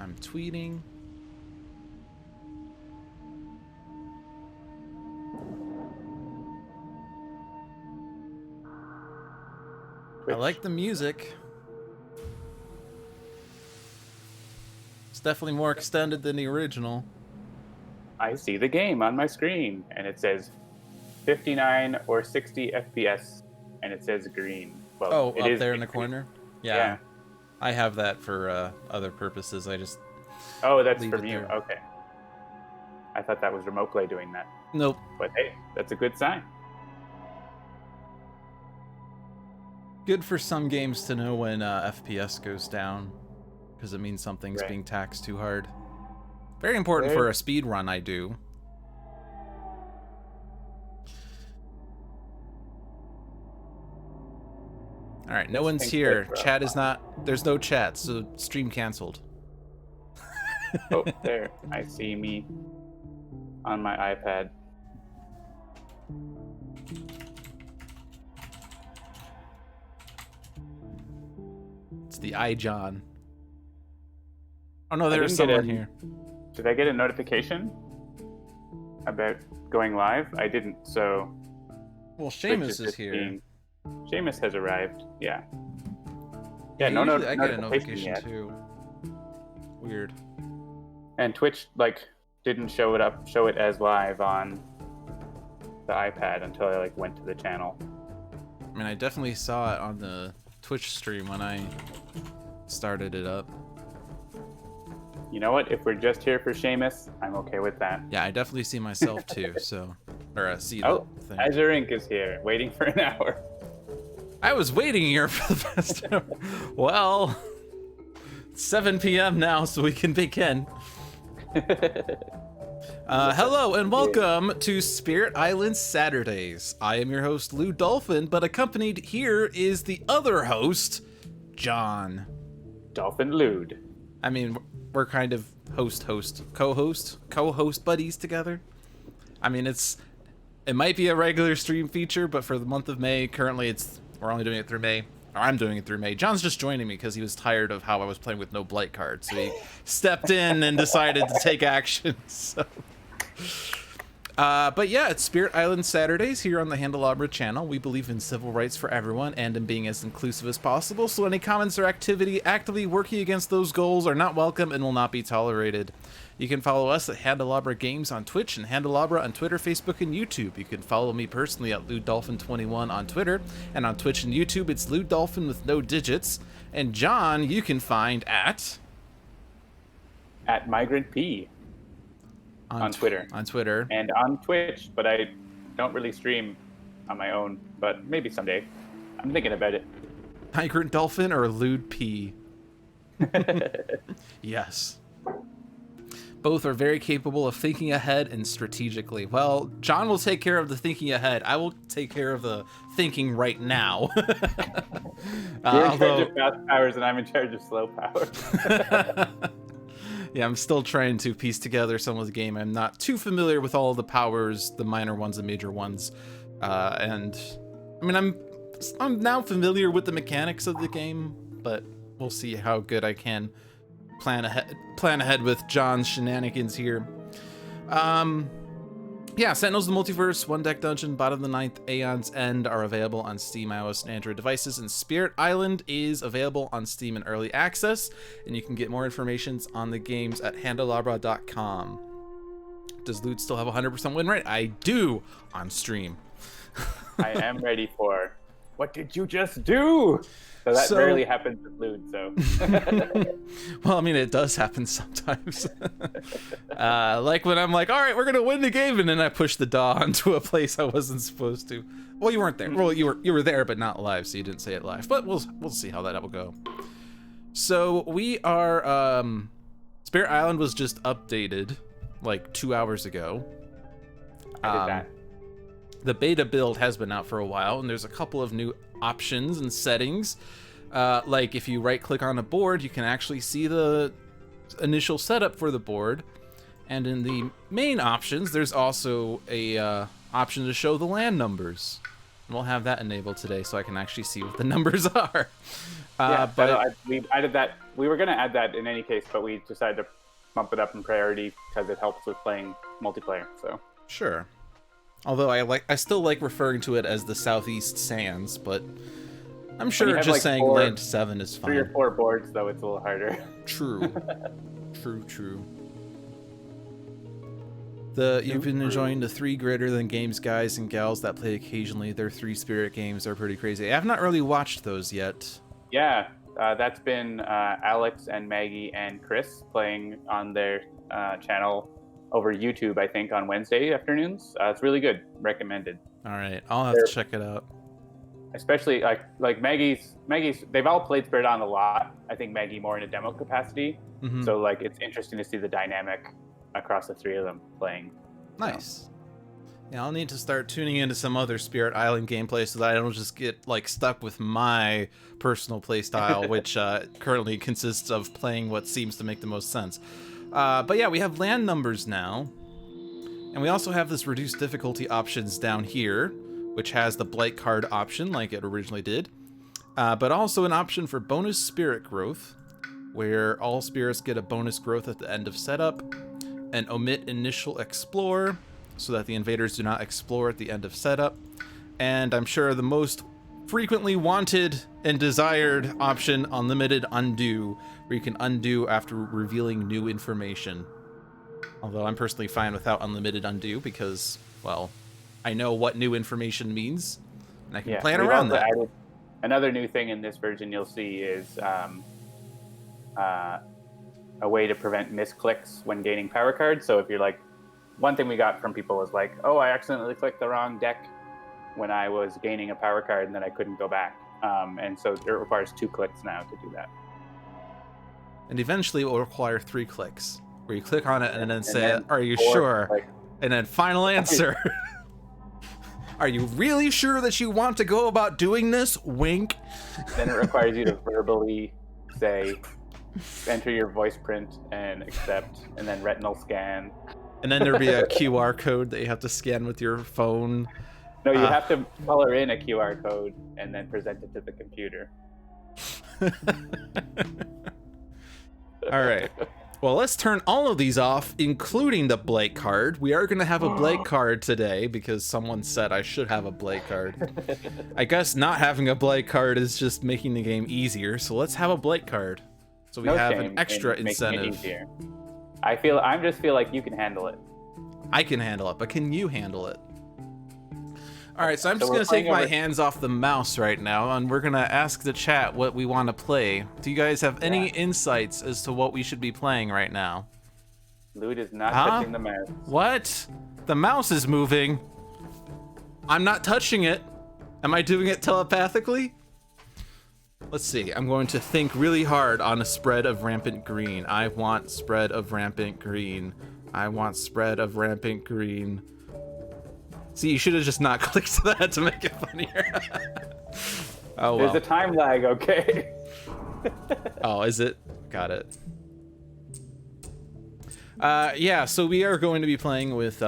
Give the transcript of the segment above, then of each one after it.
I'm tweeting. Twitch. I like the music. It's definitely more extended than the original. I see the game on my screen, and it says 59 or 60 FPS, and it says green. Well, Oh, it up is there in the green. corner? Yeah. I have that for other purposes. I just Oh, that's leave from it you. there. Okay. I thought that was Remote Play doing that. Nope. But hey, that's a good sign. Good for some games to know when FPS goes down, because it means something's Right. being taxed too hard. Very important for a speed run, I do. All right, no one's here. Chat is not. There's no chat, so stream canceled. Oh, there. I see me on my iPad. It's the iJohn. Oh no, there's someone here. Did I get a notification about going live? I didn't, so... Well, Seamus is here. Seamus has arrived, yeah. Yeah, no I get a notification notification yet. too. Weird. And Twitch, didn't show it as live on the iPad until I, went to the channel. I mean, I definitely saw it on the Twitch stream when I started it up. You know what? If we're just here for Seamus, I'm okay with that. Yeah, I definitely see myself too, so... Or see the thing. Azure Inc. is here, waiting for an hour. I was waiting here for the past hour. Well, it's 7 p.m. now, so we can begin. Hello and welcome to Spirit Island Saturdays. I am your host, LewdDolphin, but accompanied here is the other host, John. Dolphin Lewd. I mean, we're kind of co-host buddies together. I mean, it might be a regular stream feature, but for the month of May, currently we're only doing it through May. Or I'm doing it through May. John's just joining me because he was tired of how I was playing with no blight cards. So he stepped in and decided to take action. So. But yeah, it's Spirit Island Saturdays here on the Handelabra channel. We believe in civil rights for everyone and in being as inclusive as possible. So any comments or activity actively working against those goals are not welcome and will not be tolerated. You can follow us at Handelabra Games on Twitch and Handelabra on Twitter, Facebook, and YouTube. You can follow me personally at LewdDolphin21 on Twitter, and on Twitch and YouTube, it's LewdDolphin with no digits. And John, you can find at Migrant P on Twitter. On Twitter. And on Twitch, but I don't really stream on my own, but maybe someday. I'm thinking about it. Migrant Dolphin or Lewd P? Yes. Both are very capable of thinking ahead and strategically. Well, John will take care of the thinking ahead. I will take care of the thinking right now. You're in charge of fast powers and I'm in charge of slow powers. Yeah, I'm still trying to piece together some of the game. I'm not too familiar with all of the powers, the minor ones and major ones. And I mean, I'm now familiar with the mechanics of the game, but we'll see how good I can plan ahead with John's shenanigans here. Yeah, Sentinels of the Multiverse, One Deck Dungeon, Bottom of the Ninth, Aeon's End are available on Steam, iOS, and Android devices, and Spirit Island is available on Steam in early access, and you can get more information on the games at handelabra.com. Does Lewd still have 100% win rate? I do on stream. I am ready for what did you just do? So that rarely happens with Lewd, so. Well, I mean, it does happen sometimes. Like when I'm like, all right, we're going to win the game, and then I push the DAW into a place I wasn't supposed to. Well, you weren't there. Well, you were there, but not live, so you didn't say it live. But we'll see how that will go. So we are, Spirit Island was just updated like 2 hours ago. I did that. The beta build has been out for a while, and there's a couple of new options and settings. Like if you right click on a board, you can actually see the initial setup for the board. And in the main options, there's also a option to show the land numbers. And we'll have that enabled today so I can actually see what the numbers are. Yeah, but we added that we were gonna add that in any case, but we decided to bump it up in priority because it helps with playing multiplayer. So Sure. Although I still like referring to it as the Southeast Sands, but I'm sure just saying Land 7 is fine. 3 or 4 boards, though, it's a little harder. True. True. You've been enjoying the 3 greater than games guys and gals that play occasionally. Their 3 spirit games are pretty crazy. I have not really watched those yet. Yeah, that's been Alex and Maggie and Chris playing on their channel over YouTube, I think, on Wednesday afternoons. It's really good. Recommended. All right, I'll have to check it out. Especially like Maggie's. They've all played Spirit on a lot. I think Maggie more in a demo capacity. Mm-hmm. So like it's interesting to see the dynamic across the 3 of them playing. Nice. Yeah, I'll need to start tuning into some other Spirit Island gameplay so that I don't just get like stuck with my personal play style, which currently consists of playing what seems to make the most sense. But yeah, we have land numbers now. And we also have this reduced difficulty options down here, which has the Blight card option like it originally did. But also an option for bonus spirit growth, where all spirits get a bonus growth at the end of setup. And omit initial explore, so that the invaders do not explore at the end of setup. And I'm sure the most frequently wanted and desired option, unlimited undo, where you can undo after revealing new information. Although I'm personally fine without unlimited undo because, well, I know what new information means, and I can plan around that. Another new thing in this version you'll see is a way to prevent misclicks when gaining power cards. So if you're like, one thing we got from people was like, oh, I accidentally clicked the wrong deck when I was gaining a power card and then I couldn't go back. And so it requires 2 clicks now to do that. And eventually it will require 3 clicks, where you click on it and then say, are you sure? And then final answer. Are you really sure that you want to go about doing this? Wink. Then it requires you to verbally say, enter your voice print and accept, and then retinal scan. And then there'll be a QR code that you have to scan with your phone. No, you have to color in a QR code and then present it to the computer. All right. Well, let's turn all of these off, including the Blight card. We are going to have a Blight card today because someone said I should have a Blight card. I guess not having a Blight card is just making the game easier, so let's have a Blight card. So we have an extra incentive. I just feel like you can handle it. I can handle it, but can you handle it? All right, so I'm just going to take my hands off the mouse right now, and we're going to ask the chat what we want to play. Do you guys have any insights as to what we should be playing right now? Lewd is not touching the mouse. What? The mouse is moving. I'm not touching it. Am I doing it telepathically? Let's see. I'm going to think really hard on a spread of rampant green. I want spread of rampant green. I want spread of rampant green. See, you should have just not clicked that to make it funnier. Oh, well. There's a time lag, okay? Oh, is it? Got it. Yeah, so we are going to be playing with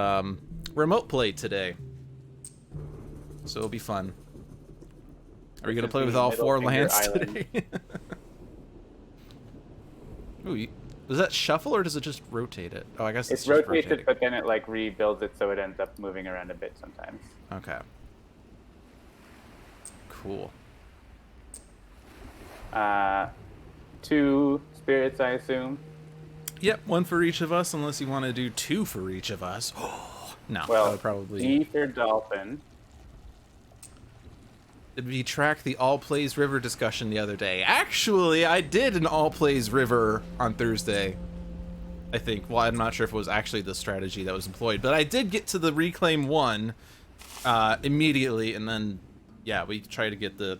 remote play today. So it'll be fun. Are we going to play with all 4 lands today? Ooh, does that shuffle or does it just rotate it? Oh, I guess it's just rotated, but then it like rebuilds it so it ends up moving around a bit sometimes. Okay. Cool. 2 spirits, I assume. Yep, 1 for each of us, unless you want to do 2 for each of us. No, well, that would probably... D for Dolphin. We tracked the All Plays River discussion the other day. Actually, I did an All Plays River on Thursday, I think. Well, I'm not sure if it was actually the strategy that was employed, but I did get to the Reclaim 1 immediately, and then, yeah, we tried to get the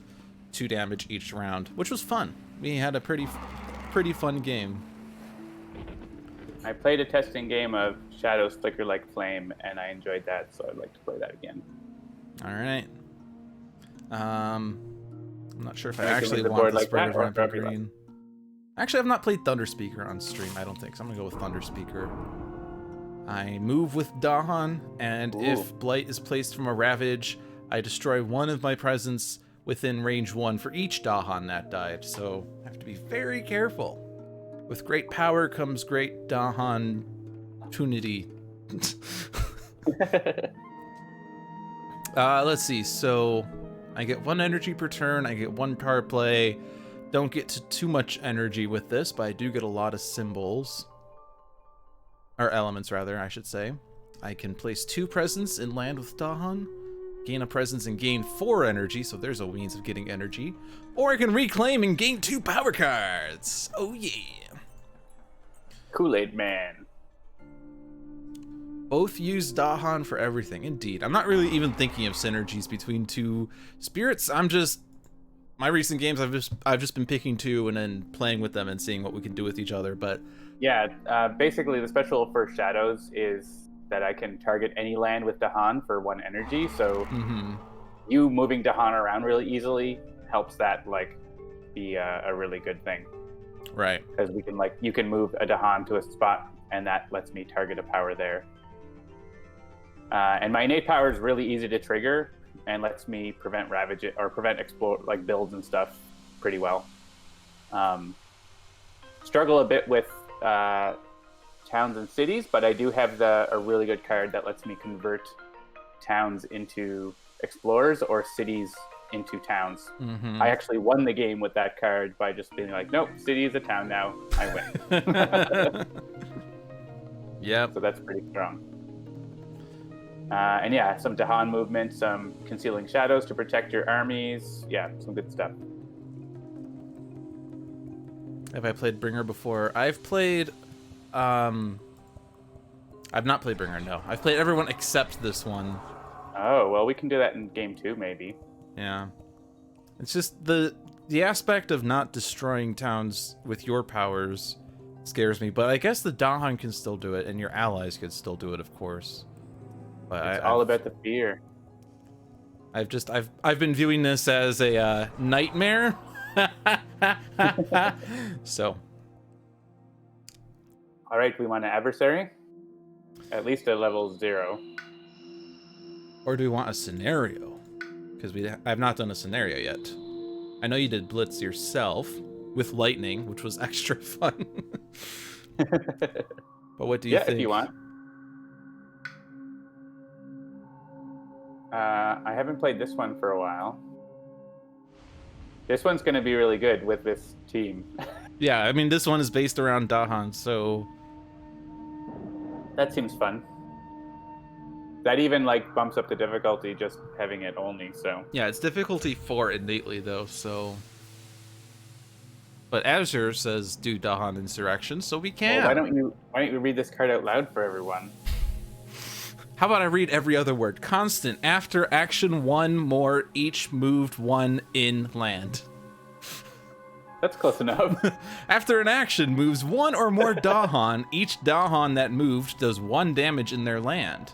2 damage each round, which was fun. We had a pretty fun game. I played a testing game of Shadows Flicker Like Flame, and I enjoyed that, so I'd like to play that again. All right. I'm not sure if I actually want the spread of rampant green. Actually, I've not played Thunder Speaker on stream, I don't think, so I'm gonna go with Thunder Speaker. I move with Dahan, and if Blight is placed from a Ravage, I destroy 1 of my presence within range 1 for each Dahan that died, so I have to be very careful. With great power comes great Dahan tunity. Let's see. So I get 1 energy per turn. I get 1 power play. Don't get to too much energy with this, but I do get a lot of symbols. Or elements, rather, I should say. I can place 2 presence in land with Dahan. Gain a presence and gain 4 energy, so there's a means of getting energy. Or I can reclaim and gain 2 power cards. Oh yeah. Kool-Aid Man. Both use Dahan for everything. Indeed. I'm not really even thinking of synergies between 2 spirits. I'm just... My recent games, I've just been picking 2 and then playing with them and seeing what we can do with each other, but... Yeah, basically the special for Shadows is that I can target any land with Dahan for 1 energy, so you moving Dahan around really easily helps that, like, be a really good thing. Right. Because we can, like, you can move a Dahan to a spot, and that lets me target a power there. And my innate power is really easy to trigger, and lets me prevent ravage or prevent explode, like, builds and stuff pretty well. Struggle a bit with towns and cities, but I do have a really good card that lets me convert towns into explorers or cities into towns. I actually won the game with that card by just being like, nope, city is a town now. I win. Yep. So that's pretty strong. And yeah, some Dahan movement, some concealing shadows to protect your armies. Yeah, some good stuff. Have I played Bringer before? I've played... I've not played Bringer, no. I've played everyone except this one. Oh, well, we can do that in game 2, maybe. Yeah. It's just the aspect of not destroying towns with your powers scares me, but I guess the Dahan can still do it, and your allies could still do it, of course. But It's all about the fear. I've been viewing this as a nightmare. So. All right, we want an adversary. At least at level 0. Or do we want a scenario? Because I've not done a scenario yet. I know you did Blitz yourself with lightning, which was extra fun. But what do you think? Yeah, if you want. I haven't played this one for a while. This one's going to be really good with this team. Yeah, I mean, this one is based around Dahan, so... That seems fun. That even, like, bumps up the difficulty just having it only, so... Yeah, it's difficulty 4 innately, though, so... But Azure says do Dahan Insurrection, so we can. Well, why don't you read this card out loud for everyone? How about I read every other word? Constant. After action 1 more, each moved 1 in land. That's close enough. After an action moves 1 or more Dahan, each Dahan that moved does 1 damage in their land.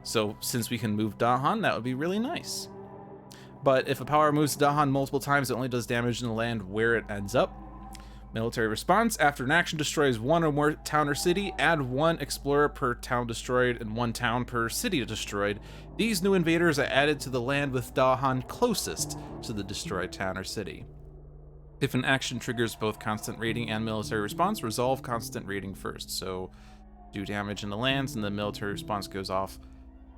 So since we can move Dahan, that would be really nice. But if a power moves Dahan multiple times, it only does damage in the land where it ends up. Military response. After an action destroys 1 or more town or city, add 1 explorer per town destroyed and 1 town per city destroyed. These new invaders are added to the land with Dahan closest to the destroyed town or city. If an action triggers both constant rating and military response, resolve constant rating first. So do damage in the lands, and the military response goes off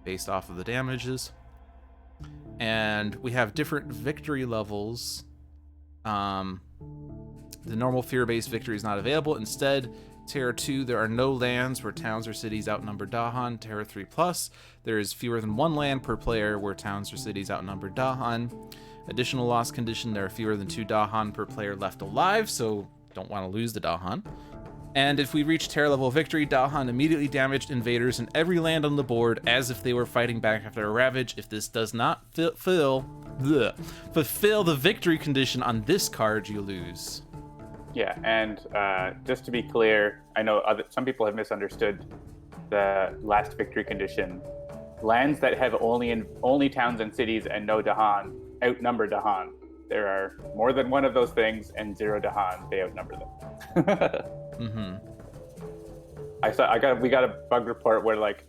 based off of the damages. And we have different victory levels. The normal fear-based victory is not available. Instead, Terror 2, there are no lands where towns or cities outnumber Dahan. Terror 3+, there is fewer than 1 land per player where towns or cities outnumber Dahan. Additional loss condition, there are fewer than 2 Dahan per player left alive, so don't want to lose the Dahan. And if we reach Terror level victory, Dahan immediately damaged invaders in every land on the board as if they were fighting back after a ravage. If this does not fulfill the victory condition on this card, you lose. Yeah, and just to be clear, I know some people have misunderstood the last victory condition. Lands that have only towns and cities and no Dahan outnumber Dahan. There are more than one of those things and 0 Dahan. They outnumber them. We got a bug report where, like,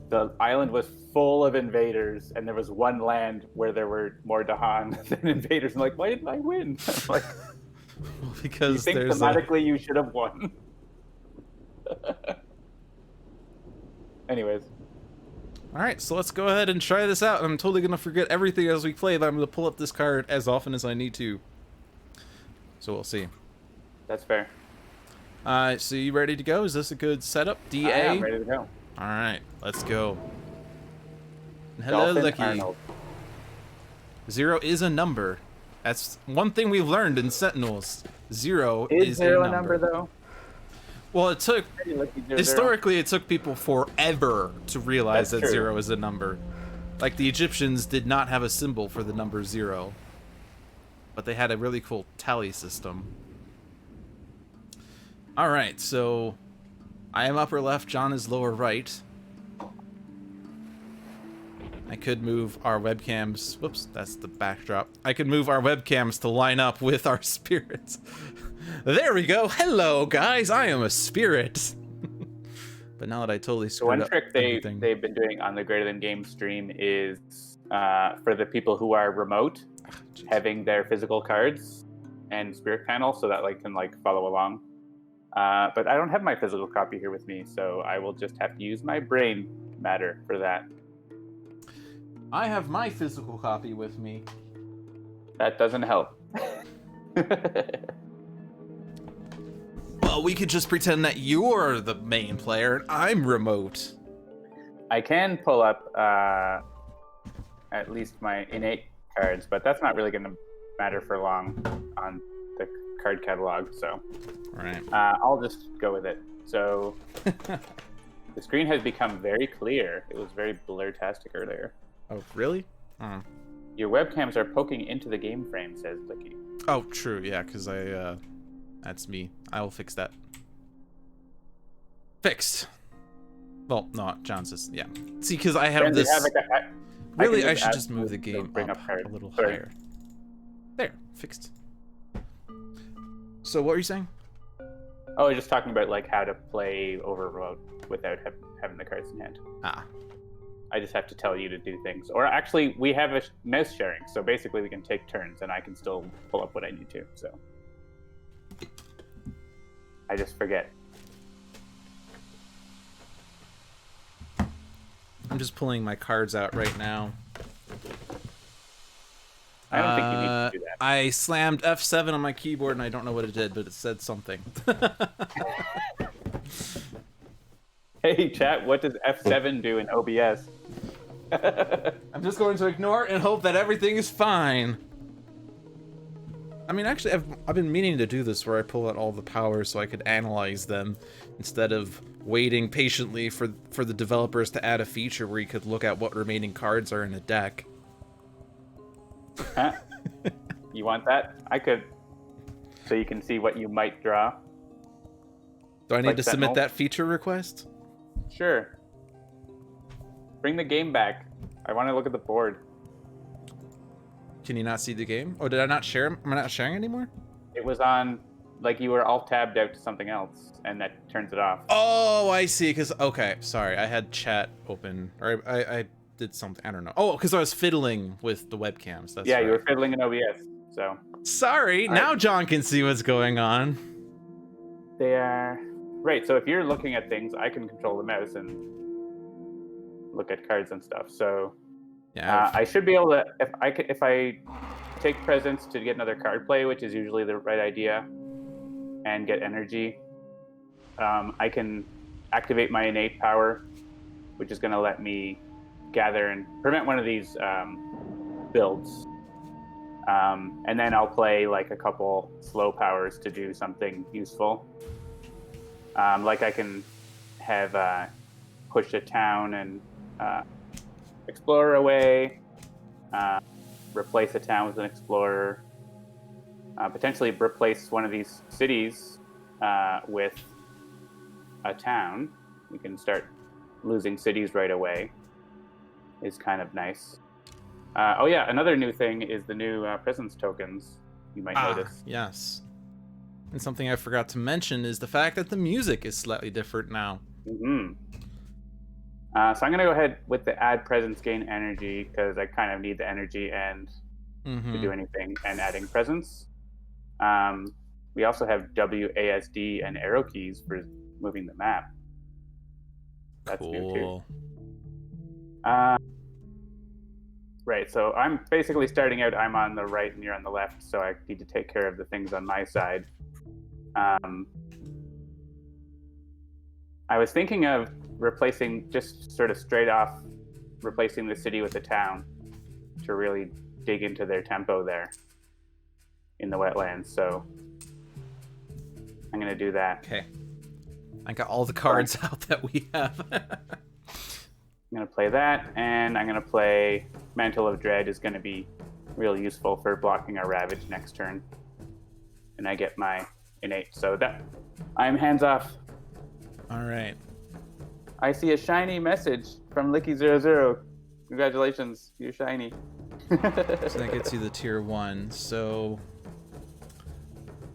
the island was full of invaders and there was 1 land where there were more Dahan than invaders. I'm like, why didn't I win? Like, Because You think there's thematically you should have won. Anyways. All right, so let's go ahead and try this out. I'm totally gonna forget everything as we play, but I'm gonna pull up this card as often as I need to. So we'll see. That's fair. So you ready to go? Is this a good setup? DA? I am ready to go. All right, let's go. Hello, Dolphin Lucky. Arnold. 0 is a number. That's one thing we've learned in Sentinels. 0 Is is 0 a number though? Well, it took Pretty lucky 0, historically it took people forever to realize That's that true. 0 is a number. Like the Egyptians did not have a symbol for the number 0, but they had a really cool tally system. All right, so I am upper left, John is lower right. I could move our webcams. Whoops, that's the backdrop. I could move our webcams to line up with our spirits. There we go. Hello, guys. I am a spirit. But now that I totally So screwed one up trick everything. they've been doing on the Greater Than Game stream is for the people who are remote, having their physical cards and spirit panel so that like can like follow along. But I don't have my physical copy here with me, so I will just have to use my brain matter for that. I have my physical copy with me. That doesn't help. Well, we could just pretend that you're the main player and I'm remote. I can pull up at least my innate cards, but that's not really going to matter for long on the card catalog, so All right. I'll just go with it. So the screen has become very clear. It was very blur-tastic earlier. Oh, really? Oh. Your webcams are poking into the game frame, says Licky. Oh, true. Yeah, because that's me. I will fix that. Fixed. Well, no, John's just, yeah. See, because I have Friends, this. Really, I should ask just move the you to game bring up cards. a little Sorry. higher. There, fixed. So what were you saying? Oh, I was just talking about like how to play over remote without having the cards in hand. Ah, I just have to tell you to do things. Or actually, we have a mouse sharing, so basically we can take turns, and I can still pull up what I need to. So I just forget. I'm just pulling my cards out right now. I don't think you need to do that. I slammed F7 on my keyboard and I don't know what it did, but it said something. Hey, chat, what does F7 do in OBS? I'm just going to ignore it and hope that everything is fine. I mean, actually, I've been meaning to do this where I pull out all the powers so I could analyze them instead of waiting patiently for the developers to add a feature where you could look at what remaining cards are in a deck. Huh? You want that? I could. So you can see what you might draw. Do I need Like to Sentinel? submit that feature request? Sure. Bring the game back. I want to look at the board. Can you not see the game? Oh, did I not share? Am I not sharing anymore? It was on, like you were all tabbed out to something else, and that turns it off. Oh, I see. Because okay, sorry, I had chat open, or I did something. I don't know. Oh, because I was fiddling with the webcams. That's Yeah, right. you were fiddling in OBS, so. Sorry. Now John can see what's going on. They are... Right, so if you're looking at things, I can control the mouse and look at cards and stuff, so... Yeah. I should be able to, if I take presence to get another card play, which is usually the right idea, and get energy, I can activate my innate power, which is going to let me gather and prevent one of these builds. And then I'll play like a couple slow powers to do something useful. Like I can have push a town and explorer away, replace a town with an explorer, potentially replace one of these cities with a town. We can start losing cities right away. Is kind of nice. Oh yeah, another new thing is the new presence tokens. You might notice. Yes. And something I forgot to mention is the fact that the music is slightly different now. Mm-hmm. So I'm going to go ahead with the add presence gain energy because I kind of need the energy and to do anything and adding presence. We also have WASD and arrow keys for moving the map. That's new too. Cool. Right, so I'm basically starting out, I'm on the right and you're on the left, so I need to take care of the things on my side. I was thinking of replacing, just sort of straight off, replacing the city with the town to really dig into their tempo there in the wetlands, so I'm going to do that. Okay. I got all the cards out that we have. I'm going to play that, and I'm going to play Mantle of Dread is going to be real useful for blocking our Ravage next turn. And I get my innate, so that I'm hands off. All right. I see a shiny message from Licky00. Congratulations, you're shiny. So that gets you the tier 1. So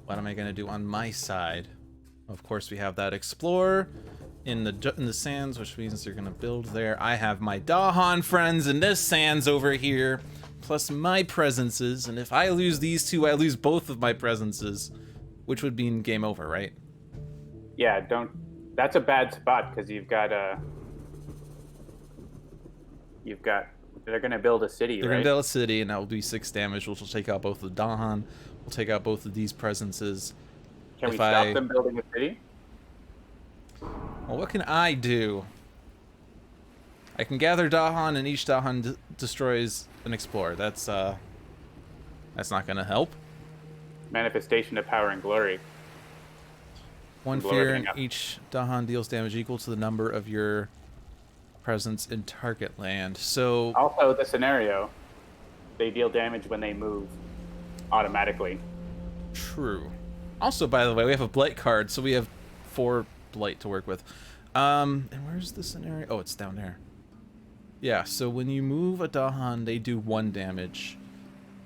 what am I going to do on my side? Of course, we have that Explorer in the sands, which means they're going to build there. I have my Dahan friends in this sands over here, plus my presences. And if I lose these two, I lose both of my presences, which would mean game over, right? Yeah, don't. That's a bad spot because you've got. They're going to build a city, They're right? going to build a city, and that will do 6 damage, which will take out both of the Dahan. We'll take out both of these presences. Can we stop them building a city? Well, what can I do? I can gather Dahan, and each Dahan destroys an Explorer. That's not gonna help. Manifestation of power and glory. 1 fear, and each Dahan deals damage equal to the number of your presence in target land. So also the scenario, they deal damage when they move automatically. True. Also, by the way, we have a blight card, so we have 4 blight to work with. And where's the scenario? Oh, it's down there. Yeah, so when you move a Dahan, they do 1 damage.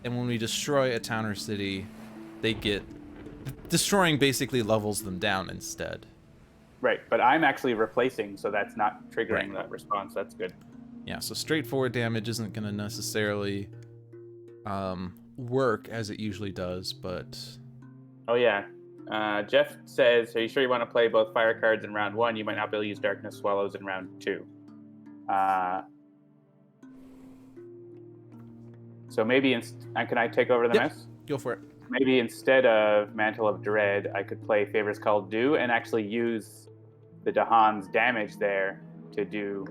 And when we destroy a town or city, they get... Destroying basically levels them down instead. Right, but I'm actually replacing, so that's not triggering that response. That's good. Yeah, so straightforward damage isn't going to necessarily work as it usually does, but... Oh, yeah. Jeff says, are you sure you want to play both fire cards in round 1? You might not be able to use Darkness Swallows in round 2. So maybe, can I take over the mess? Go for it. Maybe instead of Mantle of Dread, I could play Favors Called Due and actually use the Dahan's damage there to do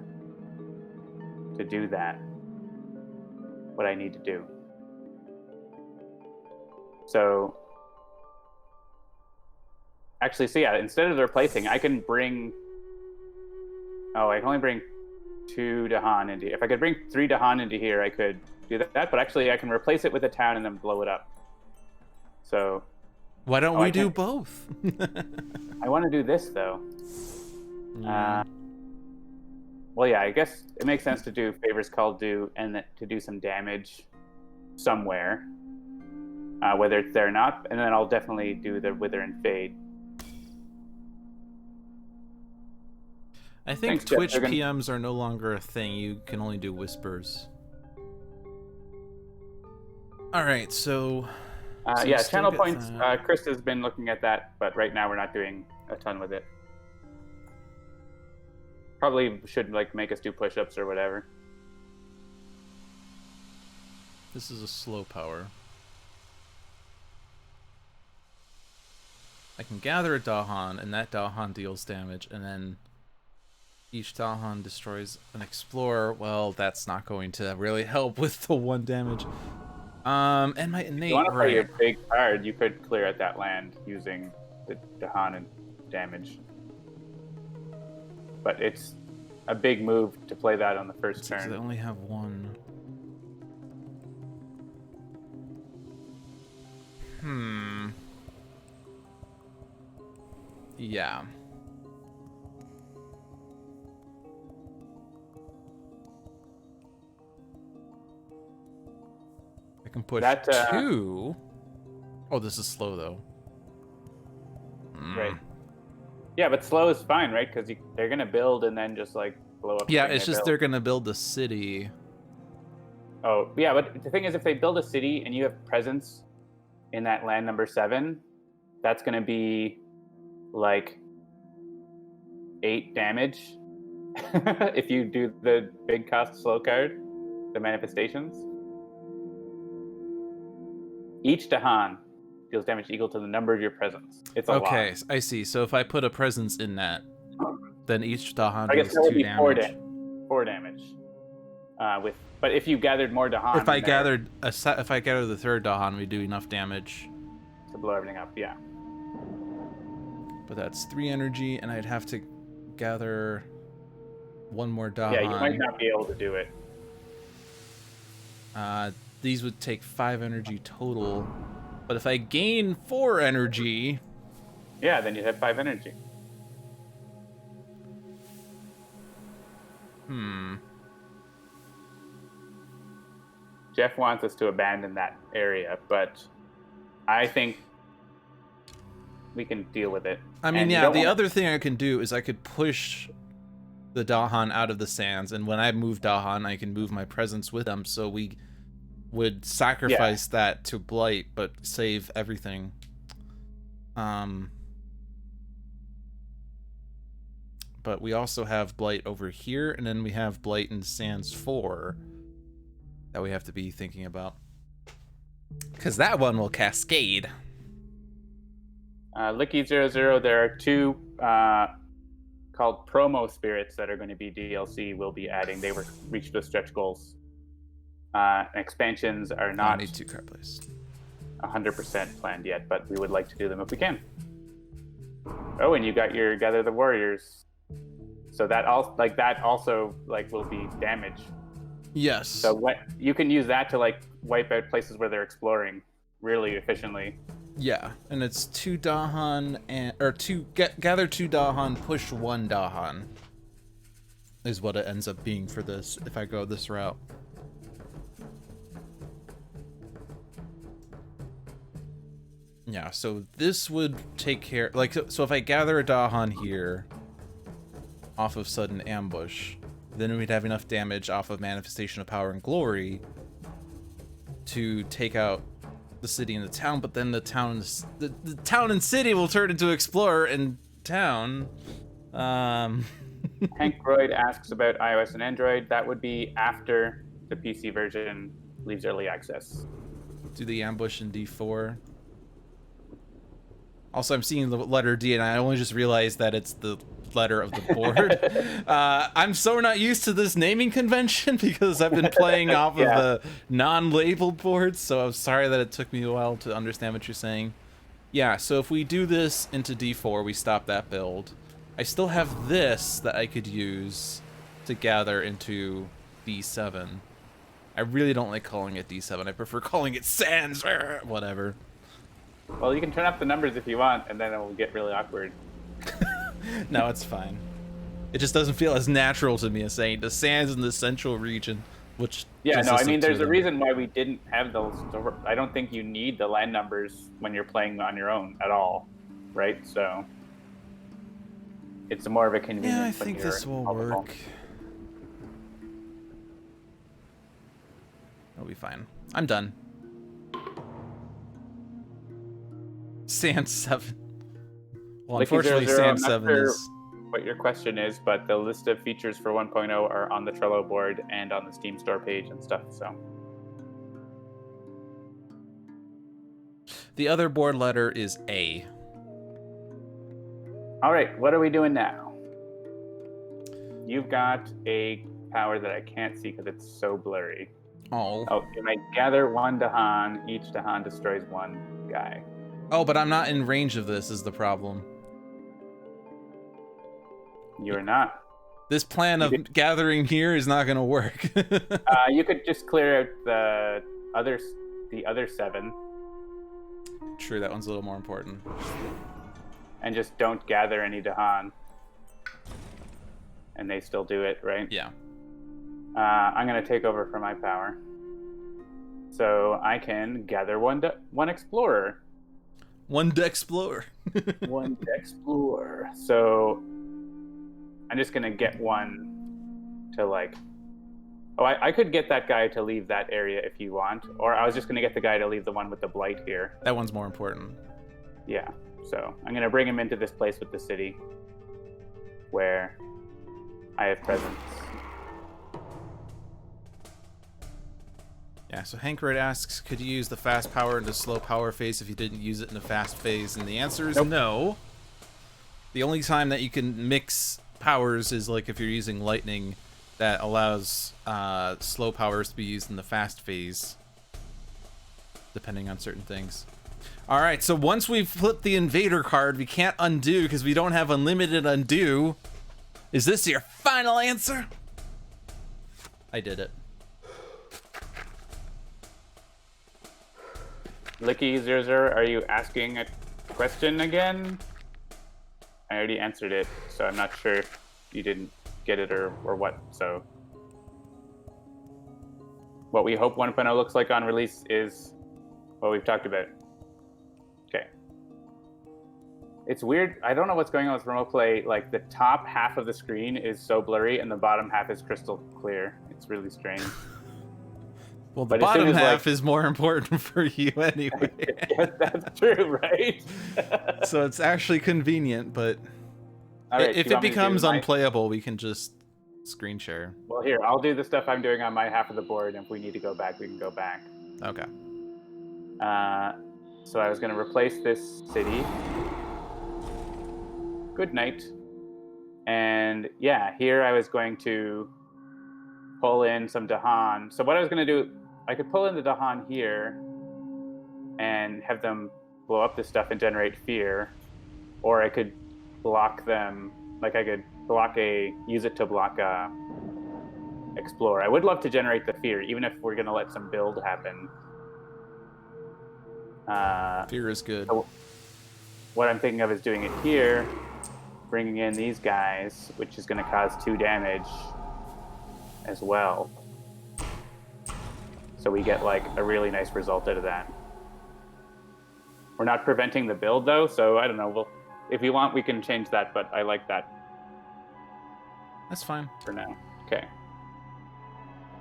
that. What I need to do. So actually, so yeah, instead of replacing, I can bring... Oh, I can only bring 2 Dahan into... If I could bring 3 Dahan into here, I could do that. But actually, I can replace it with a town and then blow it up. So... Why don't we do both? I want to do this, though. Well, yeah, I guess it makes sense to do Favors Called Due and to do some damage somewhere. Whether it's there or not. And then I'll definitely do the Wither and Fade. I think Twitch PMs are no longer a thing. You can only do whispers. Alright, so... yeah, channel points. Chris has been looking at that, but right now we're not doing a ton with it. Probably should make us do push-ups or whatever. This is a slow power. I can gather a Dahan, and that Dahan deals damage, and then each Dahan destroys an Explorer. Well, that's not going to really help with the 1 damage. And my innate... If you want to play your big card, you could clear out that land using the Dahan and damage. But it's a big move to play that on the first turn. I only have 1. Yeah. I can push that, 2. Oh, this is slow, though. Right. Yeah, but slow is fine, right? Because they're going to build and then just, blow up. Yeah, it's just they're going to build the city. Oh, yeah, but the thing is, if they build a city and you have presence in that land number 7, That's going to be like 8 damage if you do the big cost slow card, the manifestations. Each Dahan deals damage equal to the number of your presence. It's a lot. Okay, I see. So if I put a presence in that, then each Dahan I guess deals that would 2 be damage. 4 damage. But if you gathered more Dahan, If I gathered the third Dahan, we do enough damage to blow everything up, yeah. But that's 3 energy, and I'd have to gather 1 more Dahan. Yeah, you might not be able to do it. These would take 5 energy total. But if I gain 4 energy... Yeah, then you'd have 5 energy. Jeff wants us to abandon that area, but I think we can deal with it. I mean, yeah, the other thing I can do is I could push the Dahan out of the sands, and when I move Dahan, I can move my presence with them, so we would sacrifice that to Blight, but save everything. But we also have Blight over here, and then we have Blight in Sands 4 that we have to be thinking about. Because that one will cascade. Licky00, there are 2 called promo spirits that are going to be DLC we'll be adding. They were reached with stretch goals. Expansions are not I need 2 card plays. 100% planned yet, but we would like to do them if we can. Oh, and you got your Gather the Warriors. So that also will be damage. Yes. So what you can use that to wipe out places where they're exploring really efficiently. Yeah, and it's 2 Dahan gather 2 Dahan, push 1 Dahan is what it ends up being for this if I go this route. Yeah, so this would take care so if I gather a Dahan here off of sudden ambush, then we'd have enough damage off of Manifestation of Power and Glory to take out the city and the town, but then the town and city will turn into Explorer and town. Hank Royd asks about iOS and Android. That would be after the PC version leaves early access. Do the ambush in D4. Also, I'm seeing the letter D, and I only just realized that it's the letter of the board. I'm so not used to this naming convention because I've been playing off of the non-labeled boards, so I'm sorry that it took me a while to understand what you're saying. Yeah, so if we do this into D4, we stop that build. I still have this that I could use to gather into D7. I really don't like calling it D7. I prefer calling it Sands, whatever. Well, you can turn up the numbers if you want, and then it will get really awkward. No, it's fine. It just doesn't feel as natural to me as saying the Sands in the central region, which... Yeah, no, I mean, there's a reason why we didn't have those. I don't think you need the land numbers when you're playing on your own at all, right? So it's more of a convenience. Yeah, I think this will work. It'll be fine. I'm done. Sand 7. Well, unfortunately, Sand 7 is... what your question is, but the list of features for 1.0 are on the Trello board and on the Steam store page and stuff, so. The other board letter is A. All right, what are we doing now? You've got a power that I can't see because it's so blurry. Oh, and I gather 1 Dahan. Each Dahan destroys 1 guy. Oh, but I'm not in range of this is the problem. You're not. This plan of gathering here is not going to work. You could just clear out the other 7. True, that one's a little more important. And just don't gather any Dahan. And they still do it, right? Yeah. I'm going to take over for my power. So I can gather 1 Explorer. 1 Dexplorer. 1 Dexplorer. So I'm just going to get 1 to Oh, I could get that guy to leave that area if you want. Or I was just going to get the guy to leave the one with the blight here. That one's more important. Yeah. So I'm going to bring him into this place with the city where I have presence. Yeah, so Hankred asks, could you use the fast power into slow power phase if you didn't use it in the fast phase? And the answer is no. The only time that you can mix powers is like if you're using lightning that allows slow powers to be used in the fast phase, depending on certain things. All right, so once we've flipped the invader card, we can't undo because we don't have unlimited undo. Is this your final answer? I did it. Licky00, are you asking a question again? I already answered it, so I'm not sure if you didn't get it or what. So what we hope 1.0 looks like on release is what we've talked about. Okay. It's weird. I don't know what's going on with remote play. Like the top half of the screen is so blurry and the bottom half is crystal clear. It's really strange. Well, the bottom half is more important for you anyway. Yes, that's true, right? So it's actually convenient, but right, if it becomes unplayable, we can just screen share. Well, here, I'll do the stuff I'm doing on my half of the board, and if we need to go back, we can go back. Okay. So I was going to replace this city. Good night. And yeah, here I was going to pull in some Dahan. So what I was going to do, I could pull in the Dahan here and have them blow up this stuff and generate fear, or I could block them, like I could use it to block explore. I would love to generate the fear, even if we're going to let some build happen. Fear is good. So what I'm thinking of is doing it here, bringing in these guys, which is going to cause 2 damage as well. So we get like a really nice result out of that. We're not preventing the build though, so I don't know. Well, if you want, we can change that, but I like that. That's fine. For now. Okay.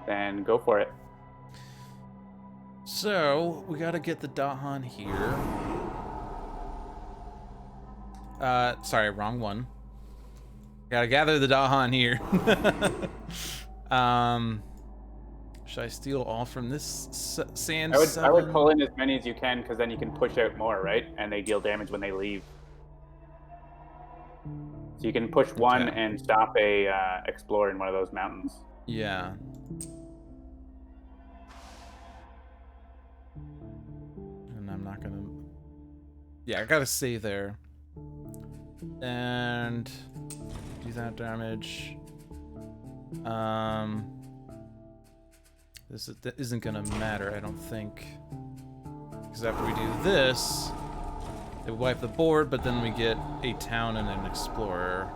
Then go for it. So, we gotta get the Dahan here. Sorry, wrong one. Gotta gather the Dahan here. Should I steal all from this sand? I would pull in as many as you can, because then you can push out more, right? And they deal damage when they leave. So you can push one and stop a explorer in one of those mountains. Yeah. And I'm not gonna... Yeah, I gotta save there. And do that damage. This isn't gonna matter, I don't think. Because after we do this, they wipe the board, but then we get a town and an explorer.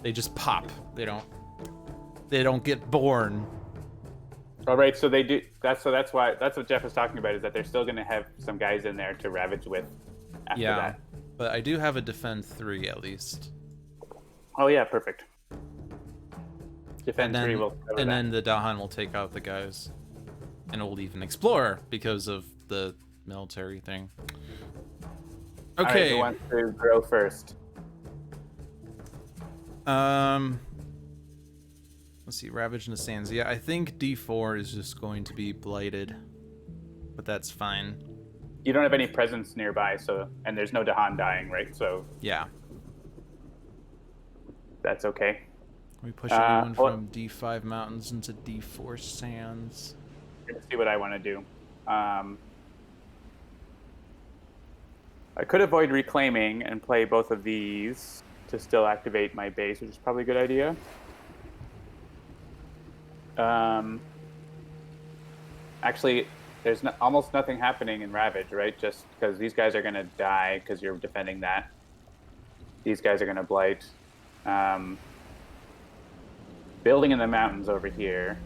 They just pop. They don't get born. All right, so they do. That's what Jeff was talking about, is that they're still going to have some guys in there to ravage with after that. But I do have a defend 3 at least. Oh yeah, perfect. Defend 3 will cover and that. then the Dahan will take out the guys, and it will leave an explorer because of the military thing. Okay. All right, who wants to grow first? Let's see, Ravage in the Sands. Yeah, I think D4 is just going to be blighted, but that's fine. You don't have any presence nearby, and there's no Dahan dying, right? So yeah, that's okay. We push everyone from D5 mountains into D4 sands. Let's see what I want to do. I could avoid reclaiming and play both of these to still activate my base, which is probably a good idea. Actually, there's almost nothing happening in Ravage, right? Just because these guys are going to die because you're defending that. These guys are going to blight. Building in the mountains over here.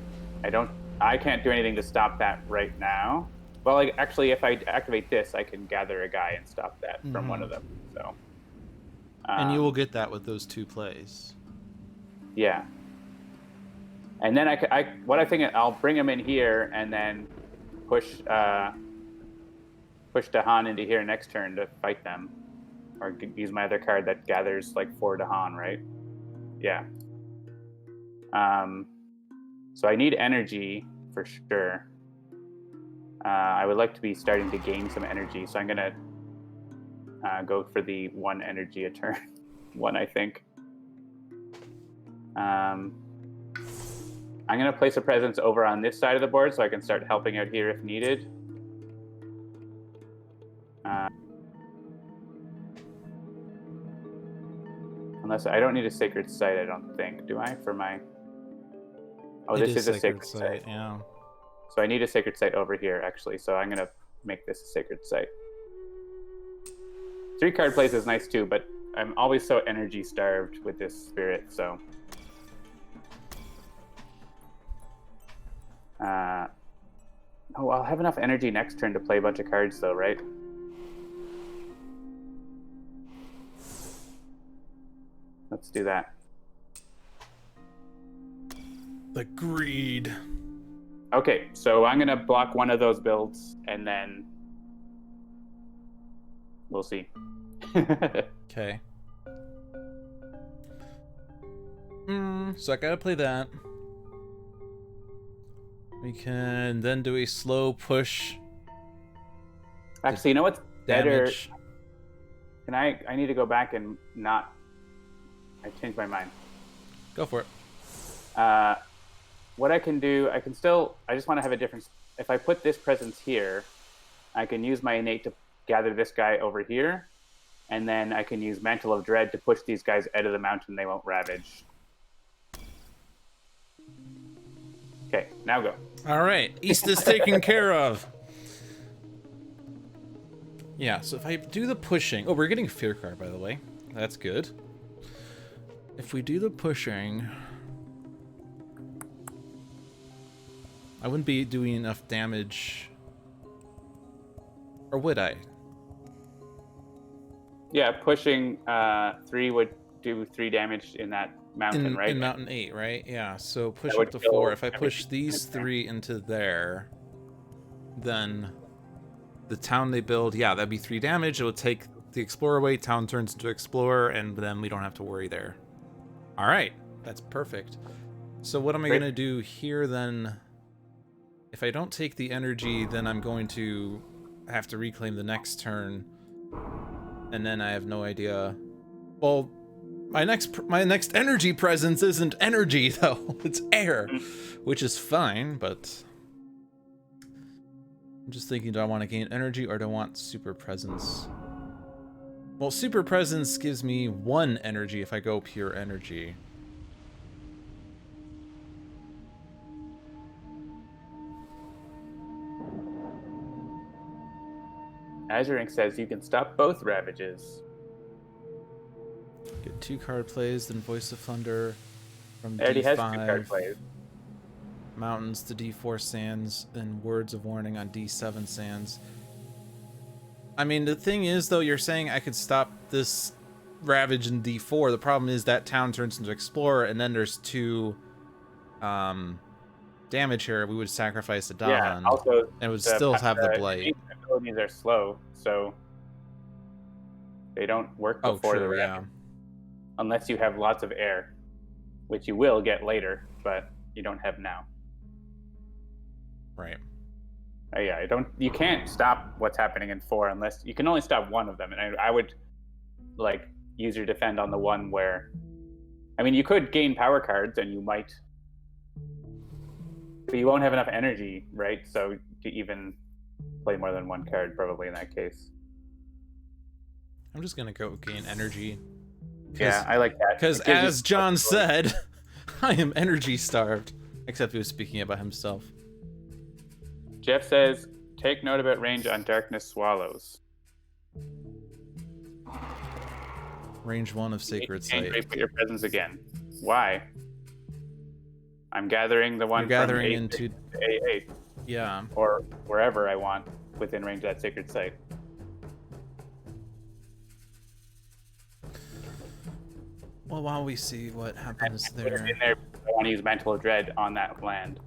I can't do anything to stop that right now. Well, actually, if I activate this, I can gather a guy and stop that from one of them. So. And you will get that with those 2 plays. Yeah. And then I'll bring him in here and then push push Dahan into here next turn to fight them. Or use my other card that gathers like 4 Dahan, right? Yeah. So I need energy for sure. I would like to be starting to gain some energy, so I'm going to go for the 1 energy a turn. 1, I think. I'm going to place a presence over on this side of the board so I can start helping out here if needed. Unless I don't need a sacred site, I don't think. Do I? For my... Oh, this is a sacred site. Yeah. So I need a sacred site over here, actually. So I'm going to make this a sacred site. 3 card plays is nice too, but I'm always so energy starved with this spirit, so... Oh, I'll have enough energy next turn to play a bunch of cards, though, right? Let's do that. The greed. Okay, so I'm going to block one of those builds, and then we'll see. Okay. So I gotta play that. We can then do a slow push. Actually, you know what's better? Damage. Can I need to go back and not... I changed my mind. Go for it. What I can do, I just want to have a different... If I put this presence here, I can use my innate to gather this guy over here, and then I can use Mantle of Dread to push these guys out of the mountain. They won't ravage. Okay, now go. All right, East is taken care of. Yeah, so if I do the pushing... Oh, we're getting a fear card, by the way. That's good. If we do the pushing... I wouldn't be doing enough damage... Or would I? Yeah, pushing 3 would do 3 damage in that mountain, right? In Mountain 8, right? Yeah, so push That up to would kill 4. If I push everything these in there. 3 into there, then the town they build, yeah, that'd be 3 damage. It would take the Explorer away, town turns into Explorer, and then we don't have to worry there. All right, that's perfect. So what am I Great. going to do here then? If I don't take the energy, then I'm going to have to reclaim the next turn, and then I have no idea. Well, my next energy presence isn't energy though; it's air, which is fine. But I'm just thinking: do I want to gain energy or do I want super presence? Well, super presence gives me 1 energy if I go pure energy. Azure Ink says you can stop both ravages. Get 2 card plays, then Voice of Thunder from It already has 2 D5. card plays. Mountains to D4 sands, then Words of Warning on D7 sands. I mean, the thing is, though, you're saying I could stop this Ravage in D4. The problem is that town turns into Explorer, and then there's 2 damage here. We would sacrifice a Dahan, Yeah, also and it would still have the Blight. Abilities are slow, so they don't work Oh, before the true, yeah. Ravage. Unless you have lots of air, which you will get later, but you don't have now. Right. Yeah, you can't stop what's happening in 4 unless you can only stop one of them. And I would like use your defend on the one where, I mean, you could gain power cards and you might, but you won't have enough energy, right? So to even play more than 1 card probably in that case. I'm just gonna go gain energy. Yeah, I like that. Because It gives you as John flexibility. said, I am energy starved. Except he was speaking about himself. Jeff says, take note about range on Darkness Swallows. Range 1 of Sacred And Sight. put your presence again. Why? I'm gathering the one You're gathering from into... A8 Yeah. or wherever I want within range of that Sacred Site. Well, while we see what happens Put it there. in there because I want to use Mantle of Dread on that land.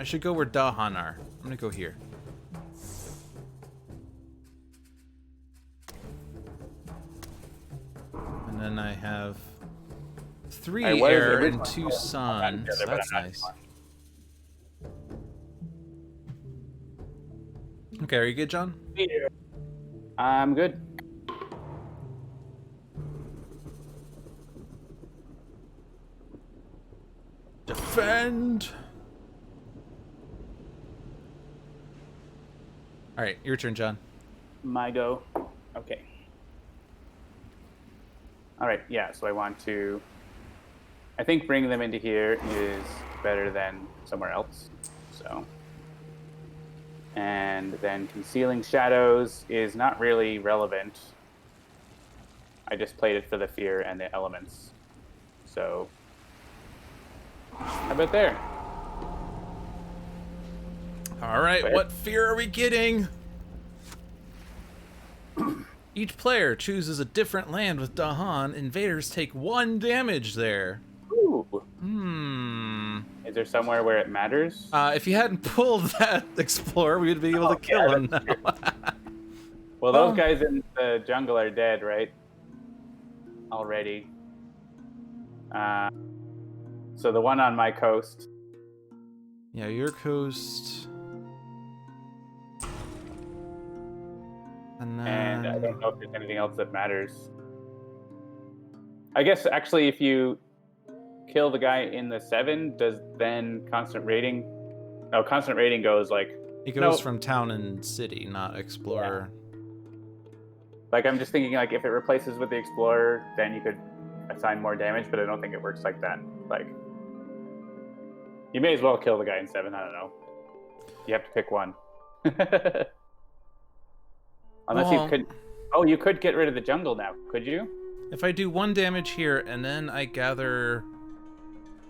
I should go where Dahan are. I'm gonna go here. And then I have 3 air and 2 sun. So that's nice. Okay, are you good, John? I'm good. Defend! Alright, your turn, John. My go. Okay. Alright, yeah, so I want to... I think bringing them into here is better than somewhere else. So... And then concealing shadows is not really relevant. I just played it for the fear and the elements. So... How about there? Alright, what fear are we getting? Each player chooses a different land with Dahan. Invaders take 1 damage there. Ooh. Is there somewhere where it matters? If you hadn't pulled that Explorer, we would be able to kill him now. Well, those guys in the jungle are dead, right? Already. So the one on my coast. Yeah, your coast. And I don't know if there's anything else that matters. I guess, actually, if you kill the guy in the 7, does then constant rating... No, constant rating goes, like... It goes from town and city, not Explorer. Yeah. Like, I'm just thinking, like, if it replaces with the Explorer, then you could assign more damage, but I don't think it works like that. Like... You may as well kill the guy in 7, I don't know. You have to pick one. Unless you could... Oh, you could get rid of the jungle now, could you? If I do 1 damage here, and then I gather...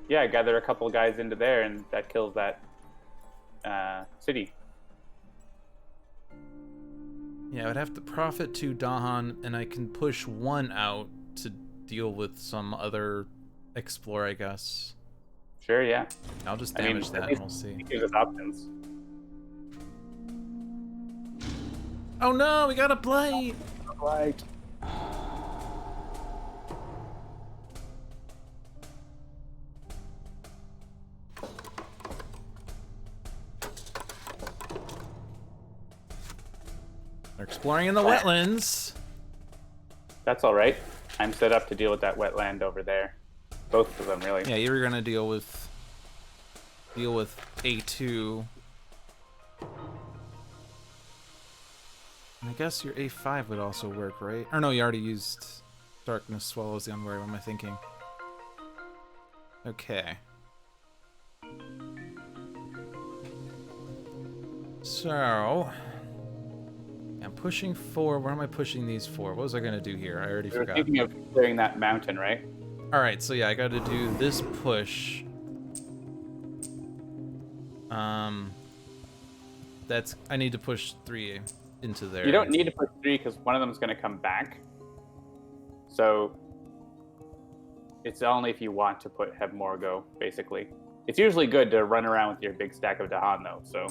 Yeah, gather a couple guys into there, and that kills that city. Yeah, I would have to profit 2 Dahan, and I can push 1 out to deal with some other Explorer, I guess. Sure, yeah. I'll just damage that and we'll see. It gives us options. Oh no, we got a blight! Blight. They're exploring in the wetlands. That's all right. I'm set up to deal with that wetland over there. Both of them, really. Yeah, you were gonna deal with A2. And I guess your A5 would also work, right? Or no, you already used Darkness Swallows the Unwary. What am I thinking? Okay. So I'm pushing 4. Where am I pushing these for? What was I gonna do here? I already forgot. Thinking of clearing that mountain, right? Alright, so yeah, I gotta do this push. I need to push 3 into there. You don't need to push 3 because one of them is going to come back. So it's only if you want to have more go, basically. It's usually good to run around with your big stack of Dahan, though, so...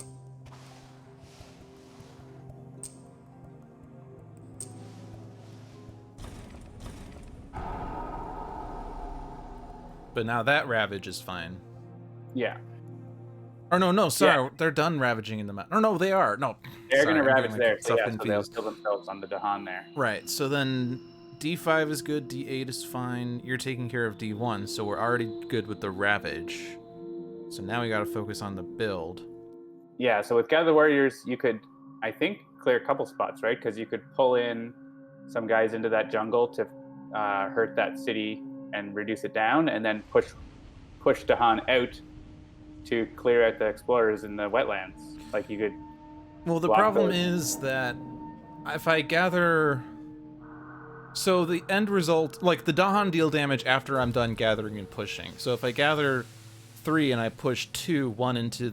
But now that Ravage is fine. Yeah. Or no, sorry, yeah. They're done ravaging in the mountain. Or no, they are. No, they're going to ravage there, so yeah, so they'll kill themselves on the Dahan there. Right, so then D5 is good, D8 is fine. You're taking care of D1, so we're already good with the Ravage. So now we got to focus on the build. Yeah, so with Gather Warriors, you could, I think, clear a couple spots, right? Because you could pull in some guys into that jungle to hurt that city and reduce it down, and then push Dahan out to clear out the explorers in the wetlands. Like you could... Well, the problem is that if I gather... So the end result, like the Dahan deal damage after I'm done gathering and pushing. So if I gather 3 and I push 2, 1 into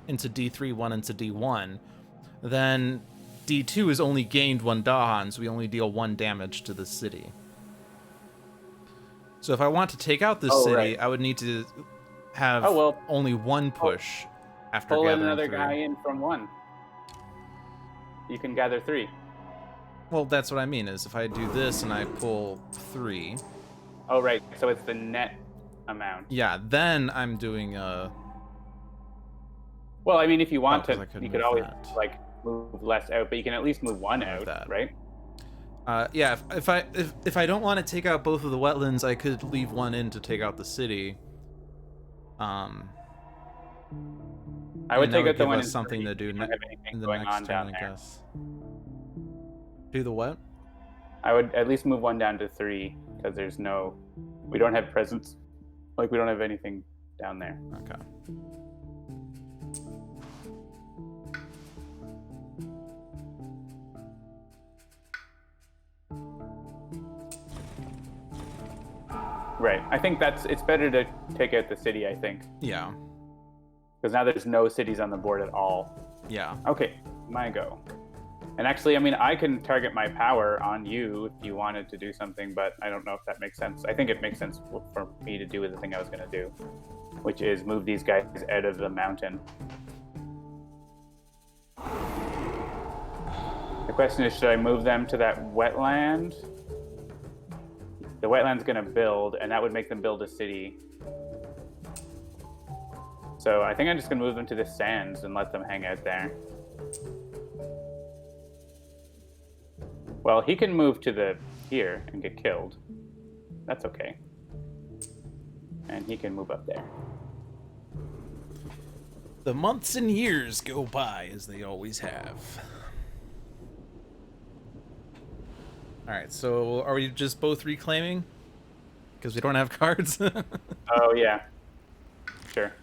D3, 1 into D1, then D2 has only gained 1 Dahan, so we only deal 1 damage to the city. So if I want to take out this city, right, I would need to have only 1 push. after Pull gathering another 3. guy in from 1. You can gather 3. Well, that's what I mean, is if I do this and I pull 3... Oh, right. So it's the net amount. Yeah, then I'm doing Well, I mean, if you want 'cause to, I couldn't you could move always that. like move less out, but you can at least move 1 Like out, that. right? Yeah, if I don't want to take out both of the wetlands, I could leave 1 in to take out the city. I would and that take would out the give one us in something 3. to do You don't have anything in the going next on turn, down I there. guess. Do the what? I would at least move 1 down to 3 because there's no, we don't have presence, like we don't have anything down there. Okay. Right. I think it's better to take out the city, I think. Yeah. Because now there's no cities on the board at all. Yeah. Okay, my go. And actually, I mean, I can target my power on you if you wanted to do something, but I don't know if that makes sense. I think it makes sense for me to do the thing I was going to do, which is move these guys out of the mountain. The question is, should I move them to that wetland? The wetland's going to build, and that would make them build a city. So I think I'm just going to move them to the sands and let them hang out there. Well, he can move to here and get killed. That's okay. And he can move up there. The months and years go by as they always have. Alright, so are we just both reclaiming? Because we don't have cards? Oh, yeah. Sure.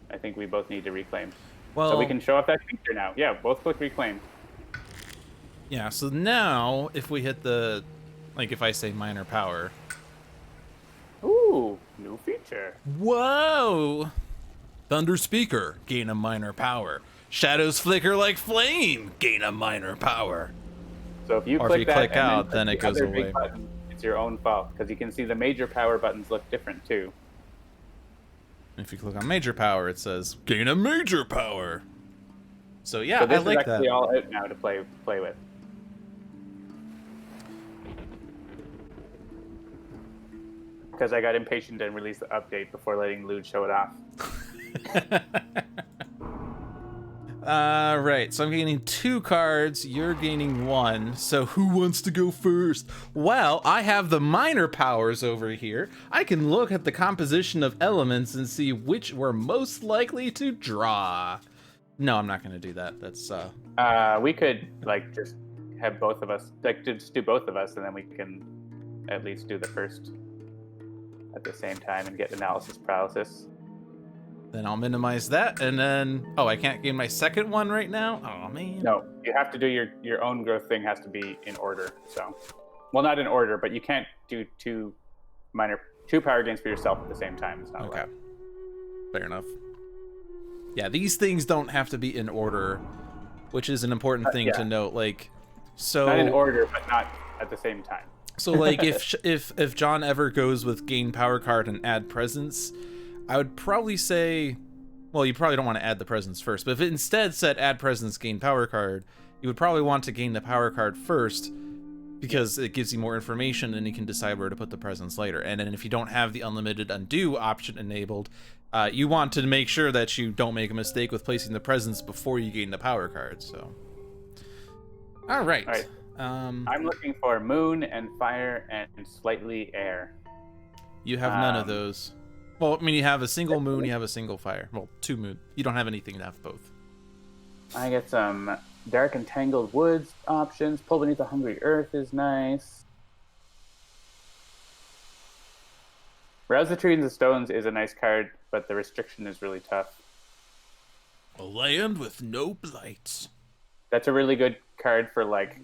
I think we both need to reclaim. Well, so we can show off that feature now. Yeah, both click reclaim. yeah, so now if we hit the, like if I say minor power. Ooh, new feature. Whoa! Thunder Speaker, gain a minor power. Shadows flicker like flame, gain a minor power. So if you Or click if you that click and out, then then it click the goes other big away. button, it's your own fault, because you can see the major power buttons look different too. If you click on major power, it says gain a major power. So yeah, So this I like is actually that. all out now to play with. Because I got impatient and released the update before letting Lewd show it off. Right, so I'm gaining 2 cards, you're gaining 1, so who wants to go first? Well, I have the minor powers over here. I can look at the composition of elements and see which we're most likely to draw. No, I'm not gonna do that, that's, We could, like, just have both of us, like, just do both of us, and then we can at least do the first at the same time and get analysis paralysis. then I'll minimize that, and then, oh, I can't gain my second one right now? Oh, man. No, you have to do your own growth thing has to be in order, so. Well, not in order, but you can't do two power gains for yourself at the same time. It's not Okay. allowed. Fair enough. Yeah, these things don't have to be in order, which is an important thing yeah. to note. Like, so Not in order, but not at the same time. So, like, if John ever goes with gain power card and add presence, I would probably say, well, you probably don't want to add the presence first, but if it instead said add presence, gain power card, you would probably want to gain the power card first, because it gives you more information and you can decide where to put the presence later. And then if you don't have the unlimited undo option enabled, you want to make sure that you don't make a mistake with placing the presence before you gain the power card. So, all right. I'm looking for moon and fire and slightly air. You have none of those. Well, I mean, you have a single moon, you have a single fire. Well, 2 moon. You don't have anything to have both. I get some dark and tangled woods options. Pull beneath the hungry earth is nice. Rouse the trees and the stones is a nice card, but the restriction is really tough. A land with no blights. That's a really good card for, like,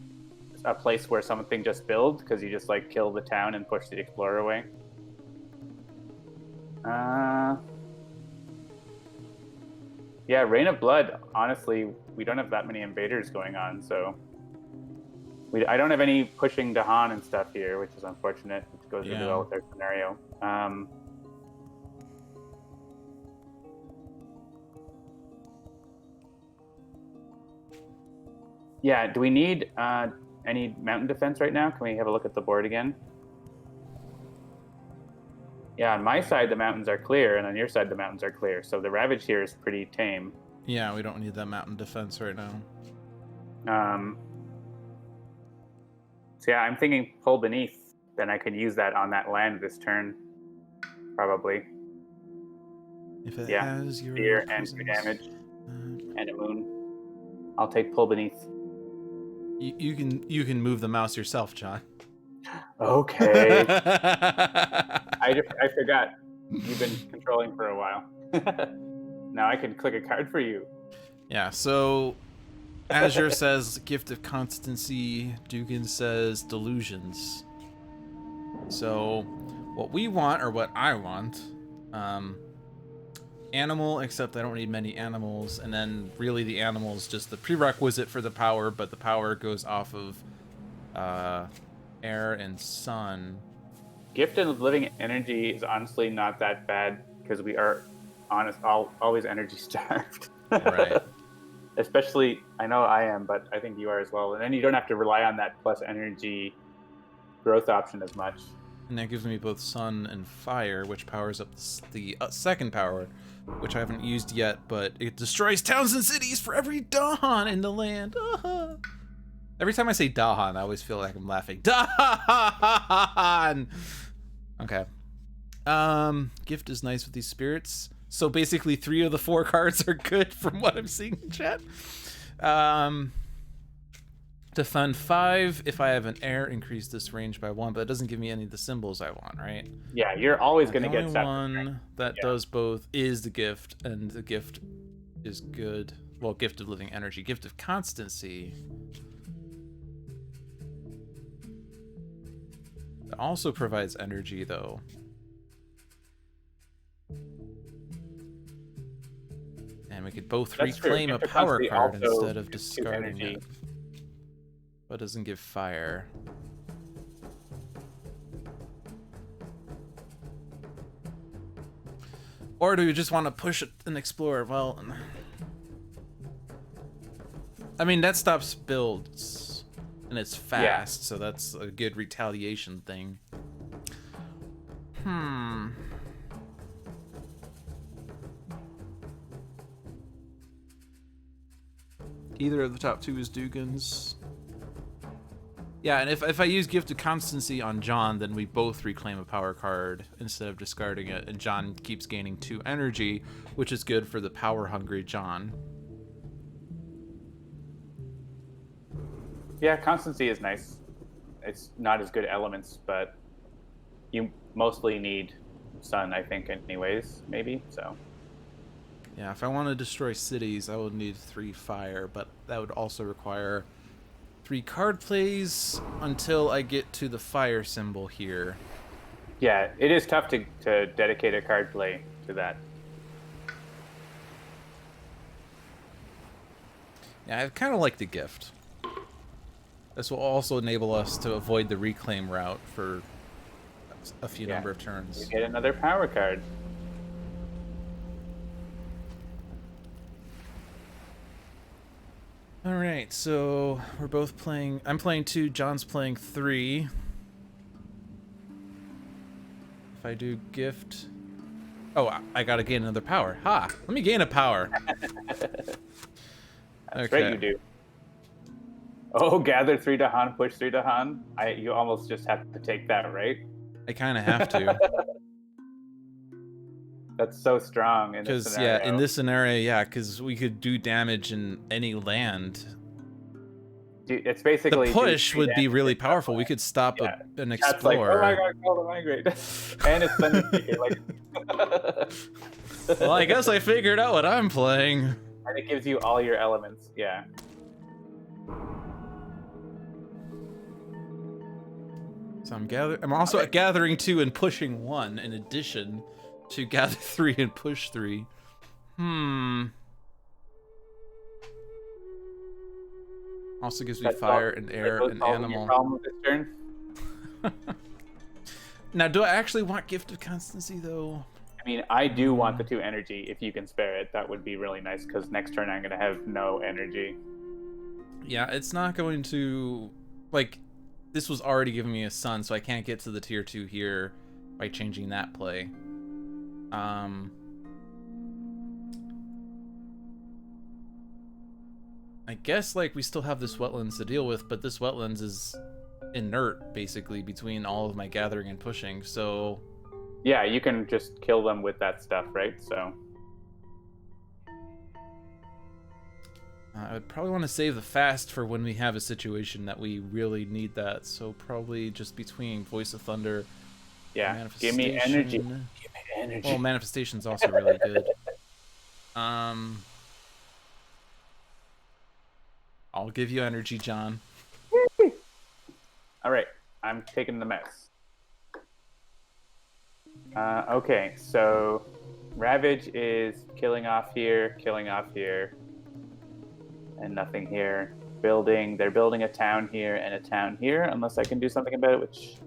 a place where something just builds, because you just, like, kill the town and push the explorer away. Yeah, Rain of Blood, honestly, we don't have that many invaders going on, so... I don't have any pushing Dahan and stuff here, which is unfortunate, which goes really well with their scenario. Yeah, do we need any mountain defense right now? Can we have a look at the board again? Yeah, on my side the mountains are clear, and on your side the mountains are clear. So the Ravage here is pretty tame. Yeah, we don't need that mountain defense right now. So yeah, I'm thinking pull beneath. Then I could use that on that land this turn, probably. If it Yeah, has your spear and 2 presence, damage and a moon. I'll take pull beneath. you can move the mouse yourself, John. Okay. I forgot. You've been controlling for a while. Now I can click a card for you. Yeah, so Azure says Gift of Constancy, Dugan says Delusions. So what we want, or what I want, animal, except I don't need many animals, and then really the animal is just the prerequisite for the power, but the power goes off of air and sun. Gift of Living Energy is honestly not that bad because we are always energy starved. Right. Especially, I know I am, but I think you are as well. And then you don't have to rely on that plus energy growth option as much. And that gives me both sun and fire, which powers up the second power, which I haven't used yet, but it destroys towns and cities for every Dahan in the land. Every time I say Dahan, I always feel like I'm laughing. Dahan! Okay. Gift is nice with these spirits. So basically 3 of the 4 cards are good from what I'm seeing in chat. Defend 5. If I have an air, increase this range by 1, but it doesn't give me any of the symbols I want, right? Yeah, you're always going to get The only one that does both is the gift, and the gift is good. Well, Gift of Living Energy. Gift of Constancy. It also provides energy, though. And we could both reclaim a power card instead of discarding it. But it doesn't give fire. Or do we just want to push it and explore? Well, I mean, that stops builds. And it's fast, so that's a good retaliation thing. Either of the top 2 is Dugan's. Yeah, and if I use Gift of Constancy on John, then we both reclaim a power card instead of discarding it, and John keeps gaining 2 energy, which is good for the power-hungry John. Yeah, Constancy is nice. It's not as good elements, but you mostly need sun, I think, anyways, maybe, so. Yeah, if I want to destroy cities, I would need 3 fire, but that would also require 3 card plays until I get to the fire symbol here. Yeah, it is tough to dedicate a card play to that. Yeah, I kind of like the gift. This will also enable us to avoid the reclaim route for a few number of turns. You get another power card. All right, so we're both playing. I'm playing 2. John's playing 3. If I do gift, oh, I gotta gain another power. Ha! Let me gain a power. That's right, you do. Oh, gather 3 to Han, push 3 to Han. You almost just have to take that, right? I kind of have to. That's so strong in this scenario. Yeah, in this scenario, yeah, because we could do damage in any land. Dude, it's basically the push would be really powerful. We could stop an explorer. Like, oh my god, call the migrate. And it's Thunderspeaker, like. Well, I guess I figured out what I'm playing. And it gives you all your elements, yeah. So I'm also gathering 2 and pushing 1 in addition to gather 3 and push 3. Also gives me fire and air and animal. Problem with this turn? Now, do I actually want Gift of Constancy, though? I mean, I do want the 2 energy. If you can spare it, that would be really nice, because next turn I'm going to have no energy. Yeah, it's not going to, like, this was already giving me a sun, so I can't get to the tier 2 here by changing that play. I guess, like, we still have this wetlands to deal with, but this wetlands is inert, basically, between all of my gathering and pushing, so... Yeah, you can just kill them with that stuff, right? So... I would probably want to save the fast for when we have a situation that we really need that, so probably just between Voice of Thunder... Yeah, give me energy. Give me energy. Well, Manifestation's also really good. I'll give you energy, John. All right, I'm taking the mess. Okay, so Ravage is killing off here, and nothing here. They're building a town here and a town here, unless I can do something about it, which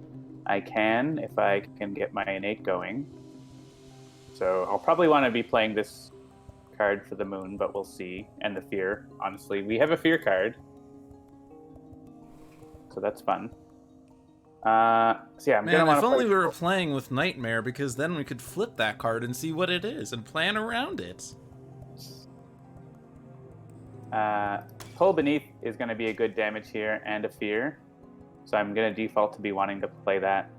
I can if I can get my innate going. So I'll probably want to be playing this card for the moon, but we'll see. And the fear, honestly. We have a fear card. So that's fun. So yeah, I'm gonna want if to only we were playing with Nightmare, because then we could flip that card and see what it is and plan around it. Pull Beneath is going to be a good damage here and a fear. So I'm going to default to be wanting to play that.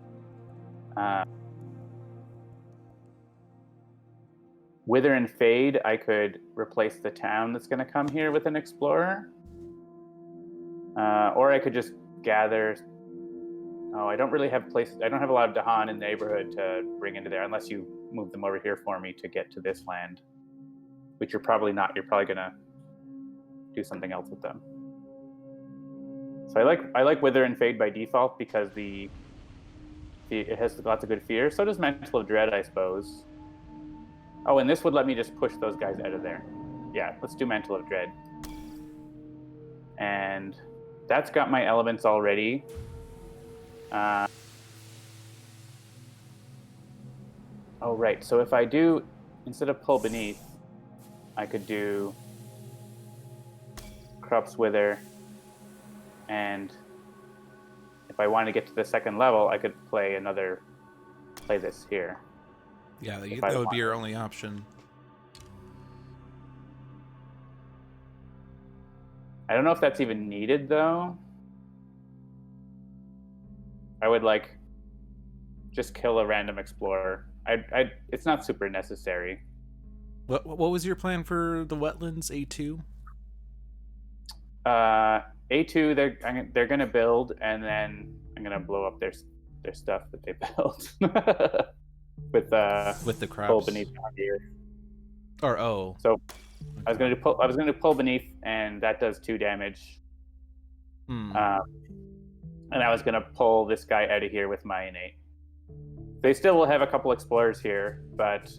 Wither and Fade, I could replace the town that's going to come here with an Explorer. Or I could just gather... Oh, I don't really have places... I don't have a lot of Dahan in the neighborhood to bring into there, unless you move them over here for me to get to this land. Which you're probably not. You're probably going to do something else with them. So I like Wither and Fade by default because it has lots of good fear. So does Mantle of Dread, I suppose. Oh, and this would let me just push those guys out of there. Yeah, let's do Mantle of Dread. And that's got my elements already. Oh, right. So if I do, instead of Pull Beneath, I could do Corrupts Wither. And if I want to get to the second level, I could play this here. Yeah, that would be your only option. I don't know if that's even needed, though. I would, just kill a random explorer. It's not super necessary. What was your plan for the wetlands, A2? A2, they're gonna build, and then I'm gonna blow up their stuff that they built with the crops. Pull Beneath here. Or oh. So okay. I was gonna pull Beneath, and that does 2 damage. And I was gonna pull this guy out of here with my innate. They still will have a couple explorers here, but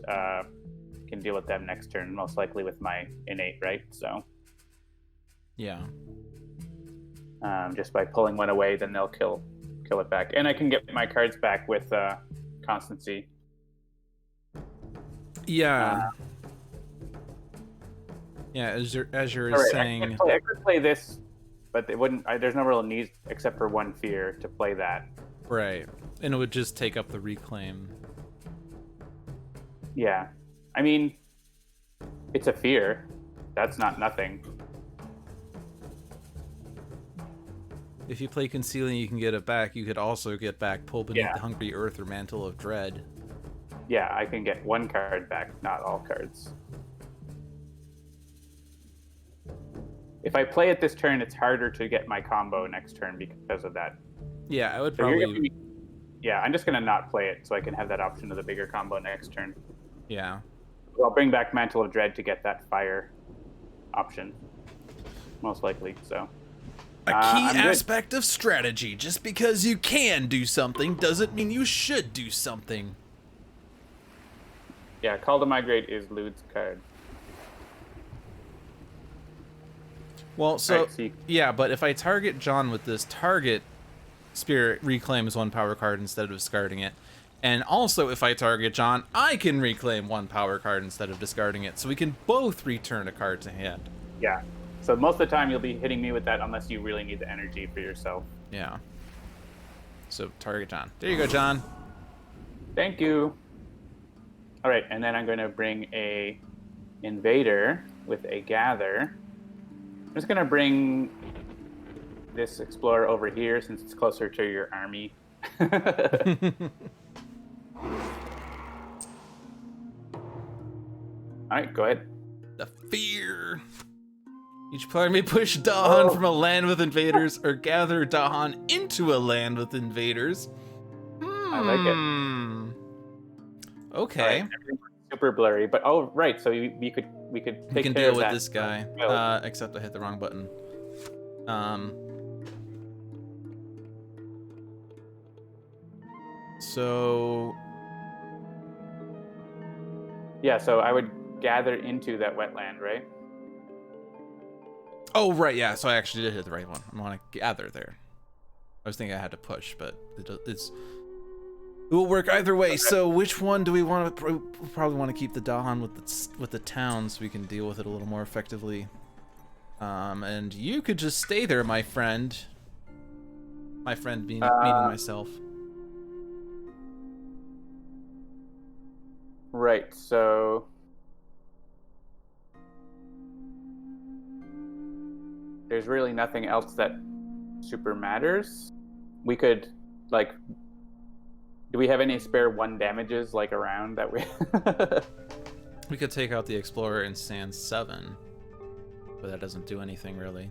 can deal with them next turn, most likely with my innate, right? So. Yeah. Just by pulling one away, then they'll kill it back, and I can get my cards back with constancy. Yeah. Yeah, as you're right, saying, I could play this, but it wouldn't. There's no real need except for one fear to play that. Right, and it would just take up the reclaim. Yeah, I mean, it's a fear. That's not nothing. If you play Concealing, you can get it back. You could also get back Pull Beneath the Hungry Earth or Mantle of Dread. Yeah, I can get one card back, not all cards. If I play it this turn, it's harder to get my combo next turn because of that. Yeah, I would probably... Yeah, I'm just going to not play it so I can have that option of the bigger combo next turn. Yeah. I'll bring back Mantle of Dread to get that fire option, most likely, so... A key aspect of strategy. Just because you can do something doesn't mean you should do something. Yeah, Call to Migrate is Lewd's card. Well, yeah, but if I target John with this, target Spirit reclaims 1 power card instead of discarding it. And also, if I target John, I can reclaim 1 power card instead of discarding it. So we can both return a card to hand. Yeah. So most of the time you'll be hitting me with that unless you really need the energy for yourself. Yeah. So target John. There you go, John. Thank you. All right, and then I'm going to bring a invader with a gather. I'm just going to bring this explorer over here since it's closer to your army. All right, go ahead. The fear. Each player may push Dahan from a land with invaders or gather Dahan into a land with invaders. I like it. Okay. Right, super blurry, but oh right, so we could take can care deal of with that. this guy. Except I hit the wrong button. So yeah, so I would gather into that wetland, right? oh right, yeah. So I actually did hit the right one. I want to gather there. I was thinking I had to push, but it will work either way. Okay. So which one do we want to? We probably want to keep the Dahan with the town, so we can deal with it a little more effectively. And you could just stay there, my friend. My friend meaning myself. Right. So there's really nothing else that super matters. We could like. Do we have any spare 1 damages like around that we? We could take out the Explorer in Sand 7, but that doesn't do anything really.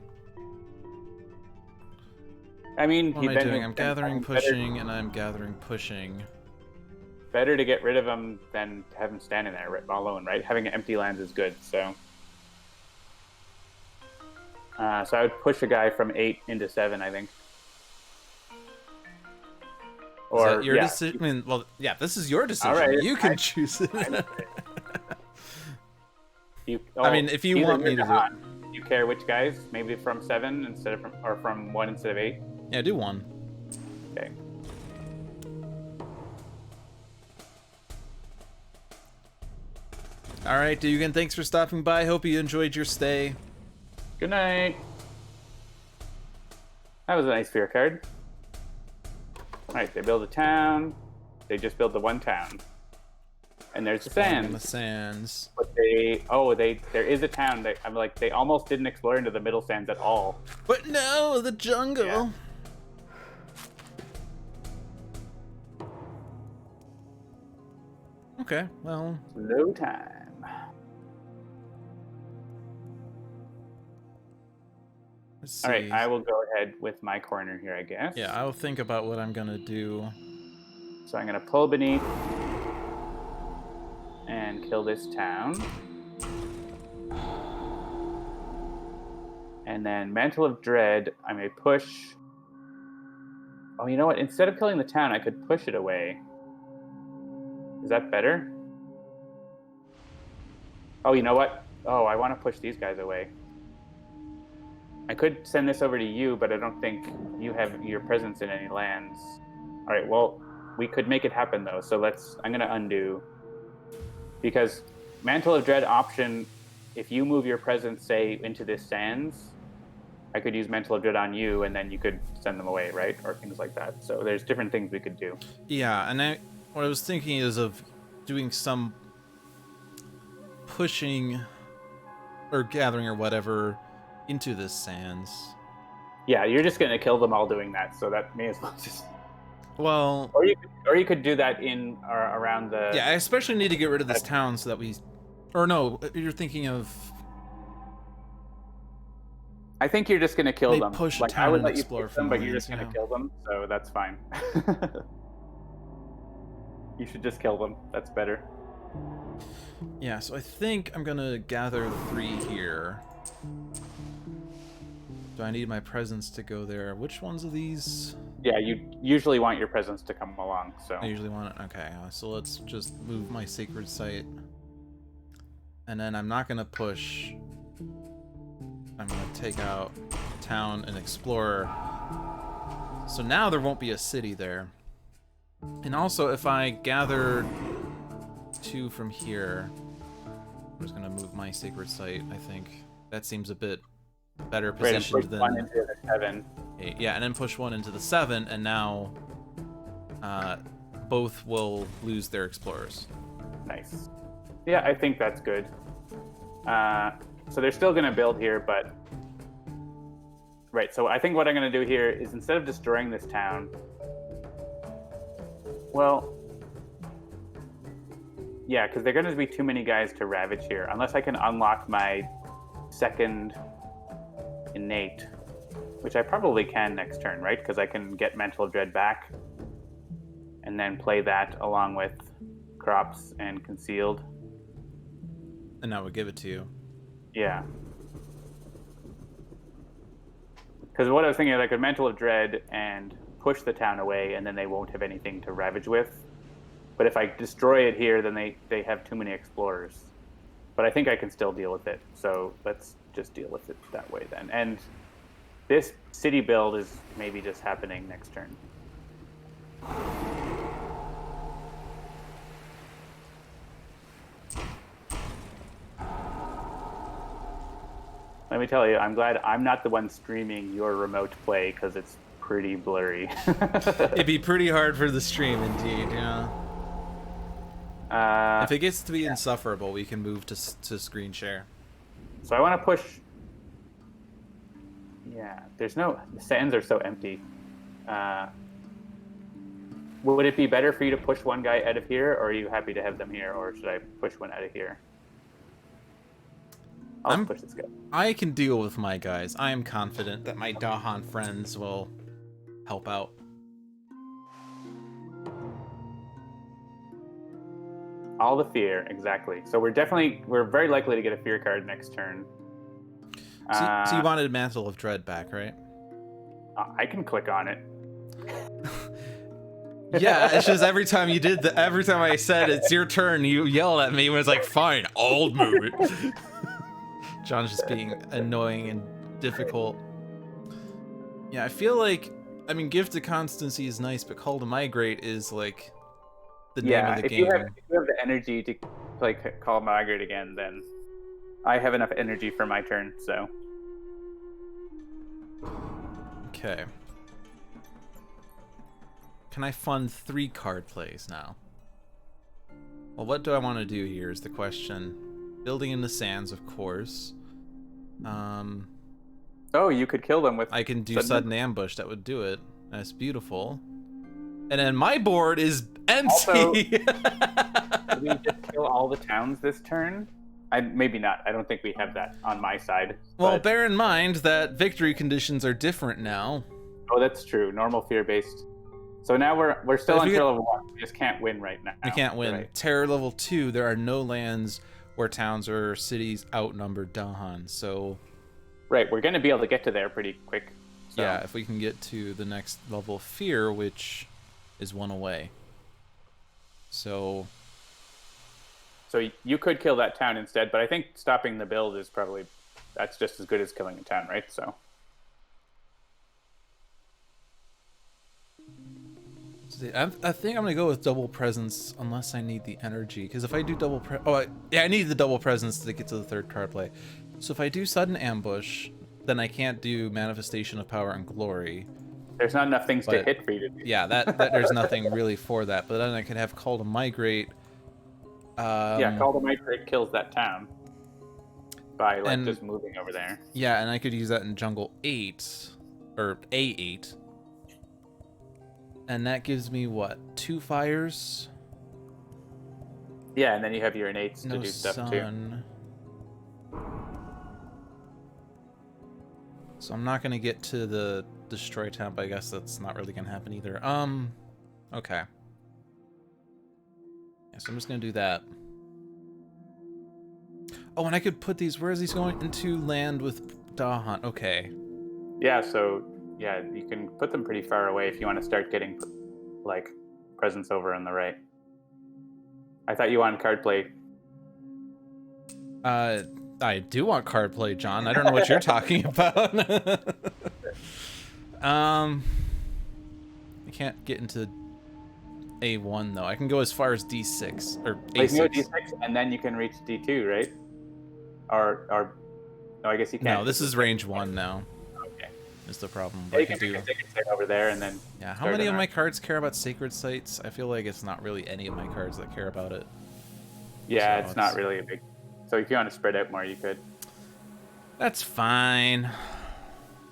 I mean, what am I doing? I'm gathering, pushing, and I'm gathering, pushing. Better to get rid of him than have him standing there alone, right? Having empty lands is good. So, so I would push a guy from 8 into 7, I think. Or, is that your decision? I mean, well, yeah, this is your decision. All right, you can choose it. I mean, if you want me to do it. Do you care which guys? Maybe from 7 instead of from 1 instead of 8? Yeah, do 1. Okay. All right, Dugan, thanks for stopping by. Hope you enjoyed your stay. Good night. That was a nice fear card. Alright, they build a town. They just built the 1 town. And there's the sands. The sands. But there is a town. They almost didn't explore into the middle sands at all. But no, the jungle. Yeah. Okay, well. No time. All right, I will go ahead with my corner here, I guess. Yeah, I'll think about what I'm gonna do. So I'm gonna pull beneath and kill this town. And then Mantle of Dread, I may push. Oh, you know what? Instead of killing the town, I could push it away. Is that better? Oh, you know what? Oh, I want to push these guys away. I could send this over to you, but I don't think you have your presence in any lands. All right, well, we could make it happen, though. So I'm going to undo. Because Mantle of Dread option, if you move your presence, say, into this sands, I could use Mantle of Dread on you, and then you could send them away, right? Or things like that. So there's different things we could do. Yeah, and what I was thinking is of doing some pushing or gathering or whatever into this sands. Yeah, you're just gonna kill them all doing that, so that may as well just. Well. Or you could do that in or around the. Yeah, I especially need to get rid of this town so that we. Or no, you're thinking of. I think you're just gonna kill them. Push like, I would let you push them, but you're just gonna kill them, so that's fine. You should just kill them. That's better. Yeah, so I think I'm gonna gather 3 here. Do I need my presence to go there? Which ones of these? Yeah, you usually want your presence to come along, so. I usually want it. Okay, so let's just move my sacred site. And then I'm not gonna push. I'm gonna take out town and explorer. So now there won't be a city there. And also, if I gather 2 from here, I'm just gonna move my sacred site, I think. That seems a bit better Right, and positioned push than. one into the 7. Yeah, and then push one into the 7, and now both will lose their explorers. Nice. Yeah, I think that's good. So they're still going to build here, but... Right, so I think what I'm going to do here is instead of destroying this town... Well... Yeah, because they're going to be too many guys to ravage here. Unless I can unlock my second innate, which I probably can next turn, right? Because I can get Mental Dread back and then play that along with Crops and Concealed. And that would give it to you. Yeah. Because what I was thinking is I could Mental Dread and push the town away, and then they won't have anything to ravage with. But if I destroy it here, then they have too many explorers. But I think I can still deal with it. So let's just deal with it that way then. And this city build is maybe just happening next turn. Let me tell you, I'm glad I'm not the one streaming your remote play because it's pretty blurry. It'd be pretty hard for the stream, indeed, yeah. If it gets to be insufferable, we can move to screen share. So I want to push... Yeah, there's no... The sands are so empty. Would it be better for you to push one guy out of here, or are you happy to have them here, or should I push one out of here? I'll push this guy. I can deal with my guys. I am confident that my Dahan friends will help out. All the fear, exactly. So we're very likely to get a fear card next turn. So you wanted Mantle of Dread back, right? I can click on it. Yeah, it's just every time I said it's your turn, you yell at me when it's like, fine, I'll move it. John's just being annoying and difficult. Yeah, I feel like, I mean, Gift of Constancy is nice, but Call to Migrate is like the name of the game. If you have the energy to play Call to Migrate again, then I have enough energy for my turn, so. Okay. Can I fund 3 card plays now? Well, what do I want to do here is the question. Building in the Sands, of course. Oh, you could kill them with... I can do Sudden Ambush. That would do it. That's beautiful. And then my board is empty! Also, did we just kill all the towns this turn? Maybe not. I don't think we have that on my side. Well, but... bear in mind that victory conditions are different now. Oh, that's true. Normal fear-based. So now we're still on level 1. We just can't win right now. We can't win. Right. Terror level 2, there are no lands where towns or cities outnumber Dahan, so... Right, we're going to be able to get to there pretty quick. So. Yeah, if we can get to the next level of Fear, which is 1 away. So you could kill that town instead, but I think stopping the build is probably... That's just as good as killing a town, right? So... I think I'm gonna go with double presence unless I need the energy, because if I do double I need the double presence to get to the 3rd card play. So if I do Sudden Ambush, then I can't do Manifestation of Power and Glory. There's not enough things to hit for you to do. Yeah, that there's nothing really for that. But then I could have Call to Migrate. Yeah, Call to Migrate kills that town by just moving over there. Yeah, and I could use that in Jungle 8 or A8. And that gives me, what, 2 fires? Yeah, and then you have your innates to do stuff too. So I'm not going to get to the Destroy Town, but I guess that's not really going to happen either. Okay. Yeah, so I'm just going to do that. Oh, and I could put these, where is these going? Into land with Dahan. Okay. Yeah, so... Yeah, you can put them pretty far away if you want to start getting, like, presence over on the right. I thought you wanted card play. I do want card play, John. I don't know what you're talking about. I can't get into A1, though. I can go as far as D6, or A6. You can go D6, and then you can reach D2, right? Or Oh, I guess you can't. No, this is range 1 now. Okay. Is the problem. Yeah, I you can can do. take a Sacred Site over there and then. Yeah, how start many an of my arc. cards care about sacred sites? I feel like it's not really any of my cards that care about it. Yeah, So it's not really a big. So if you want to spread out more, you could. That's fine.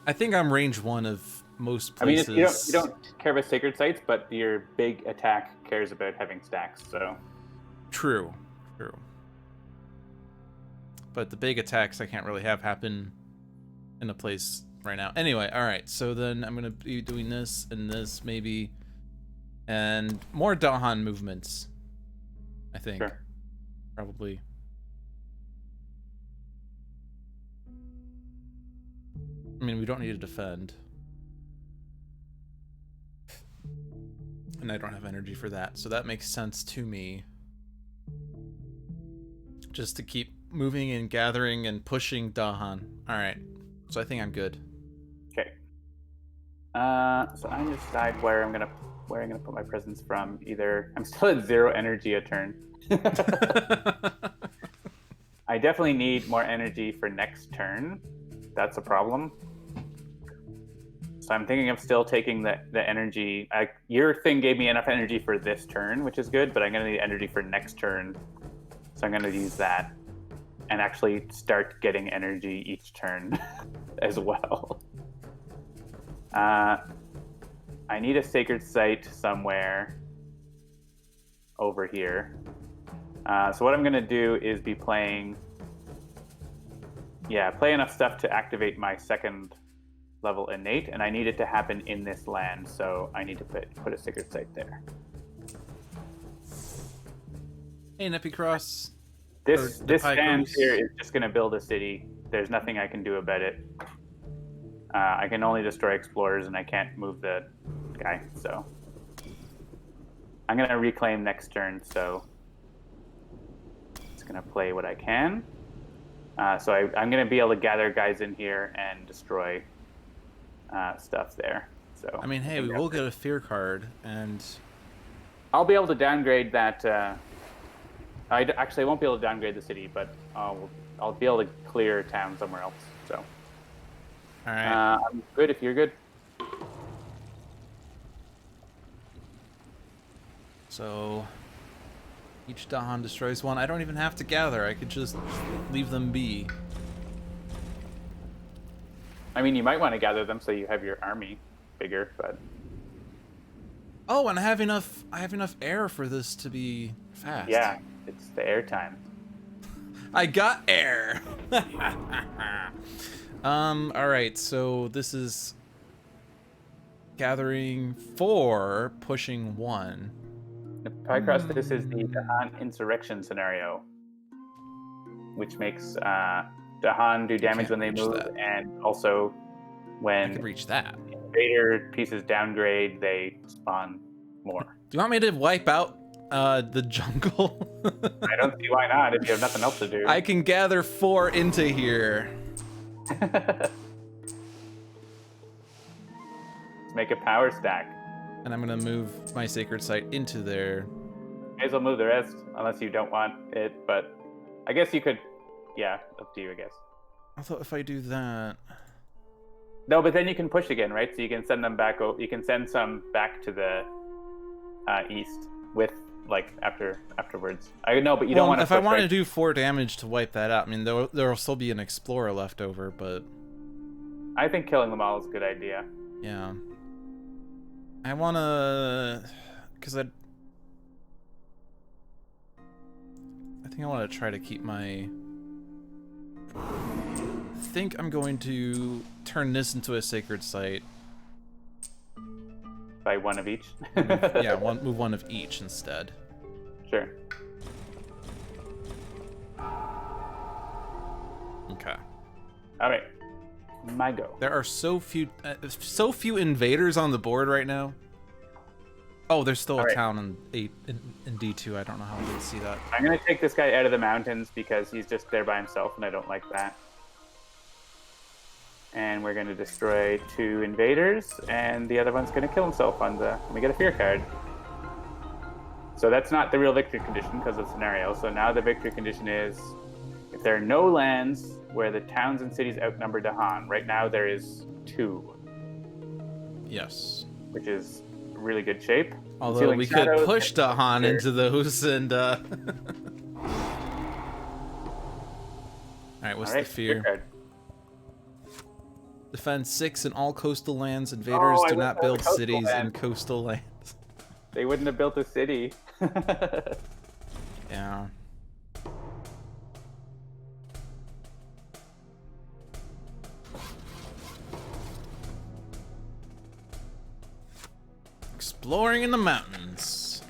I think I'm range 1 of most I mean, places. you don't care about Sacred Sites, but your big attack cares about having stacks. So. True. But the big attacks I can't really have happen in a place right now. Anyway, all right. So then I'm gonna be doing this and this maybe, and more Dahan movements. I think. Sure. Probably. I mean, we don't need to defend. And I don't have energy for that, so that makes sense to me. Just to keep moving and gathering and pushing Dahan. Alright. So I think I'm good. Okay. So I need to decide where I'm gonna put my presence from. Either I'm still at 0 energy a turn. I definitely need more energy for next turn. That's a problem. So I'm thinking of still taking the energy. Your thing gave me enough energy for this turn, which is good, but I'm going to need energy for next turn. So I'm going to use that and actually start getting energy each turn as well. I need a Sacred Site somewhere over here. So what I'm going to do is be playing... Yeah, play enough stuff to activate my second level innate, and I need it to happen in this land, so I need to put a Sacred Site there. Hey, Nippy Cross. This stand here is just going to build a city. There's nothing I can do about it. I can only destroy explorers, and I can't move the guy, so... I'm going to reclaim next turn, so... It's going to play what I can. So I'm going to be able to gather guys in here and destroy stuff there. So I mean, hey, we will get a fear card, and... I'll be able to downgrade that... I won't be able to downgrade the city, but I'll be able to clear town somewhere else, so... Alright. I'm good if you're good. So... Each Dahan destroys one. I don't even have to gather. I could just leave them be. I mean, you might want to gather them so you have your army bigger, but... Oh, and I have enough air for this to be fast. Yeah, it's the air time. I got air. Alright, so this is gathering 4, pushing 1. Pycross, this is the Dahan Insurrection Scenario, which makes Dahan do damage when they move, and also when I could reach that. Invader pieces downgrade, they spawn more. Do you want me to wipe out the jungle? I don't see why not if you have nothing else to do. I can gather 4 into here. Let's make a power stack. And I'm gonna move my Sacred Site into there. May as well move the rest, unless you don't want it, but I guess you could... Yeah, up to you, I guess. I thought if I do that... No, but then you can push again, right? So you can send them back. You can send some back to the east with afterwards. I know, but you don't want to. If I want to do 4 damage to wipe that out, I mean there'll still be an explorer left over, but I think killing them all is a good idea. Yeah. I wanna, because I think I want to try to keep my. I think I'm going to turn this into a Sacred Site. By one of each? Yeah, move one of each instead. Sure. Okay. All right. My go. There are so few invaders on the board right now. Oh, there's still a town in D2. I don't know how I can see that. I'm gonna take this guy out of the mountains because he's just there by himself, and I don't like that. And we're gonna destroy 2 invaders, and the other one's gonna kill himself on the. Let me get a fear card. So that's not the real victory condition because of the scenario. So now the victory condition is if There are no lands where the towns and cities outnumber Dahan. Right now there is 2. Yes. Which is really good shape. Although Concealing we shadows, could push Dahan into those and Alright, what's the fear? Card. Defend 6 in all coastal lands. Invaders do not build cities in coastal lands. They wouldn't have built a city. Yeah. Exploring in the mountains.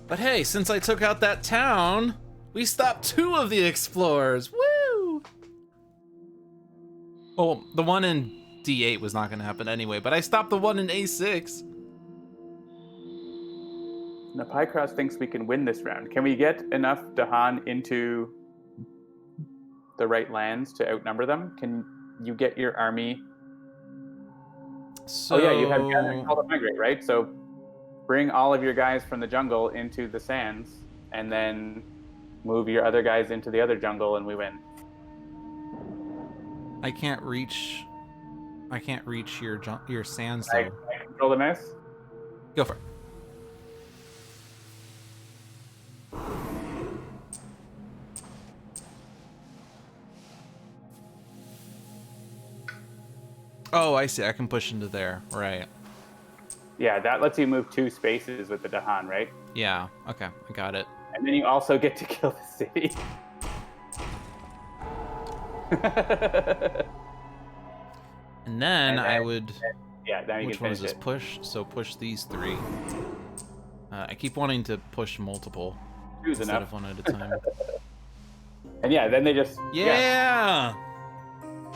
But hey, since I took out that town, we stopped 2 of the explorers. Woo! Well, the one in D8 was not going to happen anyway, but I stopped the one in A6. Now, Pycross thinks we can win this round. Can we get enough Dahan into the right lands to outnumber them? Can you get your army? So... Oh yeah, you have Gathering Call to Migrate, right? So bring all of your guys from the jungle into the sands, and then move your other guys into the other jungle, and we win. I can't reach your sands though. I control the mess. Go for it. Oh, I see. I can push into there. Right. Yeah, that lets you move 2 spaces with the Dahan, right? Yeah. Okay. I got it. And then you also get to kill the city. And then I would... Yeah, now you which can one is finish this? it. Push? So push these 3. I keep wanting to push multiple. Choose instead enough. of one at a time. And yeah, then they just... Yeah!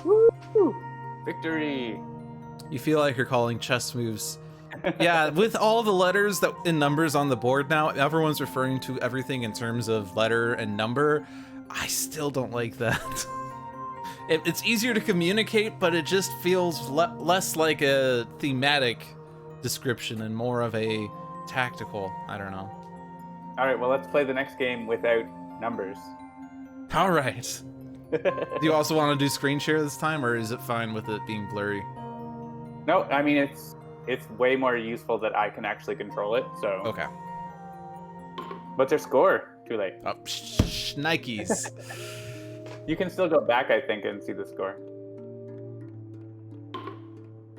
Woo! Victory! You feel like you're calling chess moves. Yeah, with all the letters that in numbers on the board now, everyone's referring to everything in terms of letter and number. I still don't like that. It's easier to communicate, but it just feels less like a thematic description and more of a tactical. I don't know. All right, well, let's play the next game without numbers. All right. Do you also want to do screen share this time, or is it fine with it being blurry? No, I mean, it's way more useful that I can actually control it, so... Okay. What's your score? Too late. Oh, Nikes. You can still go back, I think, and see the score.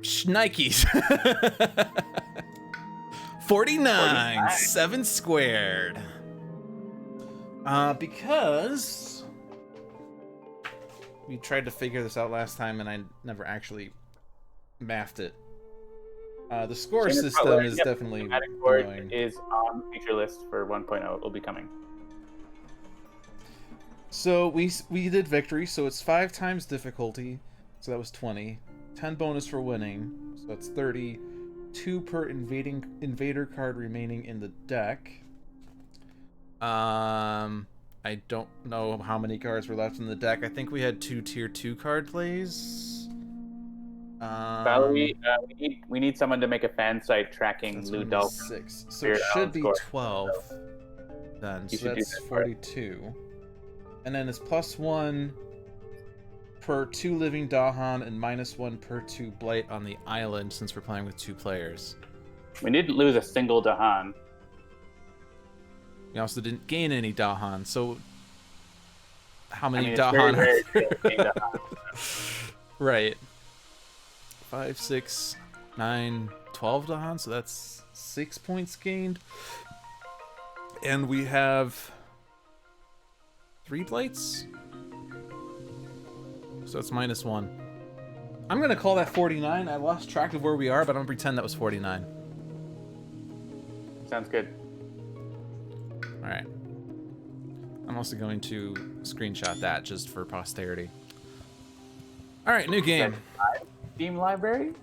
Nikes. 49, 7 squared. Because we tried to figure this out last time and I never actually mathed it. The score system is definitely annoying. Is on feature list for 1.0. It will be coming. So we did victory, so it's 5 times difficulty, so that was 20. 10 bonus for winning, so that's 30. 2 per invader card remaining in the deck. I don't know how many cards were left in the deck. I think we had 2 tier 2 card plays. Valerie, we need someone to make a fan site tracking LewdDolphin. 6. So it should be 12 then. So that's 42. And then it's +1 per 2 living Dahan and -1 per 2 blight on the island since we're playing with 2 players. We didn't lose a single Dahan. We also didn't gain any Dahan, so how many it's Dahan very are rare to gain Dahan. Right. 5, 6, 9, 12 Dahan, so that's 6 points gained. And we have 3 blights? So it's -1. I'm gonna call that 49. I lost track of where we are, but I'm gonna pretend that was 49. Sounds good. Alright. I'm also going to screenshot that just for posterity. Alright, new game. Steam library?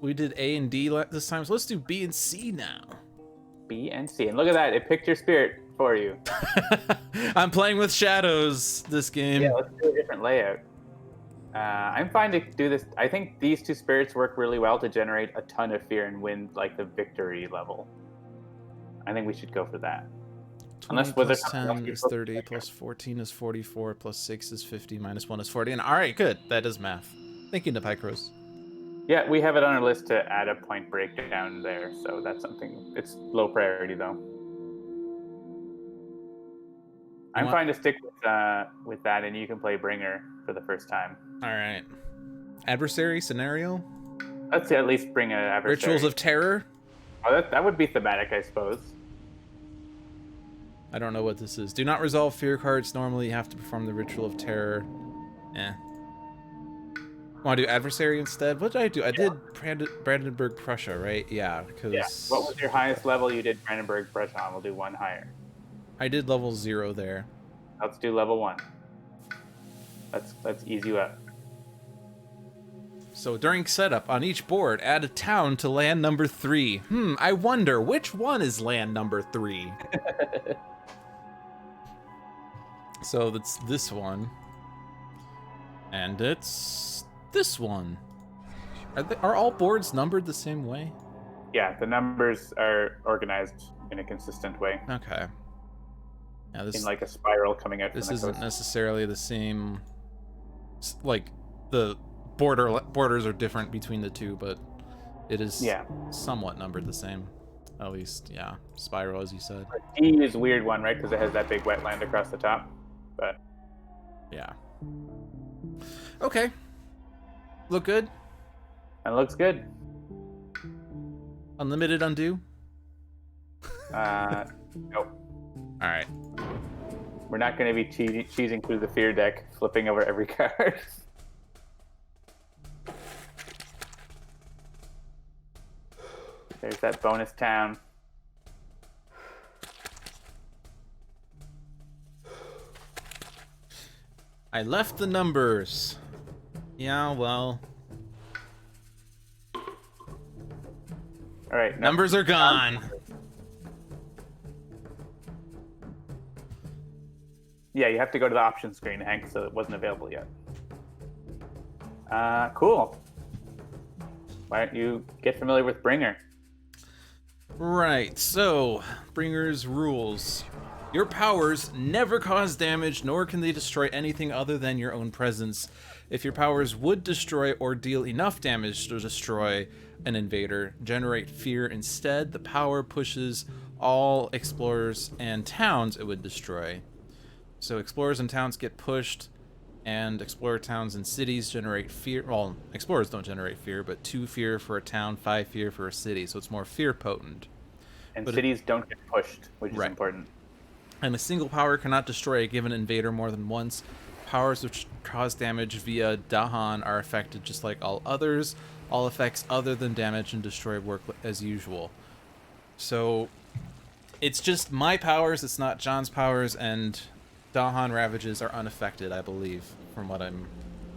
We did A and D this time, so let's do B and C now. B and C. And look at that, it picked your spirit for you. I'm playing with shadows this game. Yeah, let's do a different layout. I'm fine to do this. I think these 2 spirits work really well to generate a ton of fear and win like the victory level. I think we should go for that. 20 was there plus something else 10 you're is supposed to 30, check plus 14 is 44, plus 6 is 50, minus 1 is 40. And all right, good. That is math. Thank you, Nepicros. Yeah, we have it on our list to add a point breakdown there, so that's something. It's low priority though. I'm fine to stick with that, and you can play Bringer for the first time. All right. Adversary Scenario? Let's at least bring an adversary. Rituals of Terror? Oh, that would be thematic, I suppose. I don't know what this is. Do not resolve fear cards. Normally you have to perform the Ritual of Terror. Want to do Adversary instead? What did I do? I did Brandenburg Prussia, right? Yeah, because... Yeah. What was your highest level you did Brandenburg Prussia on? We'll do one higher. I did level 0 there. Let's do level 1. Let's ease you up. So during setup, on each board, add a town to land number 3. I wonder, which one is land number 3? So that's this one. And it's this one. Are all boards numbered the same way? Yeah, the numbers are organized in a consistent way. Okay. Yeah, this, in like a spiral coming out. This isn't necessarily the same. Like the borders are different between the two, but it is somewhat numbered the same. At least, yeah. Spiral, as you said. D is a weird one, right? Because it has that big wetland across the top. But yeah. Okay. Look good? It looks good. Unlimited undo? Nope. Alright. We're not going to be cheesing through the fear deck, flipping over every card. There's that bonus town. I left the numbers. Yeah, well. All right. Numbers are gone. Yeah, you have to go to the options screen, Hank, so it wasn't available yet. Cool. Why don't you get familiar with Bringer? Right, so, Bringer's rules. Your powers never cause damage, nor can they destroy anything other than your own presence. If your powers would destroy or deal enough damage to destroy an invader, generate fear instead. The power pushes all explorers and towns it would destroy. So explorers and towns get pushed, and explorer towns and cities generate fear. Well, explorers don't generate fear, but 2 fear for a town, 5 fear for a city, so it's more fear potent. And but cities don't get pushed, which is important. And a single power cannot destroy a given invader more than once. Powers which cause damage via Dahan are affected just like all others. All effects other than damage and destroy work as usual. So it's just my powers, it's not John's powers, and Dahan ravages are unaffected, I believe, from what I'm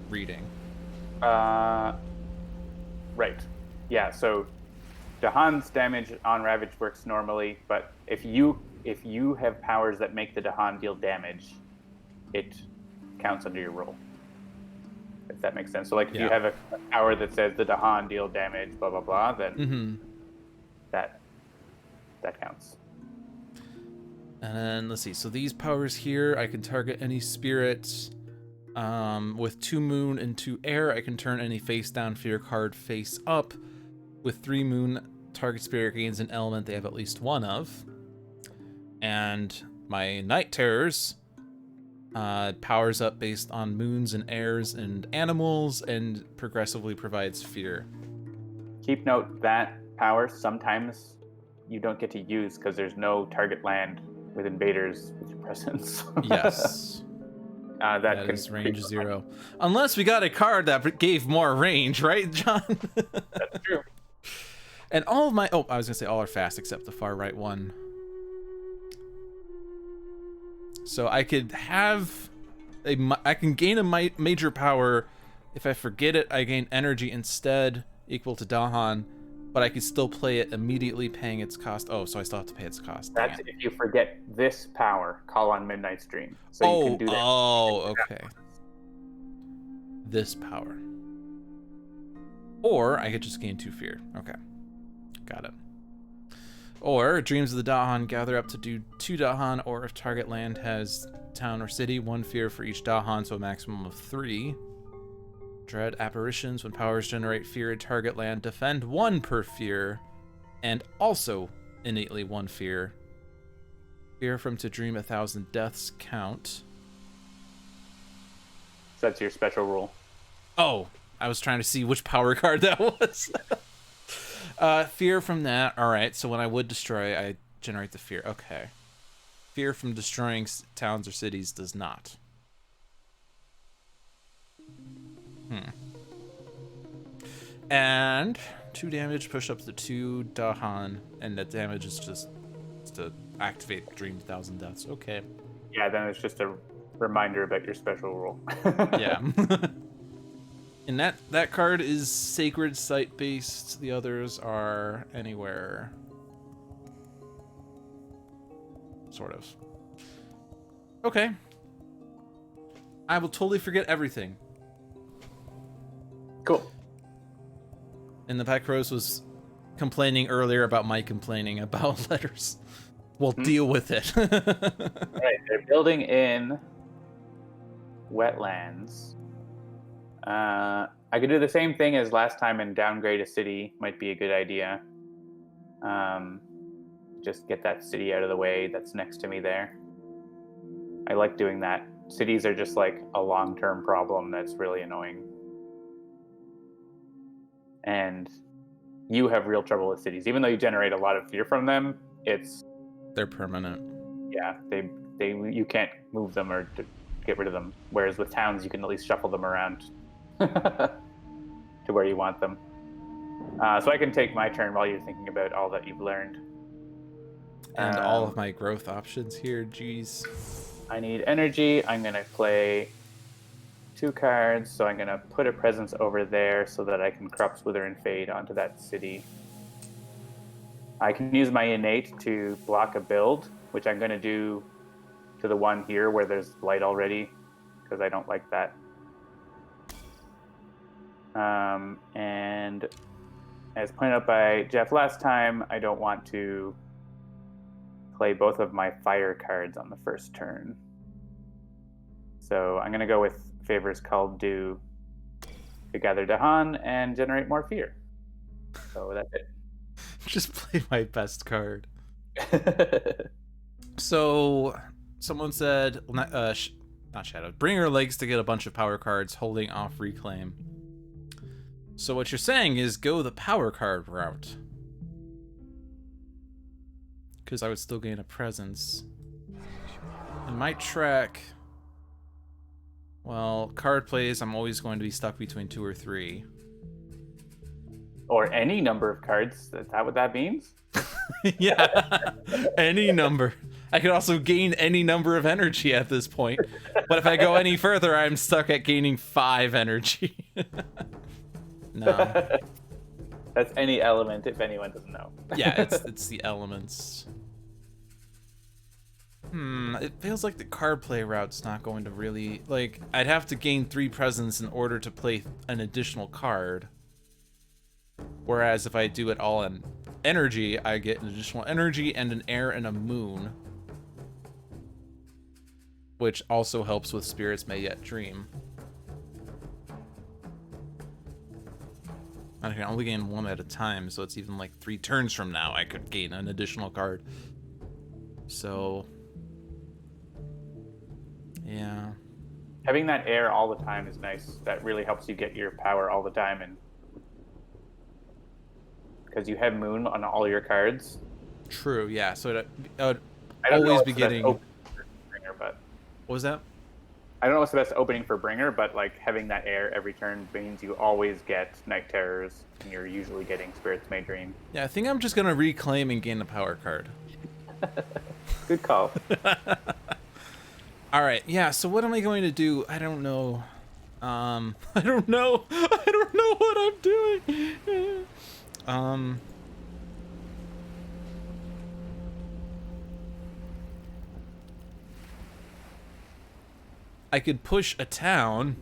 reading. Right. Yeah, so Dahan's damage on ravage works normally, but if you have powers that make the Dahan deal damage, it counts under your roll. If that makes sense. So like if you have a power that says the Dahan deal damage, blah blah blah, then that counts. And then let's see. So these powers here, I can target any spirits. With 2 moon and 2 air, I can turn any face down fear card face up. With 3 moon, target spirit gains an element they have at least 1 of. And my night terrors powers up based on moons and airs and animals, and progressively provides fear. Keep note that power sometimes you don't get to use because there's no target land with invaders with your presence. Yes. That is range 0. Unless we got a card that gave more range, right, John? That's true. And all of my... Oh, I was going to say all are fast except the far right one. So I could have... I can gain a major power. If I forget it, I gain energy instead, equal to Dahan. But I could still play it immediately, paying its cost. Oh, so I still have to pay its cost. That's if you forget this power, call on Midnight Stream. So you can do that. Oh, okay. This power. Or I could just gain 2 fear. Okay. Got it. Or Dreams of the Dahan, gather up to do 2 Dahan, or if target land has town or city, 1 fear for each Dahan, so a maximum of 3. Dread Apparitions, when powers generate fear at target land, defend 1 per fear, and also innately 1 fear. Fear from To Dream 1,000 Deaths count. So that's your special rule. Oh, I was trying to see which power card that was. Fear from that. All right, so when I would destroy, I generate the fear. Okay. Fear from destroying towns or cities does not. And 2 damage, push up to 2 Dahan, and that damage is just to activate Dream 1,000 Deaths. Okay. Yeah, then it's just a reminder about your special rule. Yeah. And that card is Sacred Site based. The others are anywhere. Sort of. Okay. I will totally forget everything. Cool. And the Pack Rose was complaining earlier about my complaining about letters. We'll deal with it. Alright, they're building in wetlands. I could do the same thing as last time and downgrade a city. Might be a good idea. Just get that city out of the way that's next to me there. I like doing that. Cities are just like a long-term problem that's really annoying. And you have real trouble with cities. Even though you generate a lot of fear from them, They're permanent. Yeah, you can't move them or get rid of them. Whereas with towns, you can at least shuffle them around to where you want them. So I can take my turn while you're thinking about all that you've learned. And all of my growth options here, jeez. I need energy. I'm going to play 2 cards, so I'm going to put a presence over there so that I can Corrupts, Wither, and Fade onto that city. I can use my innate to block a build, which I'm going to do to the one here where there's light already, because I don't like that. And as pointed out by Jeff last time, I don't want to play both of my fire cards on the first turn. So I'm going to go with Favors Called Due to gather Dahan and generate more fear. So that's it. Just play my best card. So, someone said, not Shadow, bring your legs to get a bunch of power cards, holding off Reclaim. So what you're saying is go the power card route. Because I would still gain a presence. In my track, well, card plays, I'm always going to be stuck between 2 or 3. Or any number of cards. Is that what that means? Yeah, any number. I could also gain any number of energy at this point. But if I go any further, I'm stuck at gaining 5 energy. No. That's any element, if anyone doesn't know. Yeah, it's the elements. It feels like the card play route's not going to really... Like, I'd have to gain 3 presence in order to play an additional card. Whereas if I do it all in energy, I get an additional energy and an air and a moon. Which also helps with Spirits May Yet Dream. I can only gain 1 at a time, so it's even like 3 turns from now I could gain an additional card. So... yeah. Having that air all the time is nice. That really helps you get your power all the time, and because you have moon on all your cards. True, yeah. So I would I don't always know be if that's getting... opening for Bringer, but What was that? I don't know what's the best opening for Bringer, but like having that air every turn means you always get Night Terrors, and you're usually getting Spirits May Dream. Yeah, I think I'm just gonna reclaim and gain a power card. Good call. All right, yeah. So what am I going to do? I don't know. I don't know. I don't know what I'm doing. I could push a town.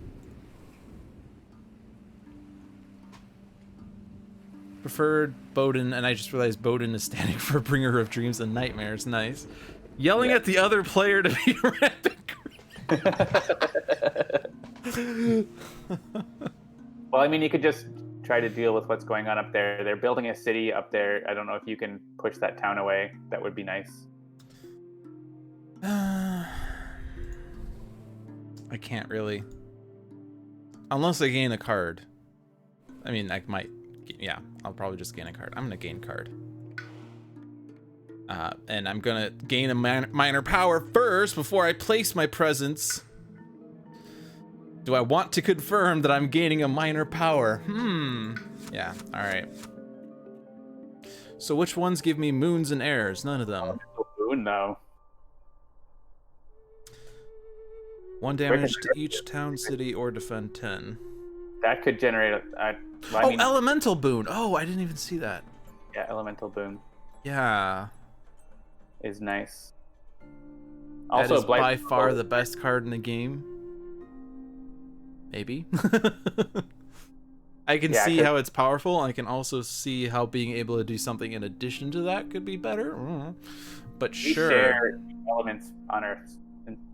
Preferred Bowden, and I just realized Bowden is standing for Bringer of Dreams and Nightmares. Nice. Yelling at the other player to be rampant. Well, I mean, you could just try to deal with what's going on up there. They're building a city up there. I don't know if you can push that town away. That would be nice. I can't really. Unless I gain a card. I mean, I might. Yeah, I'll probably just gain a card. I'm going to gain card. And I'm going to gain a minor power first before I place my presence. Do I want to confirm that I'm gaining a minor power? Yeah, alright. So which ones give me moons and airs? None of them. Moon, no. 1 damage to each town, city, or defend 10. That could generate a... I mean, elemental boon. Oh, I didn't even see that. Yeah, elemental boon. Yeah. Is nice. That Also, is by far the best card in the game. Maybe. I can see how it's powerful. I can also see how being able to do something in addition to that could be better. But we sure. Share elements on our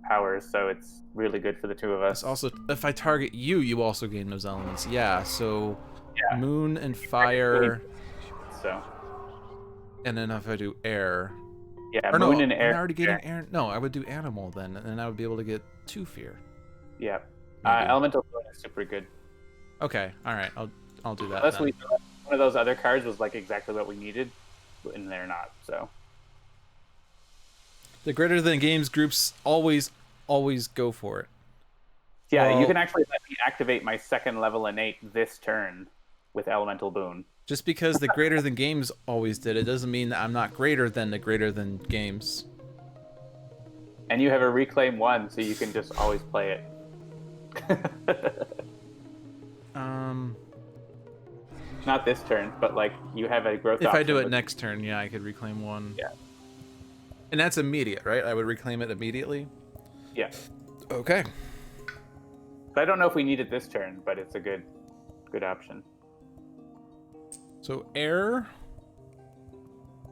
powers, so it's really good for the two of us. It's also, if I target you, you also gain those elements. Yeah, so moon and fire. So. And then if I do air. Yeah, or moon no, and air. I'm already getting air. No, I would do animal then, and then I would be able to get 2 fear. Yeah. Elemental boon is super good. Okay, all right, I'll do that. Unless one of those other cards was like exactly what we needed, and they're not. So the greater than games groups always go for it. Yeah, well, you can actually let me activate my 2nd level innate this turn with elemental boon. Just because the greater than games always did it doesn't mean that I'm not greater than the greater than games. And you have a reclaim 1, so you can just always play it. Not this turn, but like you have a growth if option. I do it next turn, yeah, I could reclaim 1. Yeah. And that's immediate, right? I would reclaim it immediately? Yeah. Okay. So I don't know if we need it this turn, but it's a good option. So air.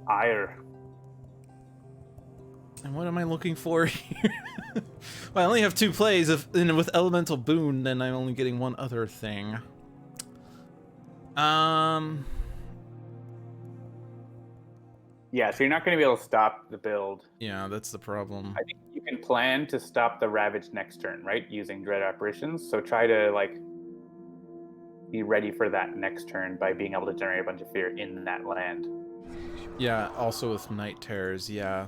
Ire. And what am I looking for here? Well, I only have 2 plays, and with elemental boon, then I'm only getting 1 other thing. Yeah, so you're not going to be able to stop the build. Yeah, that's the problem. I think you can plan to stop the Ravage next turn, right? Using Dread Apparitions. So try to, like, be ready for that next turn by being able to generate a bunch of fear in that land. Yeah, also with Night Terrors, yeah.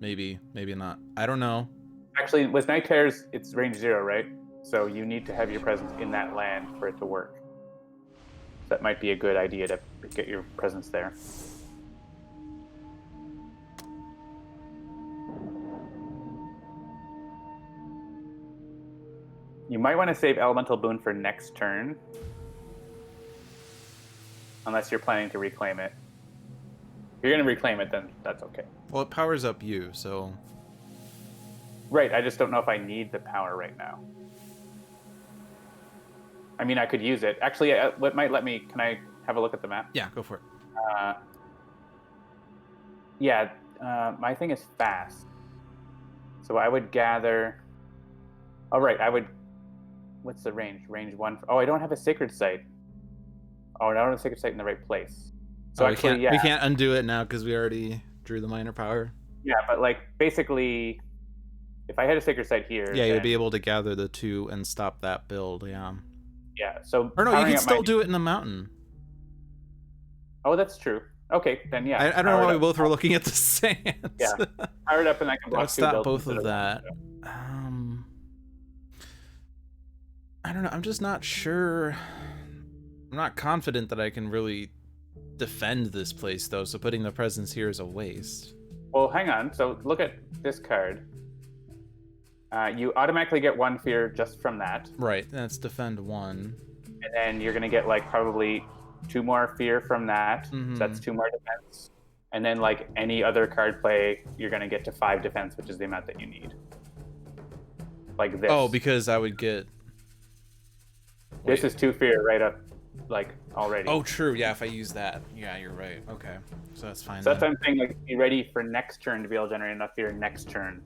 Maybe not. I don't know. Actually, with Night Terrors, it's range 0, right? So you need to have your presence in that land for it to work. That might be a good idea to get your presence there. You might want to save Elemental Boon for next turn. Unless you're planning to reclaim it. If you're going to reclaim it, then that's okay. Well, it powers up you, so... Right, I just don't know if I need the power right now. I mean, I could use it. Actually, what might let me... Can I have a look at the map? Yeah, go for it. My thing is fast. So I would gather... Oh, right, I would... What's the range? Range 1... Oh, I don't have a Sacred Site. Oh, I don't have a Sacred Site in the right place. So actually, we can't undo it now because we already drew the minor power. Yeah, but like, basically... If I had a Sacred Site here... Yeah, you'd be able to gather the 2 and stop that build, yeah. Yeah, so... Or no, you can still do it in the mountain. Oh, that's true. Okay, then yeah. I don't know why we both were looking at the sands. Yeah, power it up and I can block 2 stop builds both of instead that. I don't know, I'm just not sure. I'm not confident that I can really defend this place, though, so putting the presence here is a waste. Well, hang on. So look at this card. You automatically get 1 fear just from that. Right, that's defend 1. And then you're going to get, like, probably 2 more fear from that. Mm-hmm. So that's 2 more defense. And then, like, any other card play, you're going to get to 5 defense, which is the amount that you need. Like this. Oh, because I would get... This is 2 fear right up like already. Oh, true. Yeah, if I use that. Yeah, you're right. Okay. So that's fine. So that's then. what I'm saying, like, be ready for next turn to be able to generate enough fear next turn.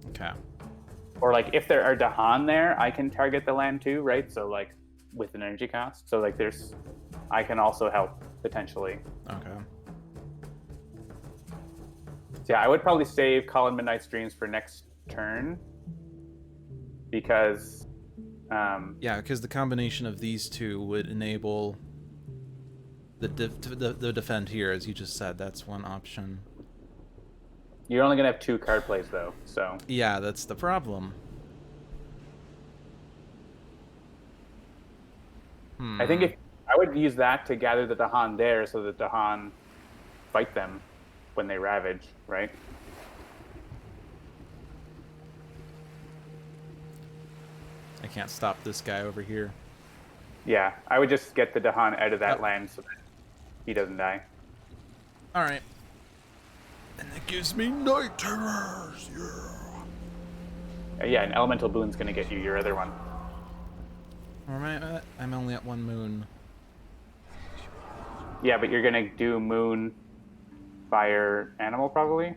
Okay. Or like if there are Dahan there, I can target the land too, right? So like with an energy cost. So like I can also help potentially. Okay. So yeah, I would probably save Call in Midnight Streams for next turn because Yeah, because the combination of these two would enable the defend here, as you just said. That's one option. you're only gonna have 2 card plays though, so Yeah, that's the problem. I think if I would use that to gather the Dahan there so that Dahan fight them when they ravage, right? I can't stop this guy over here. Yeah, I would just get the Dahan out of that land so that he doesn't die. All right. And that gives me night terrors. Yeah. Yeah, an elemental boon's gonna get you your other one. Where am I at? I'm only at 1 moon. Yeah, but you're gonna do moon, fire, animal probably.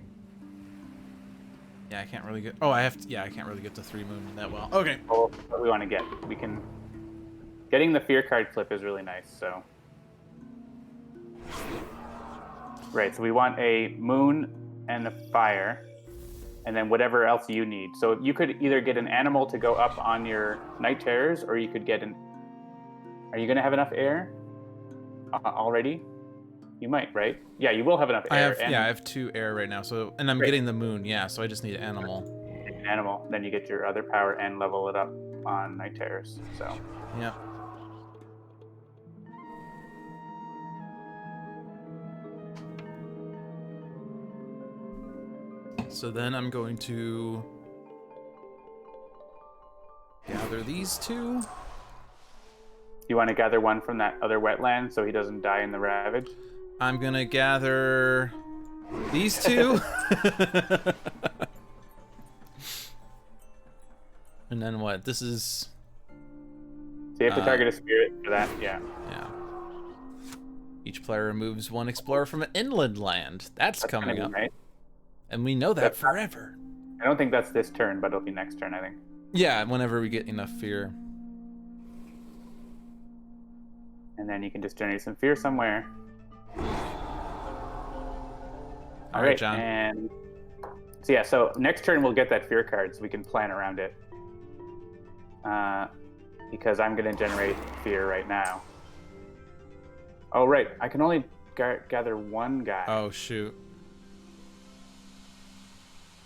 Yeah, I can't really get. Oh, I have to. Yeah, I can't really get to 3 moon that well. Okay. Well, what we want to get, we can. Getting the fear card flip is really nice. So. Right, so we want a moon and a fire, and then whatever else you need. So you could either get an animal to go up on your night terrors, or you could get an. Are you gonna have enough air already? You might, right? Yeah, you will have enough air. I have 2 air right now. So, and I'm getting the moon. Yeah, so I just need an animal. Animal, then you get your other power and level it up on night terrors. So. Yeah. So then I'm going to gather these 2. You want to gather one from that other wetland so he doesn't die in the ravage? I'm gonna gather these 2. And then what? This is... So you have to target a spirit for that, yeah. Yeah. Each player removes 1 explorer from an inland land. That's coming up. Right? And we know that forever. I don't think that's this turn, but it'll be next turn, I think. Yeah, whenever we get enough fear. And then you can just generate some fear somewhere. All right, John. And so yeah, so next turn we'll get that fear card so we can plan around it. Because I'm going to generate fear right now. Oh, right. I can only gather 1 guy. Oh, shoot.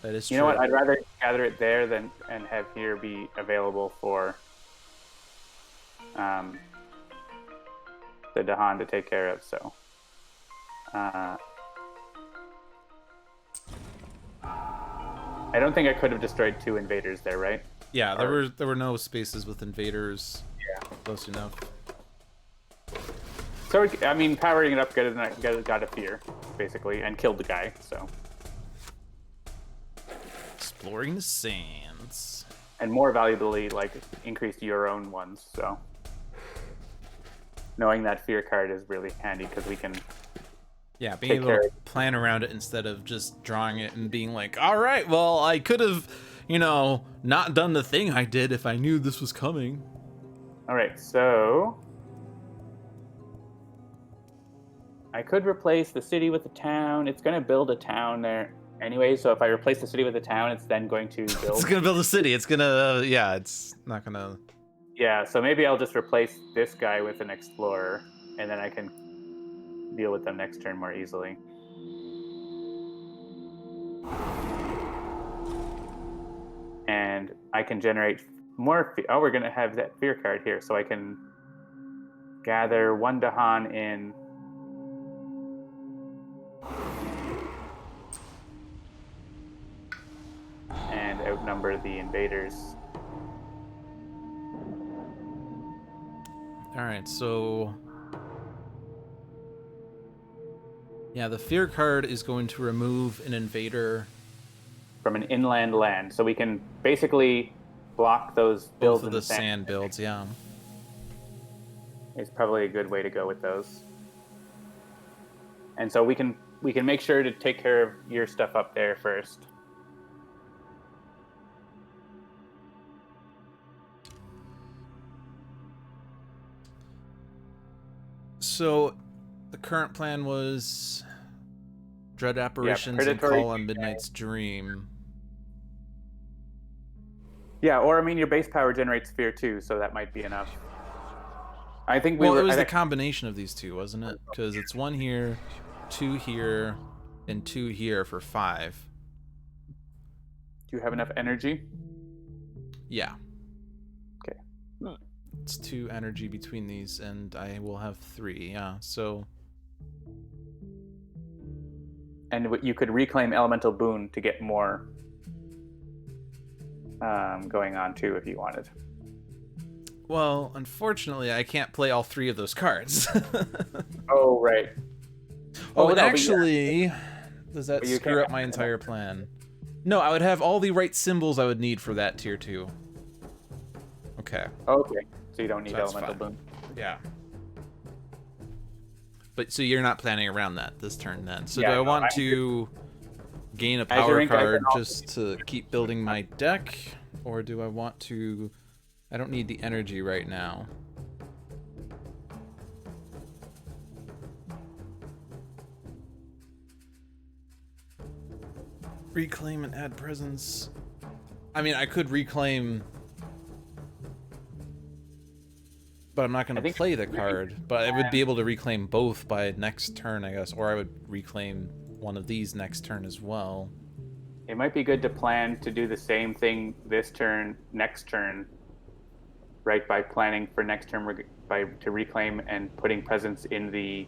That is true. You know what? I'd rather gather it there than and have fear be available for the Dahan to take care of. So. I don't think I could have destroyed 2 invaders there, right? Yeah, there were no spaces with invaders. Yeah, close enough. So I mean, powering it up got a fear, basically, and killed the guy. So. Exploring the sands. And more valuably, like increased your own ones. So. Knowing that fear card is really handy because we can. Yeah, being able to plan around it instead of just drawing it and being like, all right, well, I could have, not done the thing I did if I knew this was coming. All right, so I could replace the city with the town. It's going to build a town there anyway, so if I replace the city with the town, it's then going to build. It's going to build a city. It's going to, it's not going to. Yeah, so maybe I'll just replace this guy with an explorer, and then I can deal with them next turn more easily. And I can generate more. Oh, we're going to have that fear card here, so I can gather 1 Dahan in. And outnumber the invaders. All right, so. Yeah, the fear card is going to remove an invader from an inland land, so we can basically block those builds of in the sand builds. Yeah. is probably a good way to go with those. And so we can make sure to take care of your stuff up there first. So the current plan was Dread Apparitions and predatory Call on Midnight's Dream. Yeah, or I mean, your base power generates fear too, so that might be enough. I think Well, it was the combination of these two, wasn't it? Because it's 1 here, 2 here, and 2 here for 5. Do you have enough energy? Yeah. Okay. It's 2 energy between these, and I will have 3. Yeah. So. And you could reclaim Elemental Boon to get more going on too, if you wanted. Well, unfortunately, I can't play all 3 of those cards. Oh, right. Oh, no, actually, does that But you screw can't up my have entire plan? No, I would have all the right symbols I would need for that tier 2. Okay. Okay. So you don't need That's Elemental fine. Boon. Yeah. But so you're not planning around that this turn then. So Yeah, do I no, want to gain a As power your ink, I can card also just to keep building my deck? Or do I want to... I don't need the energy right now. Reclaim and add presence. I mean, I could reclaim... But I'm not going to play the card. But I would be able to reclaim both by next turn, I guess. Or I would reclaim one of these next turn as well. It might be good to plan to do the same thing this turn, next turn, right? By planning for next turn, to reclaim and putting presence in the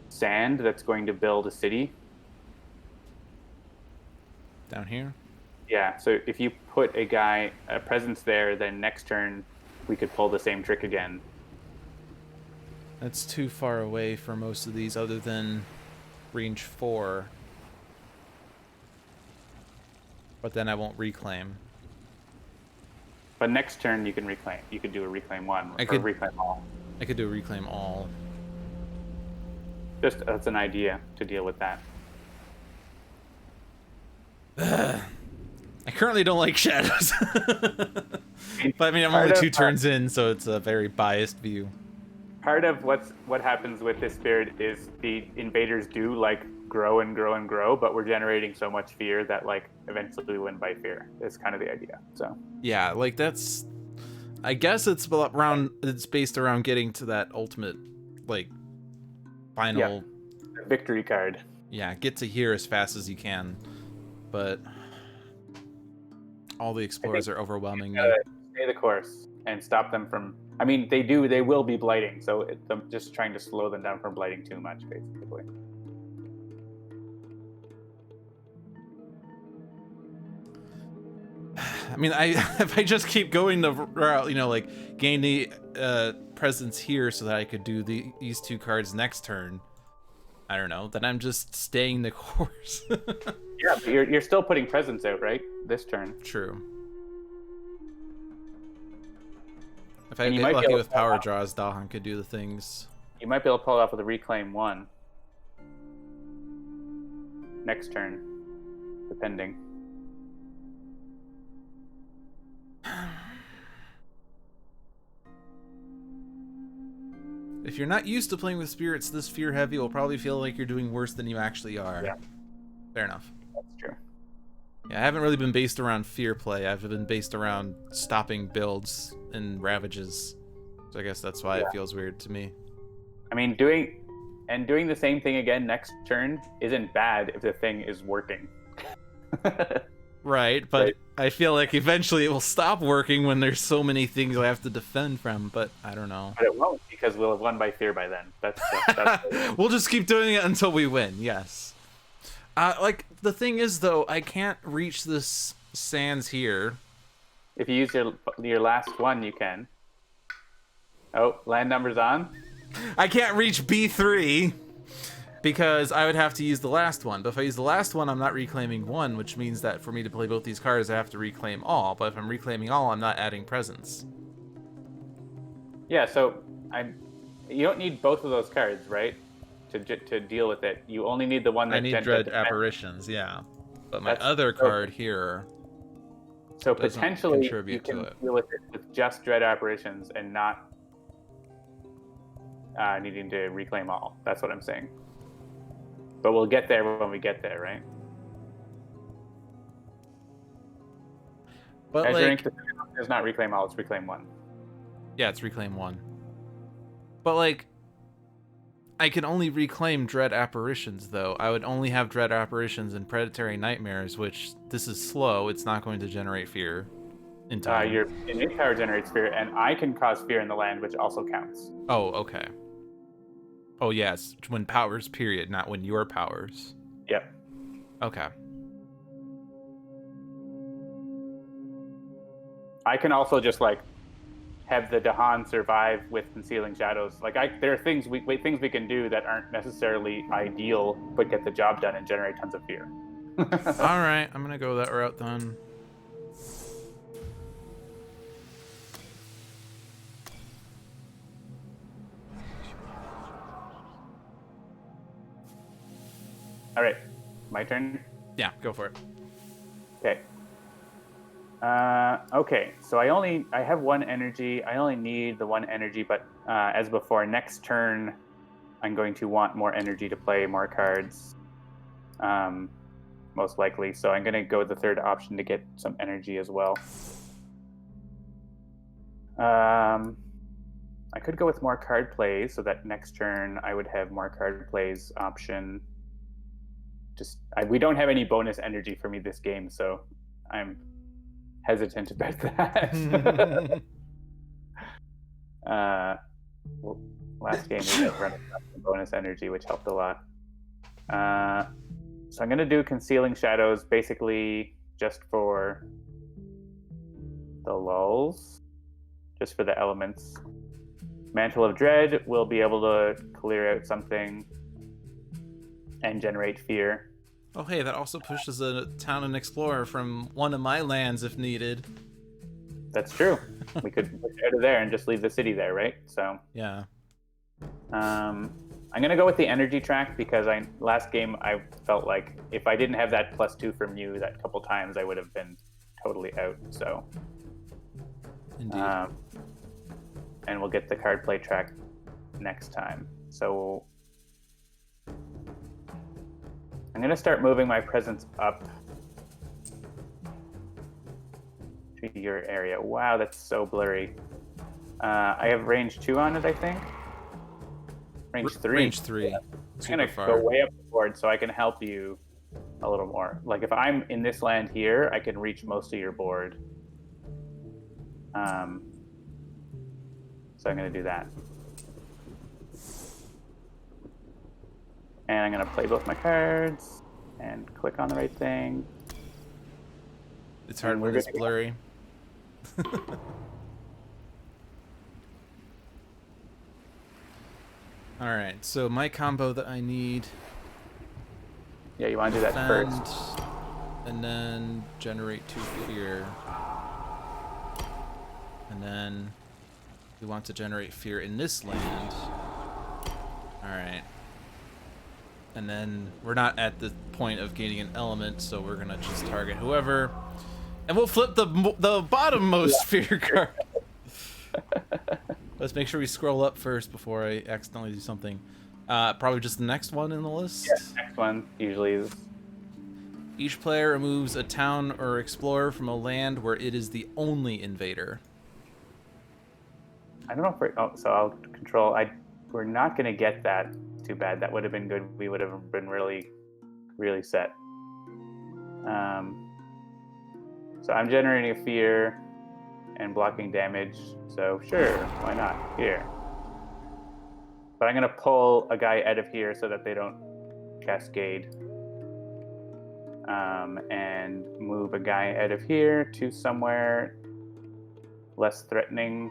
sand that's going to build a city. Down here? Yeah, so if you put a presence there, then next turn we could pull the same trick again. That's too far away for most of these other than range 4. But then I won't reclaim. But next turn you can reclaim. You could do a reclaim 1 or reclaim all. I could do a reclaim all. Just that's an idea to deal with that. I currently don't like shadows. But I mean, I'm only 2 turns in, so it's a very biased view. Part of what happens with this spirit is the invaders do like grow and grow and grow, but we're generating so much fear that like eventually we win by fear. Is kind of the idea. So yeah, like that's. I guess it's based around getting to that ultimate, like, final victory card. Yeah, get to here as fast as you can, but all the explorers are overwhelming me. Stay the course and stop them from. I mean, they will be blighting, so I'm just trying to slow them down from blighting too much, basically. I mean, if I just keep going the route, you know, like gain the presence here so that I could do these 2 cards next turn. I don't know. Then I'm just staying the course. Yeah, but you're still putting presence out, right? This turn. True. If I get lucky with power draws, Dahan could do the things. You might be able to pull it off with a reclaim 1 next turn, depending. If you're not used to playing with spirits this fear heavy, will probably feel like you're doing worse than you actually are. Yeah. Fair enough. That's true. Yeah, I haven't really been based around fear play. I've been based around stopping builds and ravages. So I guess that's why it feels weird to me. I mean, doing the same thing again next turn isn't bad if the thing is working. Right, but I feel like eventually it will stop working when there's so many things I have to defend from, but I don't know. But it won't, because we'll have won by fear by then. That's We'll just keep doing it until we win, yes. Like, the thing is, though, I can't reach this sands here. If you use your last one, you can. Oh, land number's on? I can't reach B3 because I would have to use the last one. But if I use the last one, I'm not reclaiming 1, which means that for me to play both these cards, I have to reclaim all. But if I'm reclaiming all, I'm not adding presence. Yeah, so you don't need both of those cards, right? To deal with it. You only need the one that I need Dread Apparitions, yeah. But my other card here So doesn't potentially you contribute to can it. deal with it with just Dread Apparitions and not needing to reclaim all. That's what I'm saying. But we'll get there when we get there, right? But Measuring like, does not reclaim all, it's reclaim one. yeah, it's reclaim one. But like, I can only reclaim Dread Apparitions, though. I would only have Dread Apparitions and Predatory Nightmares, which this is slow. It's not going to generate fear in time. Your innate power generates fear, and I can cause fear in the land, which also counts. Oh, okay. Oh, yes. When powers, period, not when your powers. Yep. Okay. I can also just like have the Dahan survive with Concealing Shadows. Like there are things we can do that aren't necessarily ideal, but get the job done and generate tons of fear. All right, I'm gonna go that route then. All right, my turn. Yeah, go for it. Okay. Okay, so I have one energy. I only need the one energy, but as before, next turn, I'm going to want more energy to play more cards, most likely. So I'm going to go with the third option to get some energy as well. I could go with more card plays so that next turn I would have more card plays option. We don't have any bonus energy for me this game, so I'm hesitant about that. Last game we had run bonus energy, which helped a lot. So I'm going to do Concealing Shadows basically just for the lulls, just for the elements. Mantle of Dread will be able to clear out something and generate fear. Oh, hey, that also pushes a Town and Explorer from one of my lands if needed. That's true. We could push out of there and just leave the city there, right? So yeah. I'm gonna go with the energy track because last game I felt like if I didn't have that +2 from you that couple times, I would have been totally out. So, indeed. And we'll get the card play track next time. So I'm gonna start moving my presence up to your area. Wow, that's so blurry. I have range 2 on it, I think. Range 3. Range 3. Yeah. I'm gonna go way up the board so I can help you a little more. Like if I'm in this land here, I can reach most of your board. So I'm gonna do that. And I'm gonna play both my cards and click on the right thing. It's hard when it's blurry. Alright, so my combo that I need. Yeah, you want to do that first. And then generate 2 fear. And then we want to generate fear in this land. Alright. And then we're not at the point of gaining an element, so we're gonna just target whoever. And we'll flip the bottommost fear card. Let's make sure we scroll up first before I accidentally do something. Probably just the next one in the list. Yeah, next one usually is. Each player removes a town or explorer from a land where it is the only invader. I don't know if so I'll control. We're not going to get that. Too bad. That would have been good. We would have been really, really set. So I'm generating a fear and blocking damage. So sure, why not? Here. But I'm going to pull a guy out of here so that they don't cascade. And move a guy out of here to somewhere less threatening.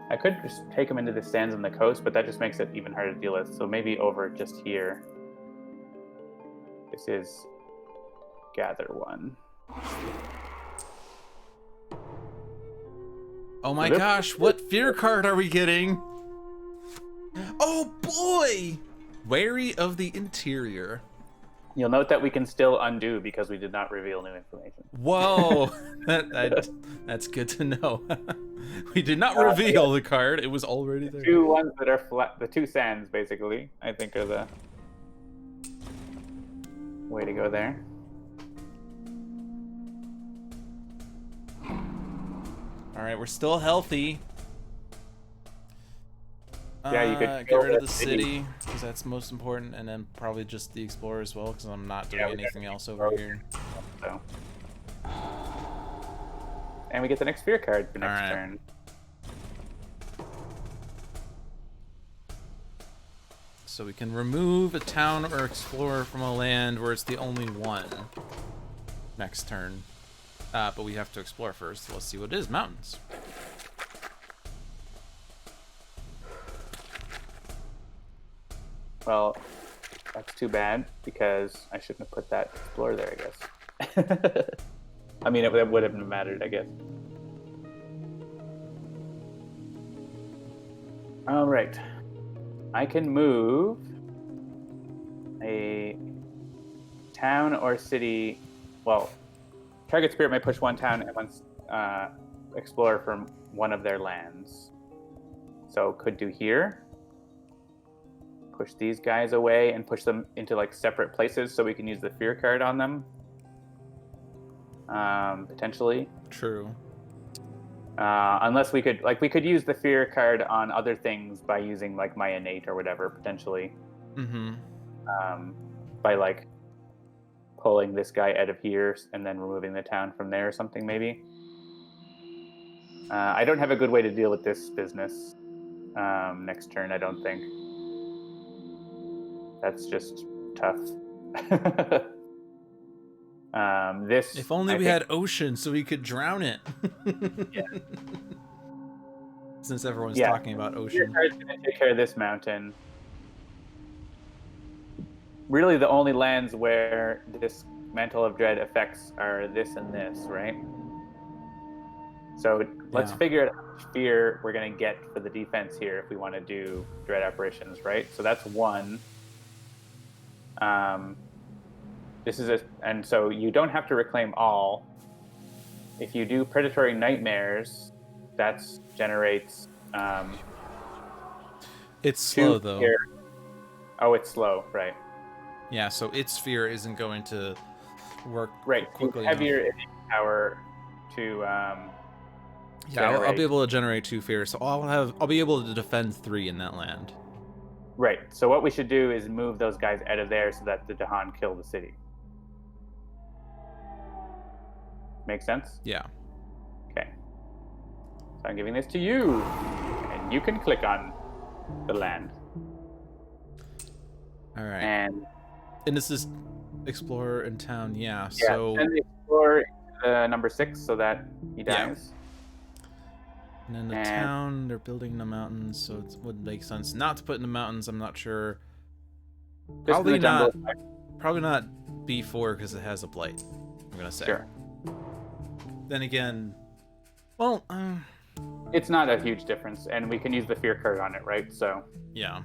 I could just take him into the stands on the coast, but that just makes it even harder to deal with. So maybe over just here. This is Gather 1. Oh my gosh, what fear card are we getting? Oh boy! Wary of the interior. You'll note that we can still undo because we did not reveal new information. Whoa! That's good to know. We did not reveal the card. It was already there. Two ones that are flat, the two sands, basically, I think are the way to go there. All right, we're still healthy. Yeah, you could get rid of the city because that's most important, and then probably just the explorer as well because I'm not doing anything else over here. So. And we get the next fear card for next turn. So we can remove a town or explorer from a land where it's the only one next turn. But we have to explore first. So let's see what it is. Mountains. Well, that's too bad because I shouldn't have put that explorer there, I guess. I mean, it would have mattered, I guess. All right. I can move a town or city. Well, target spirit may push one town and one explorer from one of their lands. So could do here. Push these guys away and push them into like separate places so we can use the fear card on them. Potentially. True. Unless we could use the fear card on other things by using like my innate or whatever, potentially. Mm-hmm. By like pulling this guy out of here and then removing the town from there or something, maybe. I don't have a good way to deal with this business next turn, I don't think. That's just tough. This. If only we had ocean so we could drown it. Yeah. Since everyone's talking about ocean. Your card's gonna take care of this mountain. Really, the only lands where this Mantle of Dread effects are this and this, right? So let's figure out how much fear we're gonna get for the defense here if we want to do Dread apparitions, right? So that's one. This is and so you don't have to reclaim all. If you do Predatory Nightmares, that generates. It's slow though. Fear. Oh, it's slow, right? Yeah, so its fear isn't going to work quickly. You have your power to. I'll be able to generate 2 fear, so I'll be able to defend 3 in that land. Right. So what we should do is move those guys out of there so that the Dahan kill the city. Make sense? Yeah. Okay. So I'm giving this to you, and you can click on the land. All right. And this is Explorer in town, yeah. So send the Explorer number 6 so that he dies. And then the town, they're building the mountains, so it would make sense not to put in the mountains. I'm not sure. Probably not B4 because it has a blight. I'm gonna say. Sure. Then again, well, it's not a huge difference, and we can use the fear card on it, right? So yeah.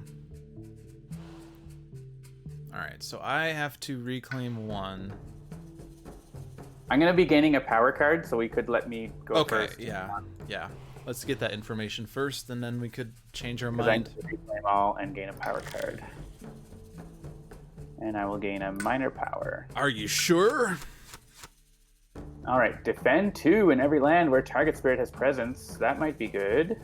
All right, so I have to reclaim 1. I'm gonna be gaining a power card, so we could let me go first. Okay, yeah. Let's get that information first, and then we could change our mind. I need to reclaim all and gain a power card. And I will gain a minor power. Are you sure? All right, defend 2 in every land where target spirit has presence. That might be good.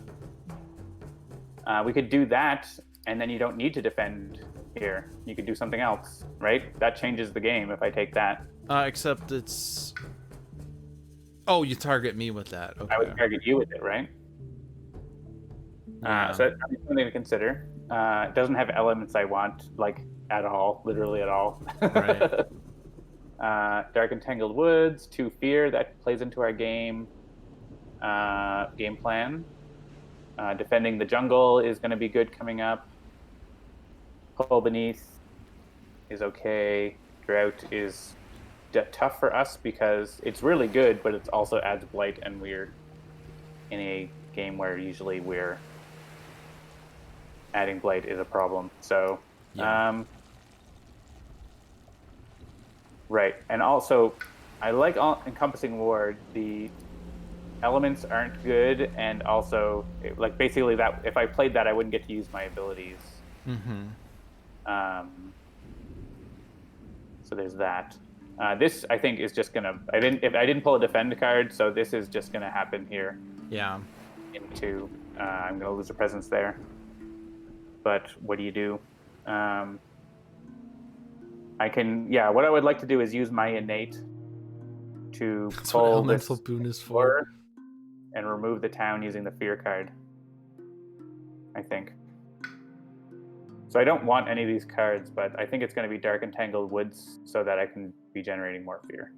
We could do that, and then you don't need to defend here. You could do something else, right? That changes the game if I take that. Except it's... Oh, you target me with that. Okay. I would target you with it, right? Yeah. So that's something to consider. It doesn't have elements I want, like, at all, literally at all. Right. Dark Entangled Woods, 2 fear, that plays into our game plan. Defending the jungle is going to be good coming up. Pull Beneath is okay. Drought is tough for us because it's really good, but it also adds blight, and we're in a game where usually we're adding blight is a problem. So, Yeah. right. And also, I like encompassing ward. The elements aren't good, and also, like basically that if I played that, I wouldn't get to use my abilities. Mm-hmm. So there's that. This I think is just gonna. I didn't pull a defend card, so this is just gonna happen here. Yeah. Into I'm gonna lose a presence there. But what do you do? I can. Yeah. What I would like to do is use my innate to That's what pull elemental this boon is for. floor and remove the town using the fear card. I think. So I don't want any of these cards, but I think it's going to be Dark Entangled Woods so that I can be generating more fear.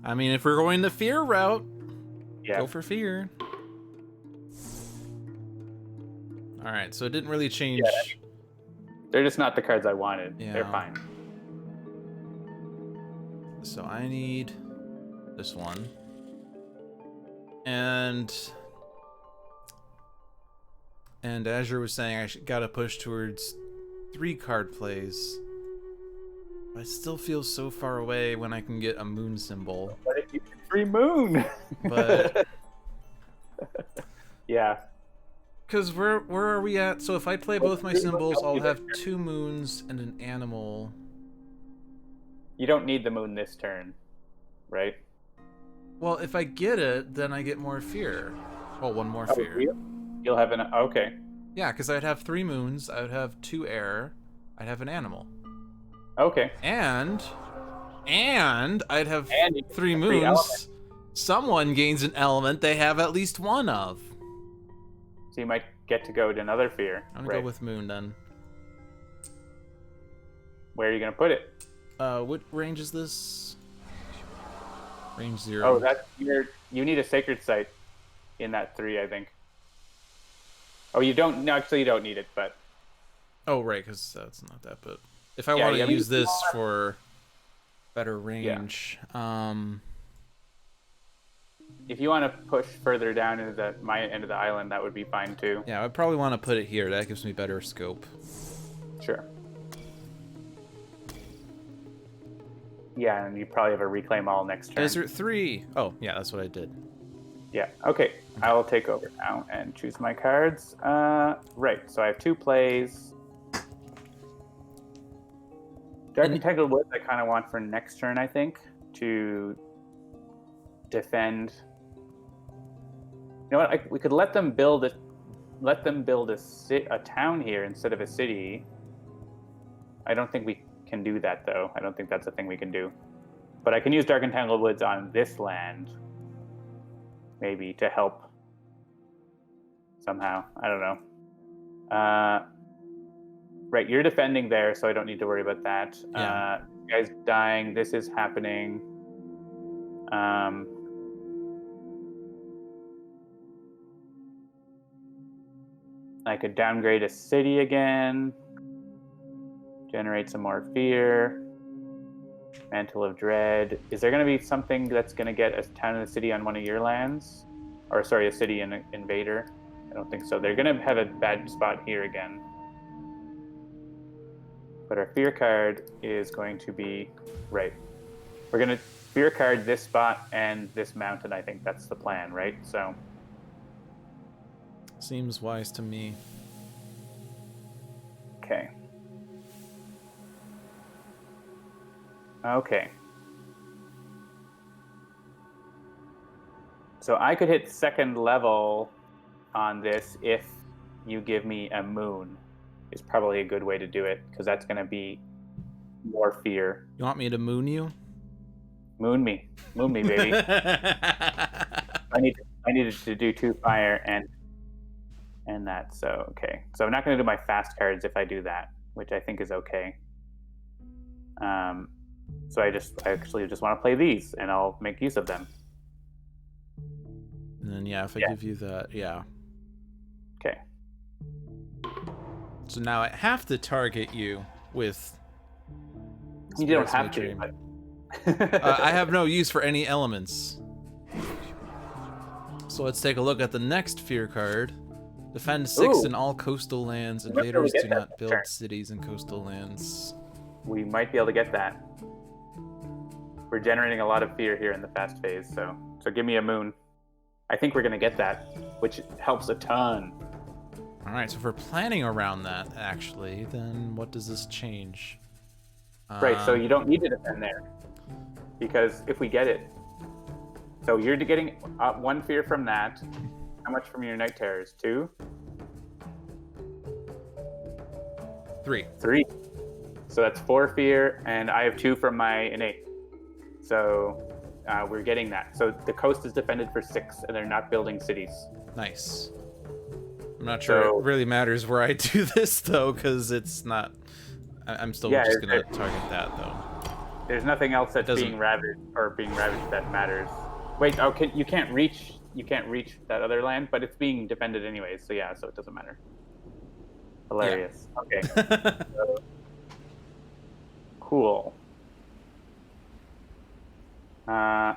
I mean, if we're going the fear route, Yeah. go for fear. All right, so it didn't really change. Yeah. They're just not the cards I wanted. Yeah. They're fine. So I need this one. And Azure was saying I gotta push towards 3 card plays. I still feel so far away when I can get a moon symbol. But if you can free moon. But yeah. Because where are we at? So if I play both my symbols, I'll have 2 moons and an animal. You don't need the moon this turn, right? Well, if I get it, then I get more fear. Oh, 1 more fear. You'll have an okay. Yeah, because I'd have 3 moons, I would have 2 air, I'd have an animal. Okay. And I'd have And you 3 get moons. element. Someone gains an element they have at least 1 of. So you might get to go to another fear. I'm gonna go with moon then. Where are you gonna put it? What range is this? Range 0. Oh, that's you need a sacred site in that 3, I think. Oh, you don't. No, actually, you don't need it, but. Oh, right, because that's not that. But if I want to use this for better range, if you want to push further down into my end of the island, that would be fine too. Yeah, I'd probably want to put it here. That gives me better scope. Sure. Yeah, and you probably have a reclaim all next turn. Desert 3. Oh, yeah, that's what I did. Yeah. Okay. I will take over now and choose my cards. Right. So I have 2 plays. Dark Entangled Woods I kind of want for next turn, I think, to defend. You know what? We could let them build a town here instead of a city. I don't think we can do that though. I don't think that's a thing we can do. But I can use Dark Entangled Woods on this land, maybe to help somehow. I don't know. Right, you're defending there, so I don't need to worry about that. Yeah. You guys dying. This is happening. I could downgrade a city again. Generate some more fear. Mantle of Dread. Is there going to be something that's going to get a town and a city on one of your lands? Or, sorry, a city and an invader? I don't think so. They're going to have a bad spot here again. But our fear card is going to be... Right. We're going to fear card this spot and this mountain, I think. That's the plan, right? So... Seems wise to me. Okay. Okay. So I could hit 2nd level on this if you give me a moon. Is probably a good way to do it, because that's going to be more fear. You want me to moon you? Moon me, baby. I needed to do 2 fire and that. So okay. So I'm not going to do my fast cards if I do that, which I think is okay. So I actually just want to play these, and I'll make use of them. And then if I give you that, yeah. Okay. So now I have to target you with... You don't have to, but... I have no use for any elements. So let's take a look at the next fear card. Defend 6 Ooh. in all coastal lands. We might be able to Invaders get do that not this build turn. cities in coastal lands. We might be able to get that. We're generating a lot of fear here in the fast phase, so give me a moon. I think we're gonna get that, which helps a ton. All right, so if we're planning around that, actually, then what does this change? Right, so you don't need to defend there, because if we get it, so you're getting 1 fear from that. How much from your Night Terrors? 2? 3. 3. So that's 4 fear, and I have 2 from my innate. So we're getting that. So the coast is defended for 6, and they're not building cities. Nice. I'm not sure it really matters where I do this, though, because it's not... I'm still just going to target that, though. There's nothing else that's being ravaged that matters. Wait, you can't reach that other land, but it's being defended anyways, so yeah, so it doesn't matter. Hilarious. Yeah. Okay. Cool. Right.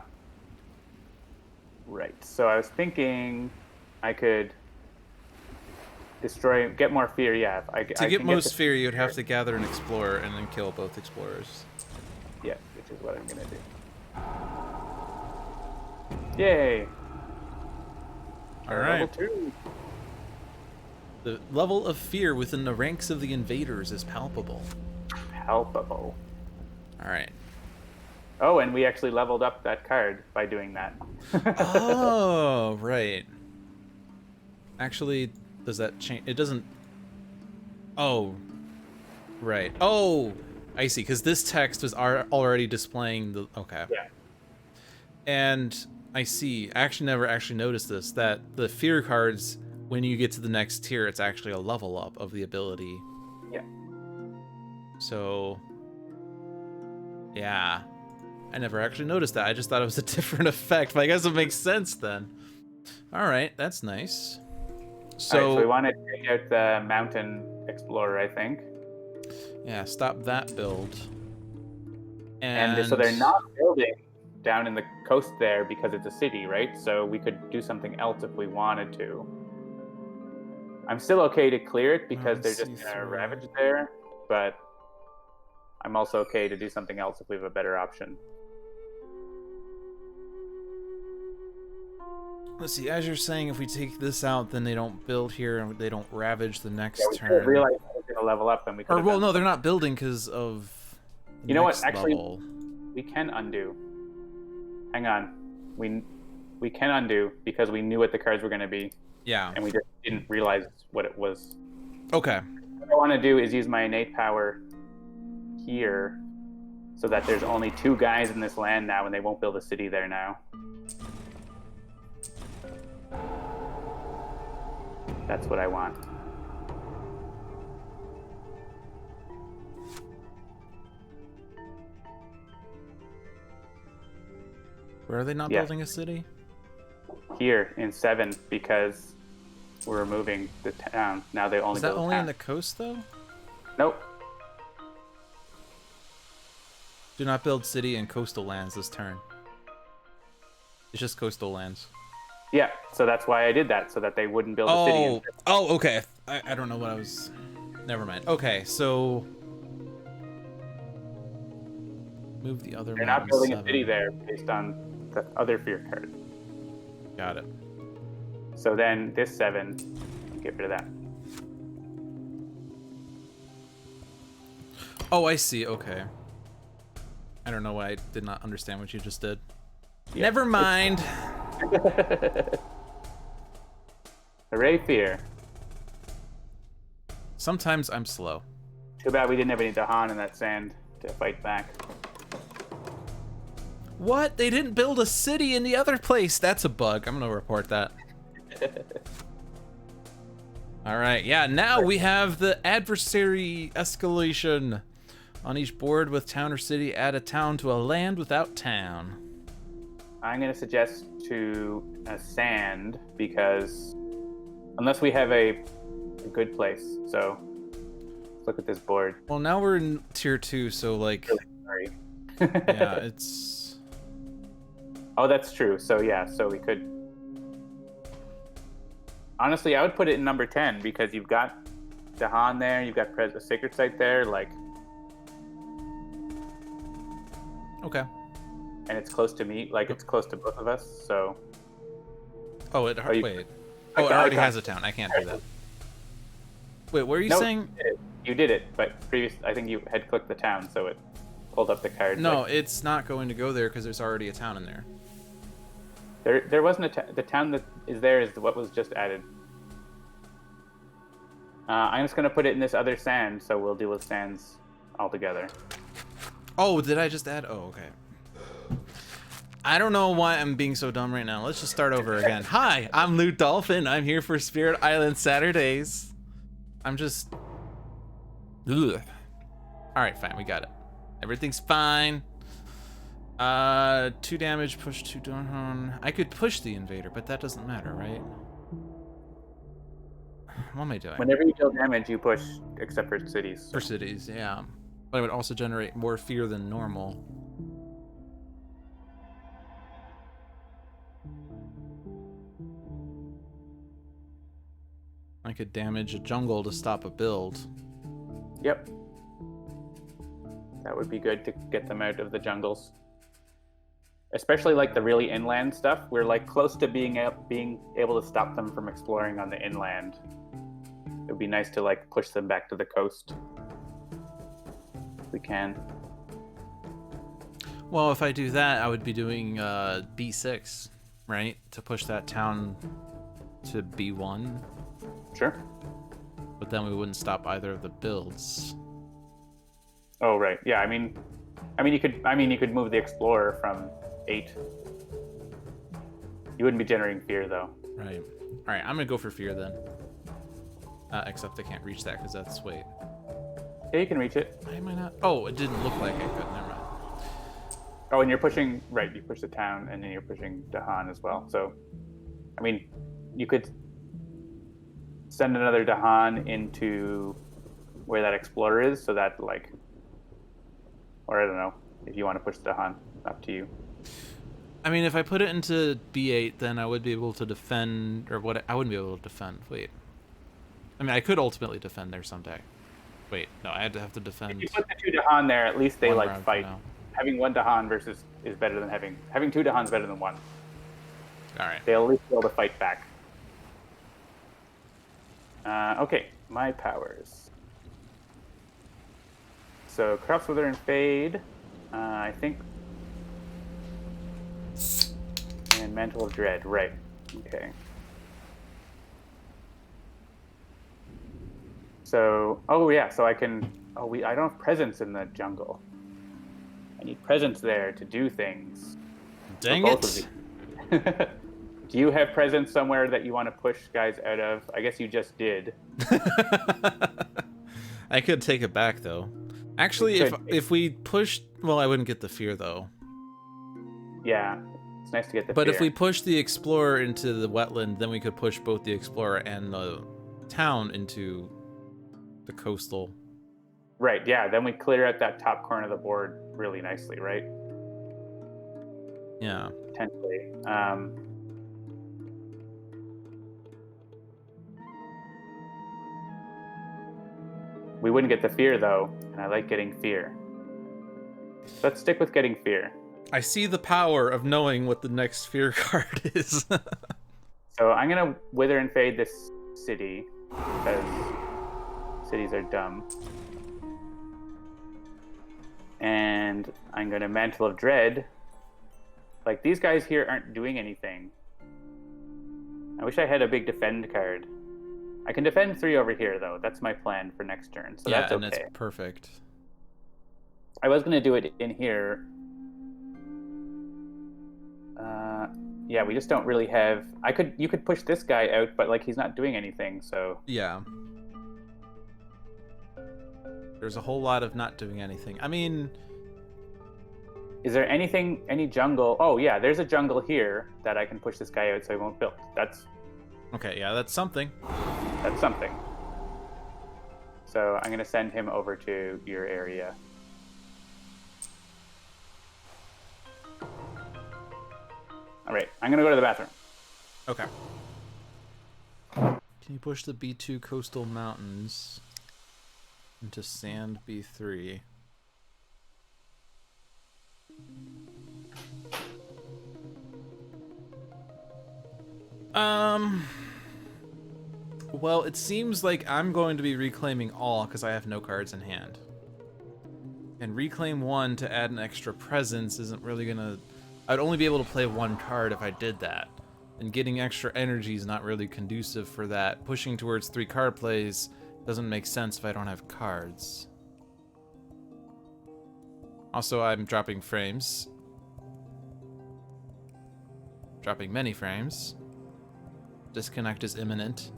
So I was thinking I could get more fear. Yeah. To get most fear, you'd have to gather an explorer and then kill both explorers. Yeah, which is what I'm gonna do. Yay! All right. Level 2. The level of fear within the ranks of the invaders is palpable. Palpable. All right. Oh, and we actually leveled up that card by doing that. Oh, right. Actually, does that change? It doesn't. Oh, right. Oh, I see. Because this text was already displaying the. Okay. Yeah. And I see. I actually never actually noticed this. That the fear cards, when you get to the next tier, it's actually a level up of the ability. Yeah. So. Yeah. I never actually noticed that. I just thought it was a different effect, but I guess it makes sense then. All right, that's nice. So, all right, so we want to take out the Mountain Explorer, I think. Yeah, stop that build. And so they're not building down in the coast there because it's a city, right? So we could do something else if we wanted to. I'm still okay to clear it because they're just going to ravage there, but I'm also okay to do something else if we have a better option. Let's see, as you're saying, if we take this out, then they don't build here and they don't ravage the next we turn. realized I was going to level up and we could. Or, well, no, they're not building because of the You know what? Actually, level. we can undo. Hang on. We can undo because we knew what the cards were going to be. Yeah. And we just didn't realize what it was. Okay. What I want to do is use my innate power here so that there's only 2 guys in this land now and they won't build a city there now. That's what I want. Where are they not building a city? Here in 7 because we're removing the town. Now they only build Is that only town. in the coast, though? Nope. Do not build city in coastal lands this turn. It's just coastal lands. Yeah, so that's why I did that, so that they wouldn't build a city. Oh, okay. I don't know what I was... Never mind. Okay, so... Move the other... They're not building a city there based on the other fear card. Got it. So then this 7, get rid of that. Oh, I see. Okay. I don't know why I did not understand what you just did. Yeah, never mind. Hooray, fear. Sometimes I'm slow. Too bad we didn't have any Dahan in that sand to fight back. What? They didn't build a city in the other place. That's a bug. I'm gonna report that. All right. Yeah, now we have the Adversary Escalation. On each board with town or city, add a town to a land without town. I'm going to suggest to a sand because unless we have a good place. So let's look at this board. Well, now we're in tier 2, so like... Really sorry. Yeah, it's... Oh, that's true. So yeah, so we could... Honestly, I would put it in number 10 because you've got Dahan there, you've got a Sacred Site there, like, Okay. and it's close to me, like it's close to both of us. So. Oh, it you- wait. Oh, it already has a town. I can't do that. Wait, what are you No, saying? you did it, but I think you had clicked the town, so it pulled up the card. No, like, it's not going to go there because there's already a town in there. there wasn't the town that is there is what was just added. I'm just gonna put it in this other sand, so we'll deal with sands altogether. Oh, did I just add? Oh, okay. I don't know why I'm being so dumb right now. Let's just start over again. Hi, I'm LewdDolphin. I'm here for Spirit Island Saturdays. I'm just... Ugh. Alright, fine. We got it. Everything's fine. 2 damage, push 2 down. I could push the invader, but that doesn't matter, right? What am I doing? Whenever you deal damage, you push, except for cities. For cities, yeah. But it would also generate more fear than normal. I could damage a jungle to stop a build. Yep. That would be good to get them out of the jungles. Especially like the really inland stuff. We're like close to being able to stop them from exploring on the inland. It would be nice to like push them back to the coast. If we can. Well, if I do that, I would be doing B6, right? To push that town to B1. Sure. But then we wouldn't stop either of the builds. Oh right, yeah. I mean, you could move the explorer from 8. You wouldn't be generating fear though. Right. All right. I'm gonna go for fear then. Except I can't reach that because that's wait. Yeah, you can reach it. Why am I not? Oh, it didn't look like I could. Never mind. Oh, and you're pushing right. You push the town, and then you're pushing Dahan as well. So, I mean, you could send another Dahan into where that explorer is, so that like, or I don't know if you want to push the Dahan. Up to you. I mean, if I put it into B8, then I would be able to defend, or what? I wouldn't be able to defend. Wait. I mean, I could ultimately defend there someday. Wait, no, I had to have to defend. If you put the 2 Dahan there, at least they one like round fight. from now. Having 1 Dahan is better than having 2 Dahans better than 1. All right. They'll at least be able to fight back. Okay, my powers. So Crops Wither and Fade, I think, and Mantle of Dread. Right. Okay. So, oh yeah, so I can. Oh, I don't have presence in the jungle. I need presence there to do things. Dang For both it! of you. Do you have presence somewhere that you want to push guys out of? I guess you just did. I could take it back though. Actually, if we pushed, well, I wouldn't get the fear though. Yeah, it's nice to get the But fear. if we push the explorer into the wetland, then we could push both the explorer and the town into the coastal. Right, yeah, then we clear out that top corner of the board really nicely, right? Yeah. Potentially. We wouldn't get the fear though, and I like getting fear. Let's stick with getting fear. I see the power of knowing what the next fear card is. So I'm gonna Wither and Fade this city because cities are dumb. And I'm gonna Mantle of Dread. Like, these guys here aren't doing anything. I wish I had a big defend card. I can defend 3 over here though. That's my plan for next turn, so yeah, that's okay. and that's perfect. I was gonna do it in here. Yeah, we just don't really have. You could push this guy out, but like he's not doing anything, so. Yeah. There's a whole lot of not doing anything. I mean, Is there any jungle? Oh yeah, there's a jungle here that I can push this guy out so he won't build. That's okay, yeah, that's something. something. So I'm gonna send him over to your area. All right, I'm gonna go to the bathroom. Okay. Can you push the B2 coastal mountains into sand B3? Well, it seems like I'm going to be reclaiming all because I have no cards in hand. And reclaim 1 to add an extra presence isn't really gonna... I'd only be able to play 1 card if I did that. And getting extra energy is not really conducive for that. Pushing towards 3 card plays doesn't make sense if I don't have cards. Also, I'm dropping frames. Dropping many frames. Disconnect is imminent.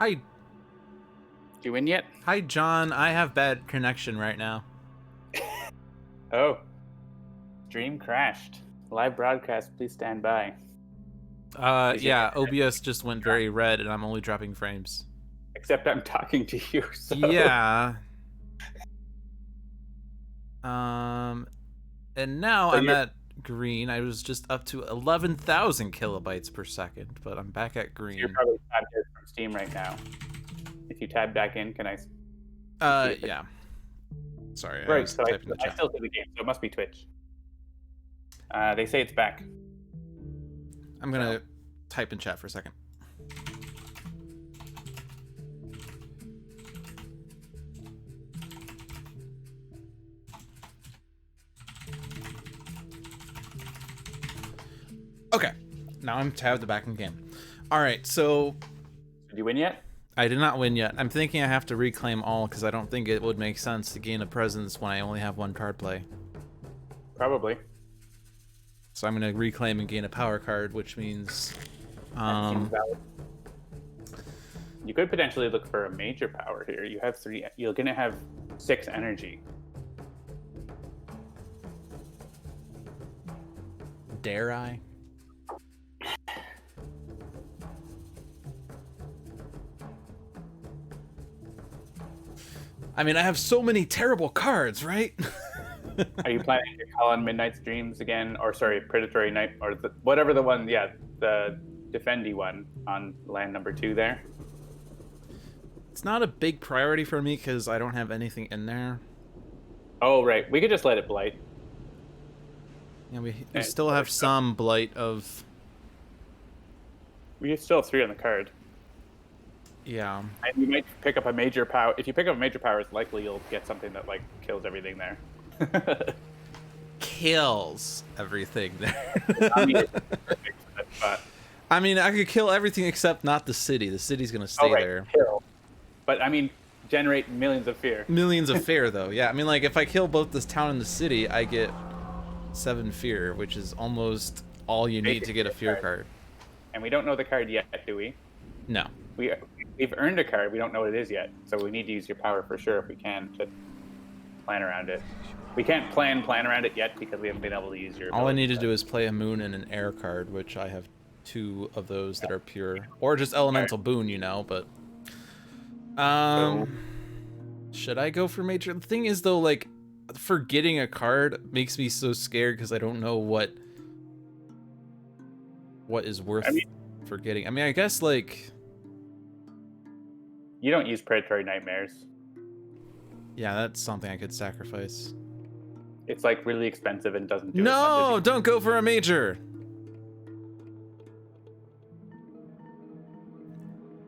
Hi. Did you win yet? Hi, John. I have bad connection right now. Oh. Stream crashed. Live broadcast, please stand by. Yeah, OBS just went very red and I'm only dropping frames. Except I'm talking to you, so... Yeah. And now So I'm you're- at green. I was just up to 11,000 kilobytes per second, but I'm back at green. You're probably tabbed out from Steam right now. If you tab back in, can I... Yeah. Sorry, I Right, was so I typing the chat. still see the game, so it must be Twitch. They say it's back. I'm gonna type in chat for a second. Okay, now I'm tabbed back in game. All right, so Did you win yet? I did not win yet. I'm thinking I have to reclaim all because I don't think it would make sense to gain a presence when I only have 1 card play. Probably. So I'm gonna reclaim and gain a power card, which means, That seems valid. You could potentially look for a major power here. You have 3. You're gonna have 6 energy. dare I? I mean, I have so many terrible cards, right? Are you planning to call on Midnight's Dreams again? Or sorry, Predatory Night, or whatever the one, yeah, the Defendy one on land number 2 there? It's not a big priority for me because I don't have anything in there. Oh, right. We could just let it blight. Yeah, we still have some blight of... We still have 3 on the card. Yeah. And you might pick up a major power. If you pick up a major power, it's likely you'll get something that, like, kills everything there. Kills everything there. I mean, it's perfect for that spot. I mean, I could kill everything except not the city. The city's gonna stay Oh, right. there. Kill. But, I mean, generate millions of fear. Millions of fear, though. Yeah, I mean, like, if I kill both this town and the city, I get 7 fear, which is almost all you need to get a fear card. And we don't know the card yet, do we? No. We've earned a card. We don't know what it is yet. So we need to use your power for sure if we can to plan around it. We can't plan around it yet because we haven't been able to use your All I need to ability. do is play a moon and an air card, which I have 2 of those that are pure. Or just elemental boon, you know, but... Should I go for major? The thing is, though, like, forgetting a card makes me so scared because I don't know what is worth forgetting. I mean, I guess, like... You don't use Predatory Nightmares. Yeah, that's something I could sacrifice. It's like really expensive and doesn't do as much No, as don't go for a major.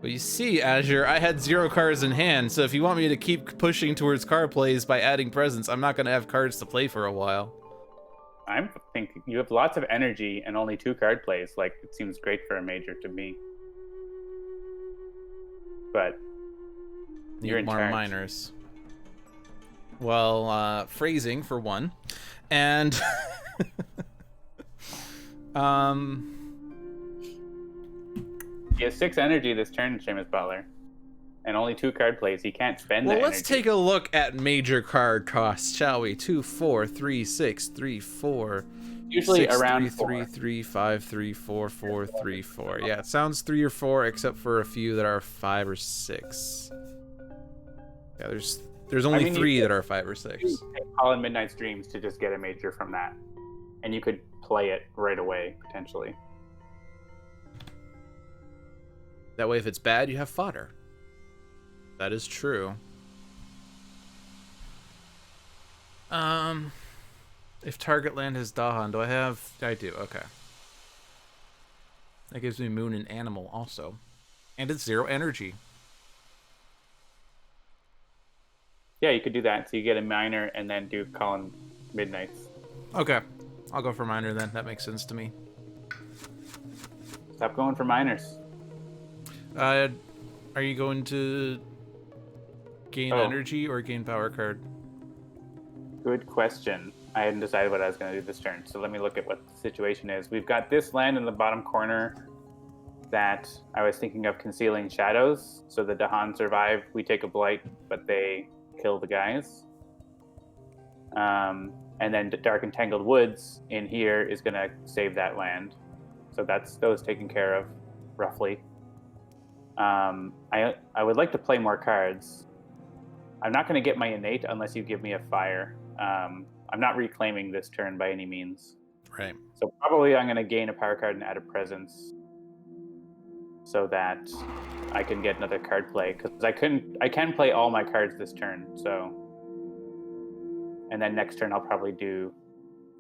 Well, you see, Azure, I had 0 cards in hand, so if you want me to keep pushing towards card plays by adding presents, I'm not going to have cards to play for a while. I think you have lots of energy and only 2 card plays. Like, it seems great for a major to me. But you're in Need more charge. minors. Well, phrasing for one, and He has 6 energy this turn, Seamus Butler, and only 2 card plays. He can't spend well, the let's energy. take a look at major card costs, shall we? 2, 4, 3, 6, 3, 4. Usually 6, around 3, 4. 3, 5, 3, 4, 4, 3, 4. Yeah, it sounds 3 or 4, except for a few that are 5 or 6. Yeah, there's only 3 that are 5 or 6. Call in Midnight's Dreams to just get a major from that, and you could play it right away potentially. That way, if it's bad, you have fodder. That is true. If target land has Dahan, do I have? I do. Okay. That gives me Moon and Animal also, and it's 0 energy. Yeah, you could do that. So you get a minor and then do call in Midnights. Okay, I'll go for minor then. That makes sense to me. Stop going for minors. Are you going to gain energy or gain power card? Good question. I hadn't decided what I was going to do this turn, so let me look at what the situation is. We've got this land in the bottom corner that I was thinking of concealing shadows, so the Dahan survive. We take a blight, but they kill the guys. And then Dark Entangled Woods in here is going to save that land. So that's those taken care of, roughly. I would like to play more cards. I'm not going to get my innate unless you give me a fire. I'm not reclaiming this turn by any means. Right. So probably I'm going to gain a power card and add a presence so that I can get another card play, because I can play all my cards this turn. So, and then next turn I'll probably do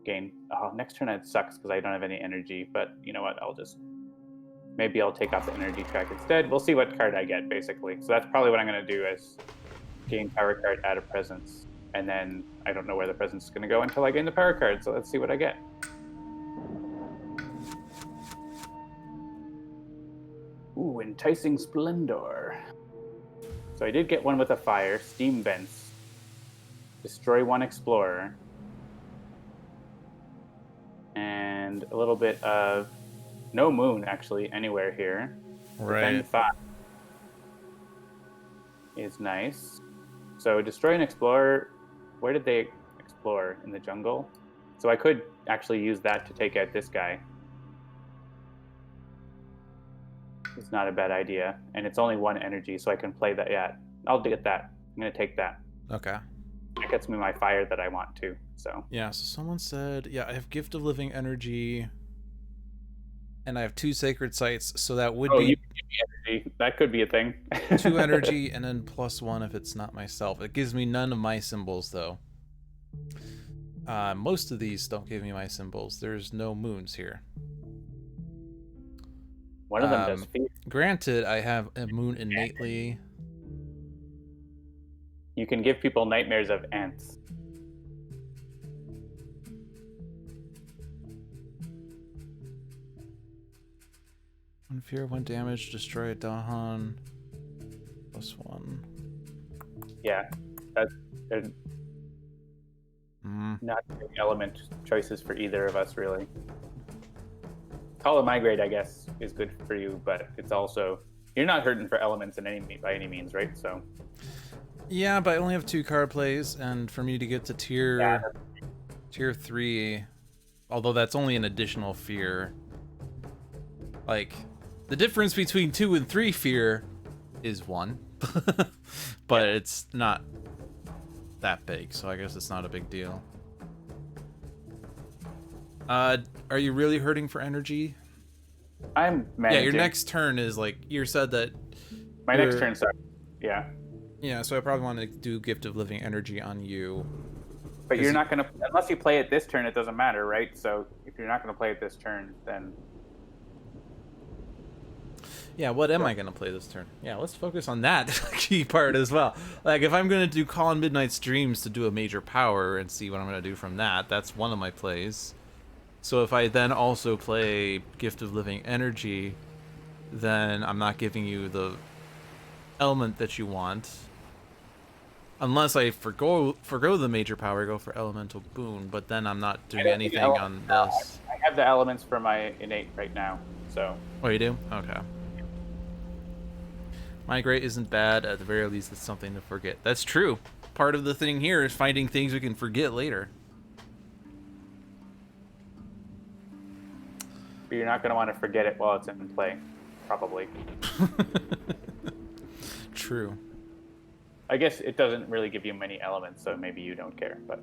gain. Oh, next turn it sucks because I don't have any energy. But you know what? Maybe I'll take off the energy track instead. We'll see what card I get, basically. So that's probably what I'm going to do, is gain power card, add a presence. And then I don't know where the presence is going to go until I gain the power card. So let's see what I get. Ooh, Enticing Splendor. So I did get one with a fire. Steam Vents. Destroy 1 Explorer. And a little bit of no moon, actually, anywhere here. Right. Defend 5 is nice. So destroy an Explorer. Where did they explore? In the jungle? So I could actually use that to take out this guy. It's not a bad idea. And it's only 1 energy, so I can play that. Yeah, I'll get that. I'm going to take that. Okay. It gets me my fire that I want to. So Yeah, so someone said, yeah, I have Gift of Living Energy, and I have 2 Sacred Sites, so that would be you can give me energy. That could be a thing. 2 energy and then +1 if it's not myself. It gives me none of my symbols, though. Most of these don't give me my symbols. There's no moons here. One of them does fear. Granted, I have a moon innately. You can give people nightmares of ants. One fear, 1 damage, destroy a Dahan. +1. Yeah, they're not good element choices for either of us, really. Call of Migrate, I guess, is good for you, but it's also, you're not hurting for elements by any means, right? So. Yeah, but I only have 2 card plays, and for me to get to tier 3, although that's only an additional fear, like, the difference between 2 and 3 fear is 1, but it's not that big, so I guess it's not a big deal. Are you really hurting for energy? I'm managing. Yeah, your next turn is like, you said that... My next turn sucks. Yeah. Yeah, so I probably want to do Gift of Living Energy on you. But you're not gonna, unless you play it this turn, it doesn't matter, right? So if you're not gonna play it this turn, then Yeah, what am I going to play this turn? Yeah, let's focus on that key part as well. Like, if I'm going to do Call on Midnight Streams to do a major power and see what I'm going to do from that, that's one of my plays. So if I then also play Gift of Living Energy, then I'm not giving you the element that you want. Unless I forgo the major power, go for Elemental Boon, but then I'm not doing anything on this. I have the elements for my innate right now, so. Oh, you do? Okay. Migrate isn't bad. At the very least, it's something to forget. That's true. Part of the thing here is finding things we can forget later. But you're not going to want to forget it while it's in play, probably. True. I guess it doesn't really give you many elements, so maybe you don't care, but.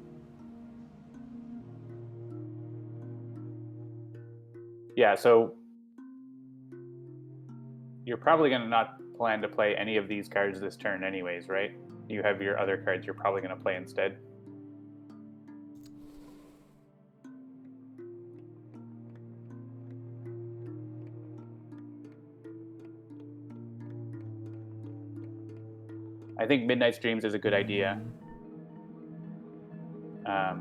Yeah, so you're probably going to not plan to play any of these cards this turn anyways, right? You have your other cards you're probably going to play instead. I think Midnight Streams is a good idea to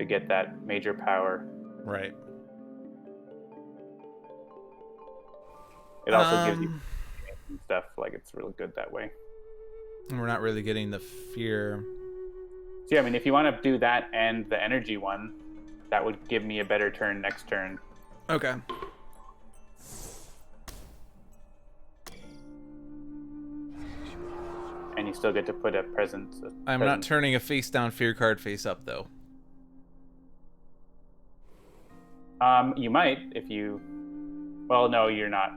get that major power. Right. It also gives you stuff, like it's really good that way. And we're not really getting the fear. So yeah, I mean, if you want to do that and the energy one, that would give me a better turn next turn. Okay. And you still get to put a presence. I'm not turning a face down fear card face up though. You might if you. Well, no, you're not.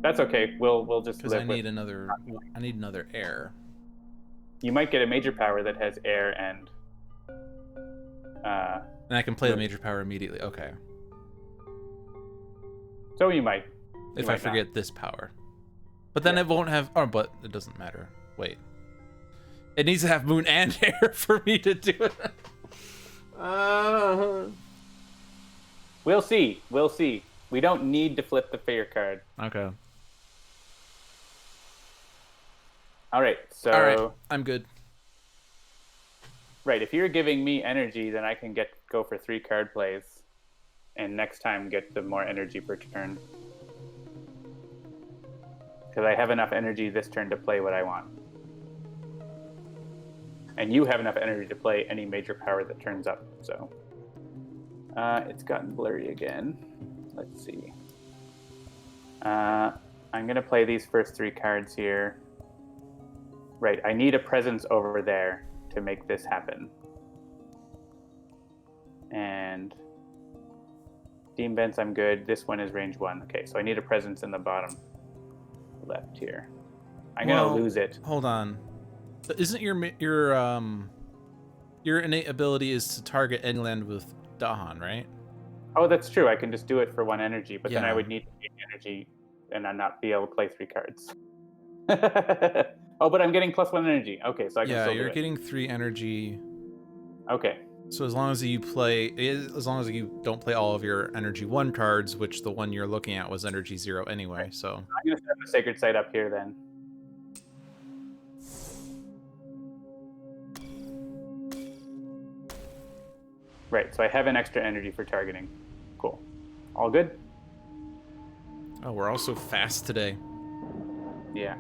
That's okay. We'll just because live I need another air. You might get a major power that has air and. And I can play the major power immediately. Okay. So you might. If I forget this power, but then it won't have. Oh, but it doesn't matter. Wait. It needs to have moon and air for me to do it. We'll see. We'll see. We don't need to flip the fear card. Okay. All right. So. All right. I'm good. Right. If you're giving me energy, then I can go for 3 card plays, and next time get the more energy per turn. Because I have enough energy this turn to play what I want. And you have enough energy to play any major power that turns up, so. It's gotten blurry again. Let's see. I'm going to play these first 3 cards here. Right, I need a presence over there to make this happen. And Steam Vents, I'm good. This one is range 1. Okay, so I need a presence in the bottom left here. I'm going to lose it. Hold on. Isn't your innate ability is to target any land with Dahan, right? Oh, that's true. I can just do it for 1 energy, but then I would need to gain energy and I'd not be able to play 3 cards. Oh, but I'm getting +1 energy. Okay, so I can still do it. Yeah, you're getting 3 energy. Okay. So as long as you don't play all of your energy 1 cards, which the one you're looking at was energy 0 anyway, right. so. I'm going to set the Sacred Site up here then. Right, so I have an extra energy for targeting. Cool. All good? Oh, we're all so fast today. Yeah.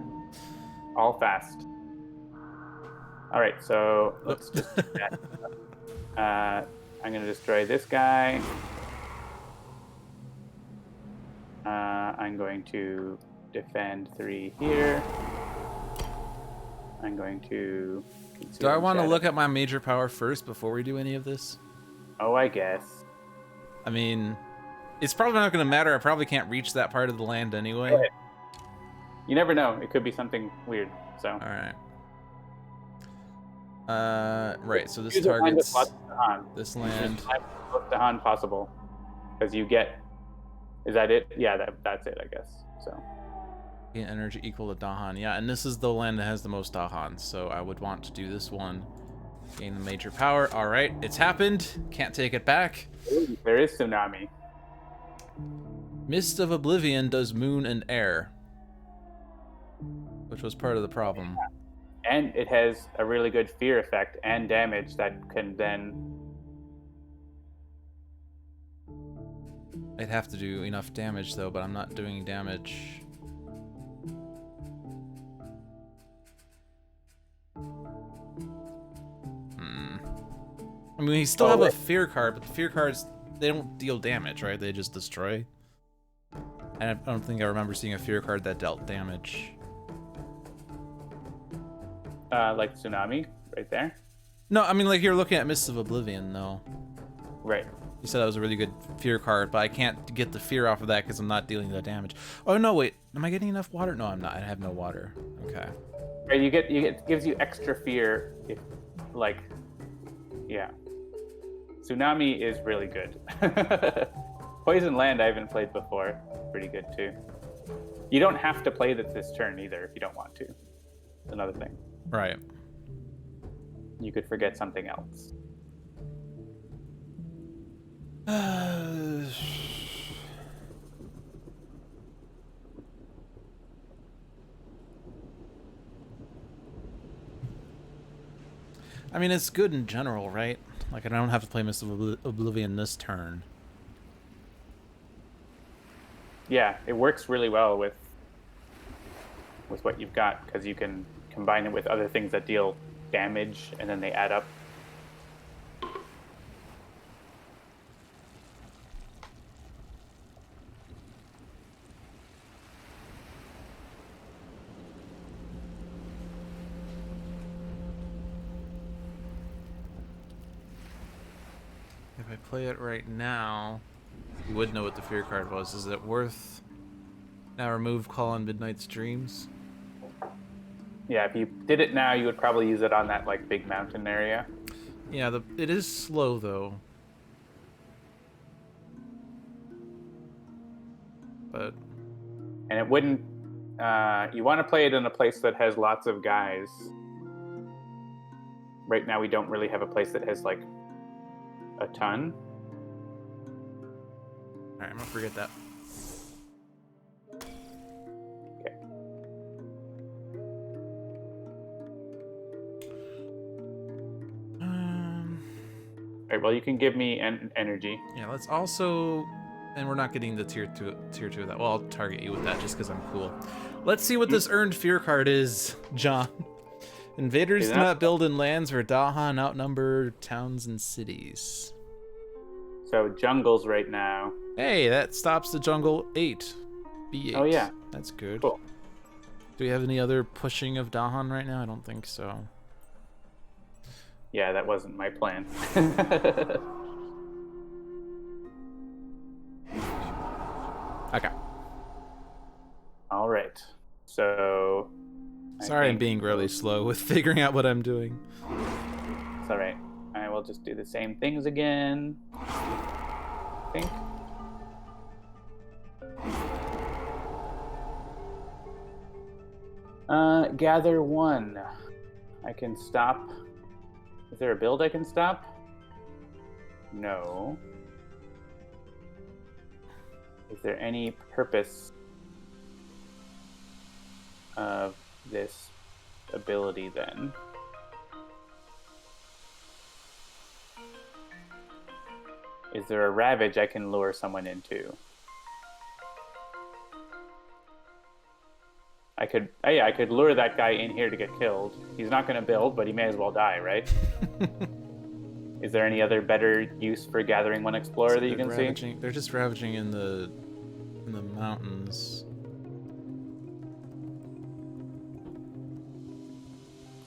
All fast. All right, so let's just do that. I'm going to destroy this guy. I'm going to defend 3 here. I'm going to... Do I want to look at my major power first before we do any of this? Oh, I guess. I mean, it's probably not going to matter. I probably can't reach that part of the land anyway. You never know. It could be something weird. So. All right. Right. So this targets this land. Most Dahan possible, because you get. Is that it? Yeah, that's it, I guess. So. Gain energy equal to Dahan. Yeah, and this is the land that has the most Dahan, so I would want to do this one. Gain the major power. All right, it's happened. Can't take it back. Ooh, there is tsunami. Mist of Oblivion does moon and air, which was part of the problem. And it has a really good fear effect and damage that can then... I'd have to do enough damage, though, but I'm not doing damage. I mean, we still have a fear card, but the fear cards, they don't deal damage, right? They just destroy. And I don't think I remember seeing a fear card that dealt damage. like tsunami, right there. No, I mean, like, you're looking at Mists of Oblivion, though. Right. You said that was a really good fear card, but I can't get the fear off of that because I'm not dealing the damage. Oh, no, wait. Am I getting enough water? No, I'm not. I have no water. Okay. Right, gives you extra fear if, like, yeah. Tsunami is really good. Poison Land I haven't played before. Pretty good too. You don't have to play this turn either if you don't want to. Another thing. Right. You could forget something else. I mean, it's good in general, right? Like, I don't have to play Mist of Oblivion this turn. Yeah, it works really well with what you've got because you can combine it with other things that deal damage and then they add up. If I play it right now, you would know what the fear card was. Is it worth... Now remove Call on Midnight's Dreams? Yeah, if you did it now, you would probably use it on that like big mountain area. Yeah, it is slow though. But... And it wouldn't... you want to play it in a place that has lots of guys. Right now we don't really have a place that has like a ton. Alright, I'm gonna forget that. Okay. Alright, well you can give me an energy. Yeah, let's also... And we're not getting the tier 2 of that. Well, I'll target you with that just because I'm cool. Let's see what this earned fear card is, John. Invaders do not build in lands where Dahan outnumber towns and cities. So jungles right now. Hey, that stops the jungle 8. B8. Oh yeah. That's good. Cool. Do we have any other pushing of Dahan right now? I don't think so. Yeah, that wasn't my plan. Okay. All right. So... Sorry I'm being really slow with figuring out what I'm doing. It's all right. I will just do the same things again. I think. Gather 1. I can stop. Is there a build I can stop? No. Is there any purpose of this ability then? Is there a ravage I can lure someone into? I could lure that guy in here to get killed. He's not going to build, but he may as well die, right? Is there any other better use for gathering 1 explorer that you can see? They're just ravaging in the mountains.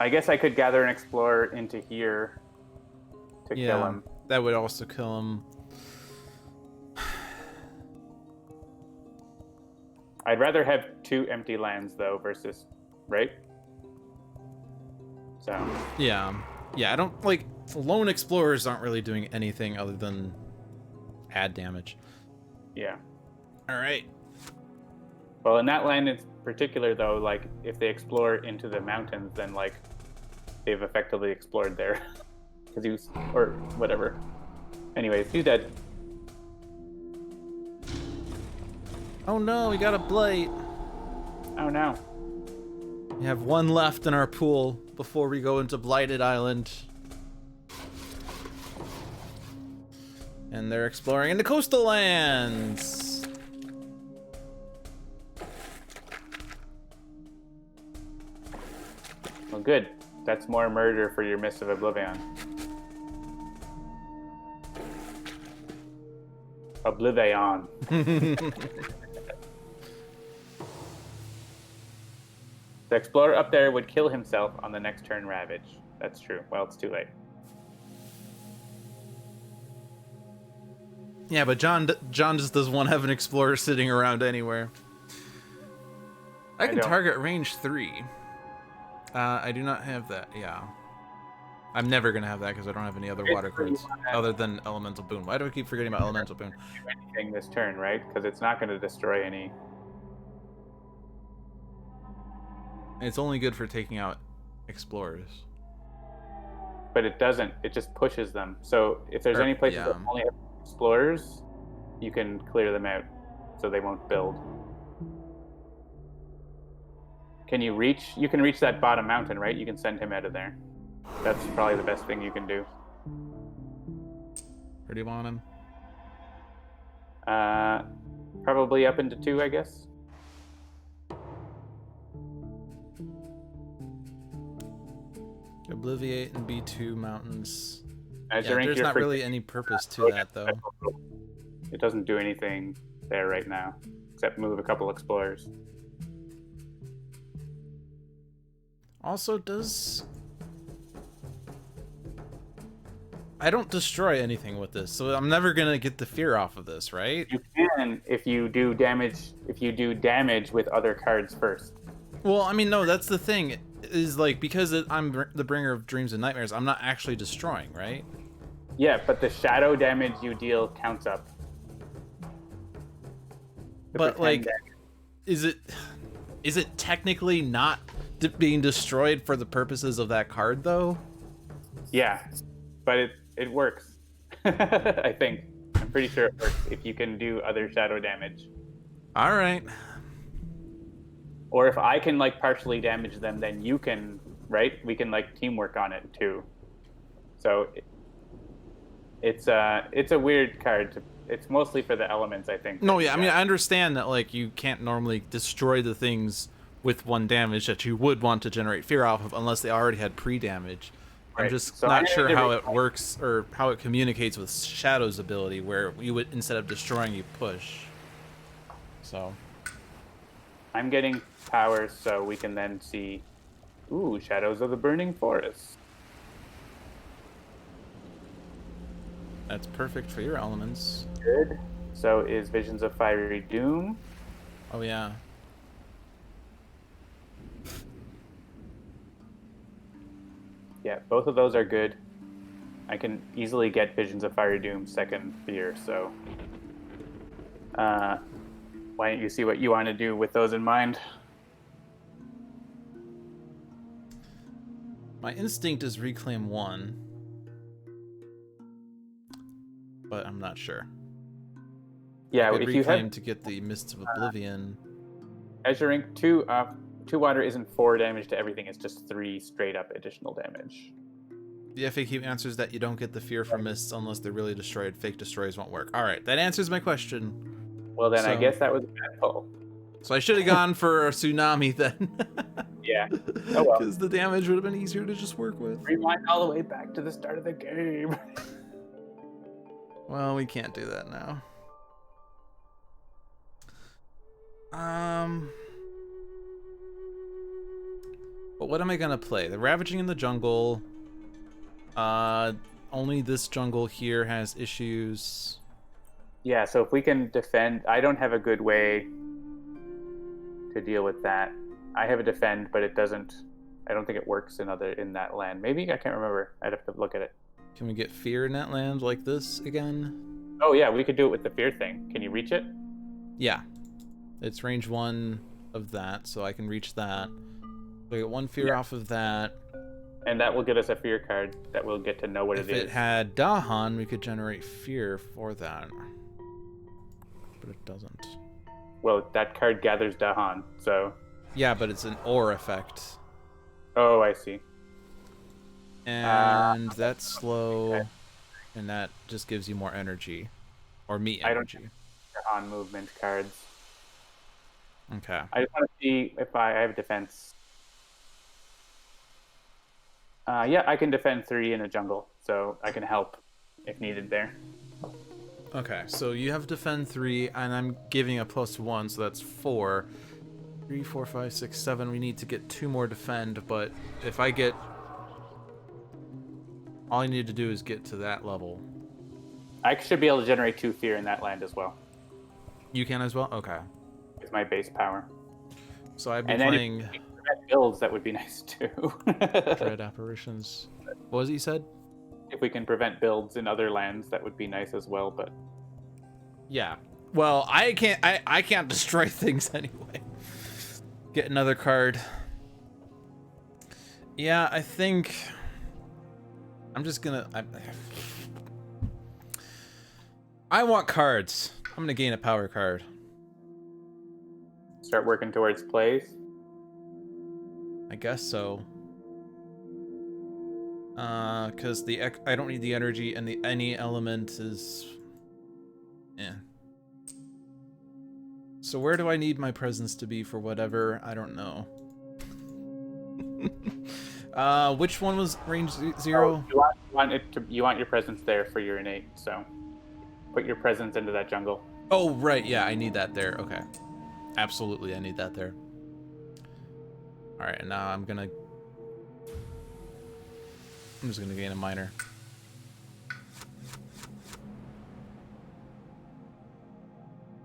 I guess I could gather an explorer into here to kill him. That would also kill him. I'd rather have 2 empty lands though versus, right? So. Yeah, I don't like lone explorers aren't really doing anything other than add damage. Yeah. All right. Well, in that land in particular though, like if they explore into the mountains, then like they've effectively explored there. because he was, or whatever. Anyways, he's dead. Oh no, we got a blight. Oh no. We have one left in our pool before we go into Blighted Island. And they're exploring in the coastal lands. Well, good. That's more murder for your Mist of Oblivion. Oblivion. The explorer up there would kill himself on the next turn Ravage. That's true. Well, it's too late. Yeah, but John just doesn't want to have an explorer sitting around anywhere. I can target range 3. I do not have that. Yeah. I'm never going to have that because I don't have any other water cards other than Elemental Boon. Why do I keep forgetting about Elemental Boon? Do anything this turn, right? Because it's not going to destroy any. It's only good for taking out explorers. But it doesn't. It just pushes them. So if there's any places that only have explorers, you can clear them out so they won't build. Can you reach? You can reach that bottom mountain, right? You can send him out of there. That's probably the best thing you can do. Where do you want him? Probably up into 2, I guess. Obliviate and B2 mountains. Yeah, there's not really any purpose to that, though. It doesn't do anything there right now, except move a couple explorers. Also, I don't destroy anything with this, so I'm never gonna get the fear off of this, right? You can if you do damage. If you do damage with other cards first. Well, I mean, no, that's the thing. Is like because I'm the bringer of dreams and nightmares, I'm not actually destroying, right? Yeah, but the shadow damage you deal counts up. But like, is it technically not being destroyed for the purposes of that card, though? Yeah, but it works. I think. I'm pretty sure it works if you can do other shadow damage. All right. Or if I can like partially damage them, then you can, right? We can like teamwork on it too. So it's a weird card. It's mostly for the elements, I think. No, yeah, I mean I understand that like you can't normally destroy the things with 1 damage that you would want to generate fear off of unless they already had pre-damage. Right. I'm just not sure how it works or how it communicates with Shadow's ability, where you would instead of destroying, you push. So I'm getting powers so we can then see, ooh, Shadows of the Burning Forest. That's perfect for your elements. Good. So is Visions of Fiery Doom. Oh yeah. Yeah, both of those are good. I can easily get Visions of Fiery Doom second fear, so why don't you see what you want to do with those in mind? My instinct is reclaim 1, but I'm not sure. Yeah, if you have to get the Mists of Oblivion. Azure Ink 2 water isn't 4 damage to everything; it's just 3 straight up additional damage. The FAQ answers that you don't get the fear from mists unless they're really destroyed. Fake destroys won't work. All right, that answers my question. Well, then I guess that was a bad pull. So I should have gone for a tsunami then. Yeah. Oh well. Because the damage would have been easier to just work with. Rewind all the way back to the start of the game. Well, we can't do that now. But what am I gonna play? The Ravaging in the Jungle. Only this jungle here has issues. Yeah, so if we can defend, I don't have a good way to deal with that. I have a defend, but it doesn't. I don't think it works in that land. Maybe I can't remember. I'd have to look at it. Can we get fear in that land like this again? Oh yeah, we could do it with the fear thing. Can you reach it? Yeah, it's range 1 of that, so I can reach that. So I get 1 fear off of that. And that will get us a fear card that we'll get to know what If it is. it had Dahan, we could generate fear for that. But it doesn't. Well, that card gathers Dahan, so... Yeah, but it's an ore effect. Oh, I see. And that's slow, and that just gives you more energy. Or meat energy. I don't Dahan movement cards. Okay. I just want to see if I have defense. Yeah, I can defend 3 in a jungle, so I can help if needed there. Okay, so you have defend 3, and I'm giving a +1, so that's 4. 3, 4, 5, 6, 7. We need to get 2 more defend, but if I get... All I need to do is get to that level. I should be able to generate 2 fear in that land as well. You can as well? Okay. With my base power. So I've been And then playing... if you can prevent builds, that would be nice too. Dread Apparitions. What was it you said? If we can prevent builds in other lands, that would be nice as well, but... Yeah. Well, I can't destroy things anyway. Get another card. Yeah, I think I'm just gonna... I want cards. I'm gonna gain a power card. Start working towards plays. I guess so. Because I don't need the energy, and the any element is... Yeah. So where do I need my presence to be for whatever? I don't know. Which one was range 0? Oh, you want your presence there for your innate, so put your presence into that jungle. Oh, right, yeah, I need that there. Okay. Absolutely, I need that there. Alright, and now I'm just gonna gain a minor.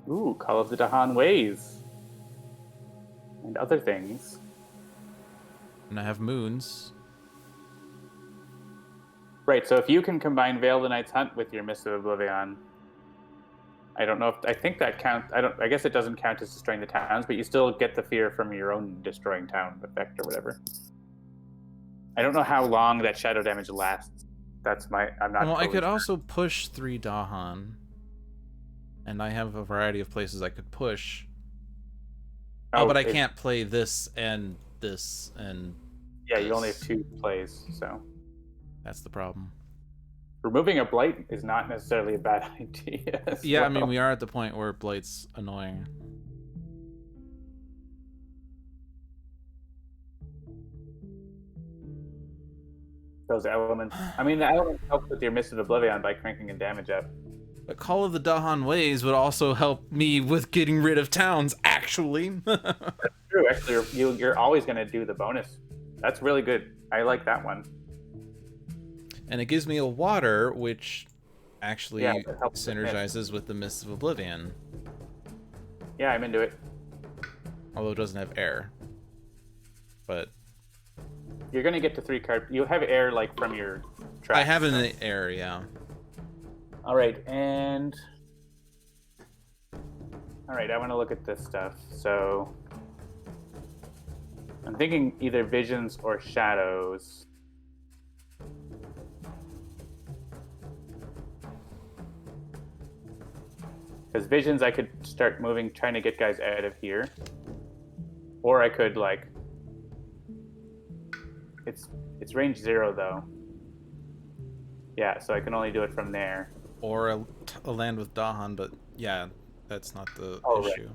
Ooh, Call of the Dahan Ways. And other things. And I have moons. Right, so if you can combine Veil the Night's Hunt with your Mist of Oblivion, I don't know if... I think that counts... I guess it doesn't count as destroying the towns, but you still get the fear from your own destroying town effect or whatever. I don't know how long that shadow damage lasts. That's my... I'm not... Well, I totally could sure. also push 3 Dahan. And I have a variety of places I could push. Oh, but I can't play this and this and... Yeah, you only have 2 plays, so... That's the problem. Removing a blight is not necessarily a bad idea. Yeah, well. I mean, we are at the point where blight's annoying. Those elements. I mean, the elements help with your Mist of Oblivion by cranking the damage up. But Call of the Dahan Ways would also help me with getting rid of towns, actually. That's true. Actually, you're always going to do the bonus. That's really good. I like that one. And it gives me a water, which actually it helps with synergizes with the Mist of Oblivion. Yeah, I'm into it. Although it doesn't have air. But... You're going to get to 3 cards. You have air, like, from your track. I have an air, yeah. All right, and... All right, I want to look at this stuff. So... I'm thinking either visions or shadows. Because visions, I could start moving, trying to get guys out of here. Or I could, like... It's range 0, though. Yeah, so I can only do it from there. Or a land with Dahan, but yeah, that's not the issue. Right.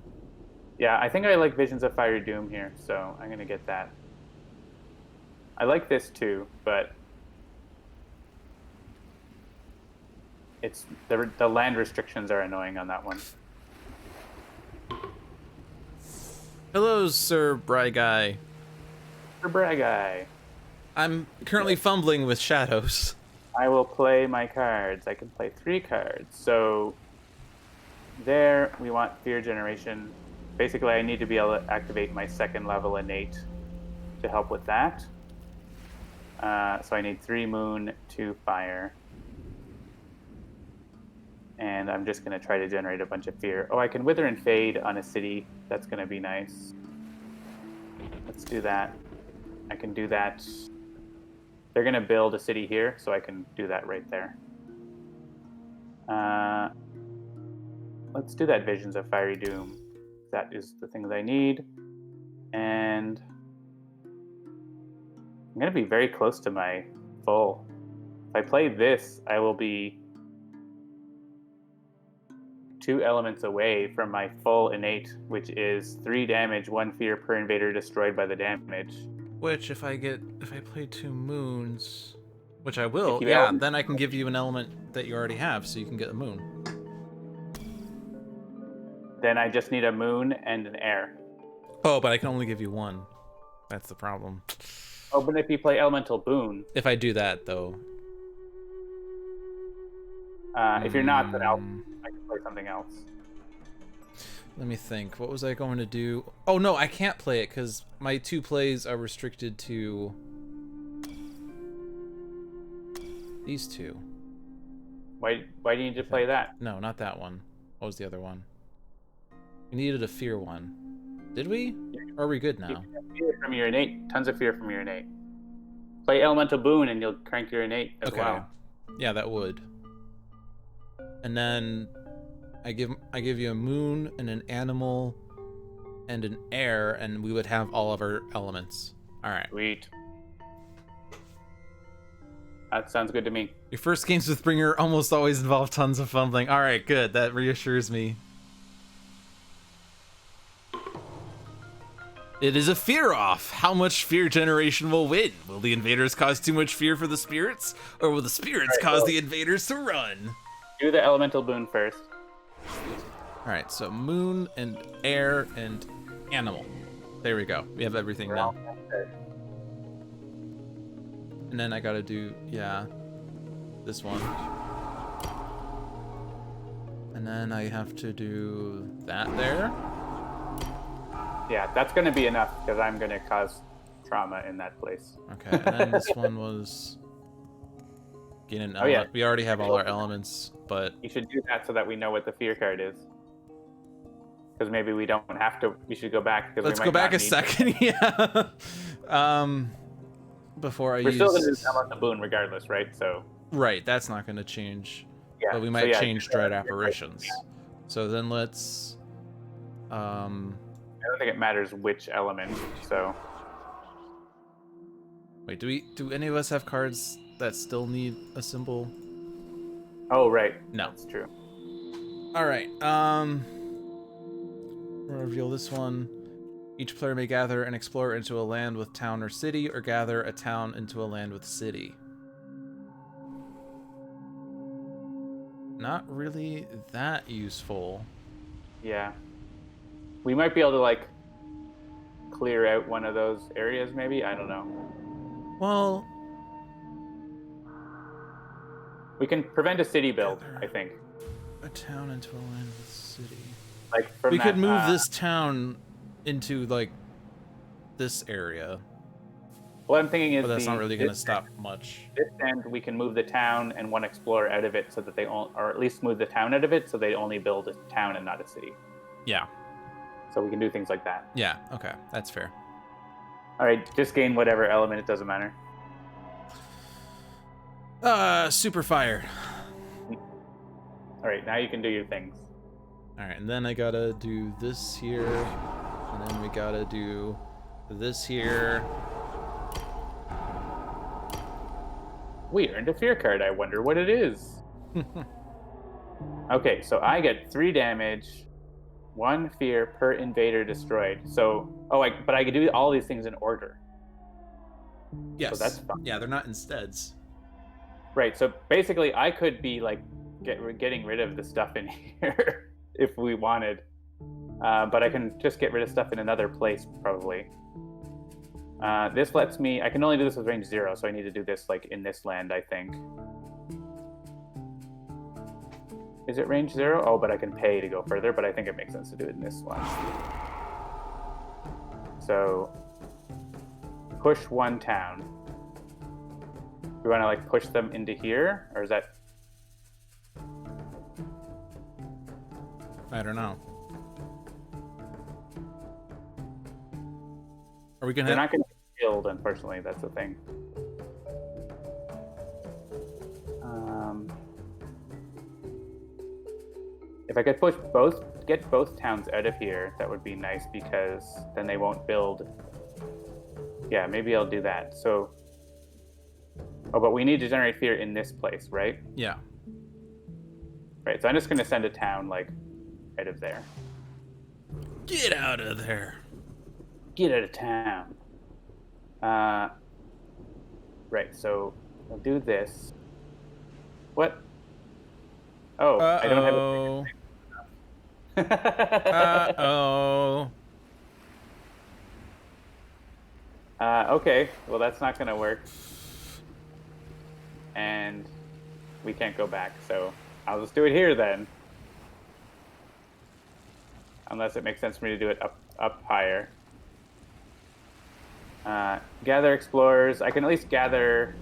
Yeah, I think I like Visions of Fiery Doom here, so I'm going to get that. I like this too, but it's the land restrictions are annoying on that one. Hello, Sir Bry Guy. Sir Bry Guy. I'm currently fumbling with shadows. I will play my cards. I can play 3 cards. So there we want fear generation. Basically, I need to be able to activate my 2nd level innate to help with that. So I need 3 moon, 2 fire. And I'm just going to try to generate a bunch of fear. Oh, I can wither and fade on a city. That's going to be nice. Let's do that. I can do that. They're going to build a city here, so I can do that right there. Let's do that Visions of Fiery Doom. That is the things I need. And I'm going to be very close to my full. If I play this, I will be 2 elements away from my full innate, which is 3 damage, 1 fear per invader destroyed by the damage. Which, if I play 2 moons, which I will, you yeah, element- then I can give you an element that you already have, so you can get a moon. Then I just need a moon and an air. Oh, but I can only give you 1. That's the problem. Oh, but if you play Elemental Boon, If I do that, though. if you're not, then I can play something else. Let me think. What was I going to do? Oh, no, I can't play it because my 2 plays are restricted to these 2. Why do you need to play that? No, not that one. What was the other one? We needed a fear one. Did we? Or are we good now? Fear from your innate. Tons of fear from your innate. Play Elemental Boon and you'll crank your innate as well. Yeah, that would. And then I give you a moon and an animal and an air, and we would have all of our elements. All right. Sweet. That sounds good to me. Your first games with Bringer almost always involve tons of fumbling. All right, good. That reassures me. It is a fear off. How much fear generation will win? Will the invaders cause too much fear for the spirits, or will the spirits cause the invaders to run? Do the Elemental Boon first. All right, so moon and air and animal. There we go. We have everything now. And then I gotta do, yeah, this one. And then I have to do that there. Yeah, that's going to be enough because I'm going to cause trauma in that place. Okay, and then this one was gain an element. Yeah. We already have all our elements, but You should do that so that we know what the fear card is. Because maybe we don't have to. We should go back. Let's go back a second. Yeah. Before I We're use. still going to do Elemental Boon regardless, right? So. Right, that's not going to change. Yeah. But we might change Dread Apparitions. So then let's. I don't think it matters which element. So. Wait, do any of us have cards that still need a symbol? Oh right. No. That's true. All right. We'll reveal this one. Each player may gather an explorer into a land with town or city, or gather a town into a land with city. Not really that useful. Yeah. We might be able to like clear out one of those areas. Maybe I don't know. Well, We can prevent a city build. I think. a town into a land with city. Like from We that, could move this town into like this area. What I'm thinking is But that's not really going to this stop much. This end, we can move the town and one explorer out of it, so that they or at least move the town out of it, so they only build a town and not a city. Yeah. So we can do things like that. Yeah. Okay. That's fair. All right, just gain whatever element. It doesn't matter. Super fire. All right, now you can do your things. All right, and then I gotta do this here, and then we gotta do this here. We earned a fear card. I wonder what it is. Okay, so I get 3 damage, 1 fear per invader destroyed. So, but I could do all these things in order. Yes. So that's fine. Yeah, they're not insteads. Right. So basically, I could be like getting rid of the stuff in here if we wanted, but I can just get rid of stuff in another place probably. This lets me. I can only do this with range 0, so I need to do this like in this land, I think. Is it range 0? Oh, but I can pay to go further, but I think it makes sense to do it in this one. So push 1 town. Do you want to like push them into here, or is that? I don't know. Are we gonna? They're not going to get killed, unfortunately. That's the thing. If I could get both towns out of here, that would be nice because then they won't build. Yeah, maybe I'll do that. So, oh, but we need to generate fear in this place, right? Yeah. Right. So I'm just going to send a town like out of there. Get out of there. Get out of town. Right. So I'll do this. What? Oh, I don't have a. Uh-oh. Okay. Well, that's not going to work. And we can't go back, so I'll just do it here then. Unless it makes sense for me to do it up higher. Gather explorers. I can at least gather.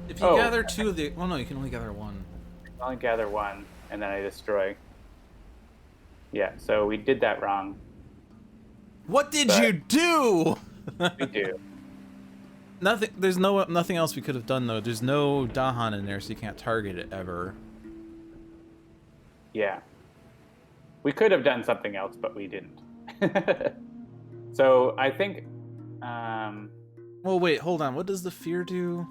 If you gather two of the... Well, no, you can only gather one. I can only gather one, and then I destroy. Yeah, so we did that wrong. What did you do? We do. Nothing. There's nothing else we could have done though. There's no Dahan in there, so you can't target it ever. Yeah. We could have done something else, but we didn't. So I think. Well, wait. Hold on. What does the fear do?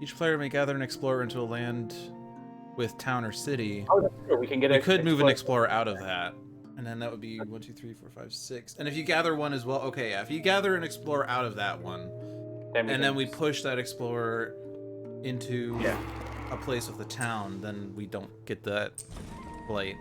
Each player may gather an explorer into a land with town or city. Oh, that's true. We can get. We could move an explorer out of that. And then that would be 1, 2, 3, 4, 5, 6. And if you gather one as well, okay, yeah. If you gather an explorer out of that one, then we push that explorer into a place with a town, then we don't get that blight.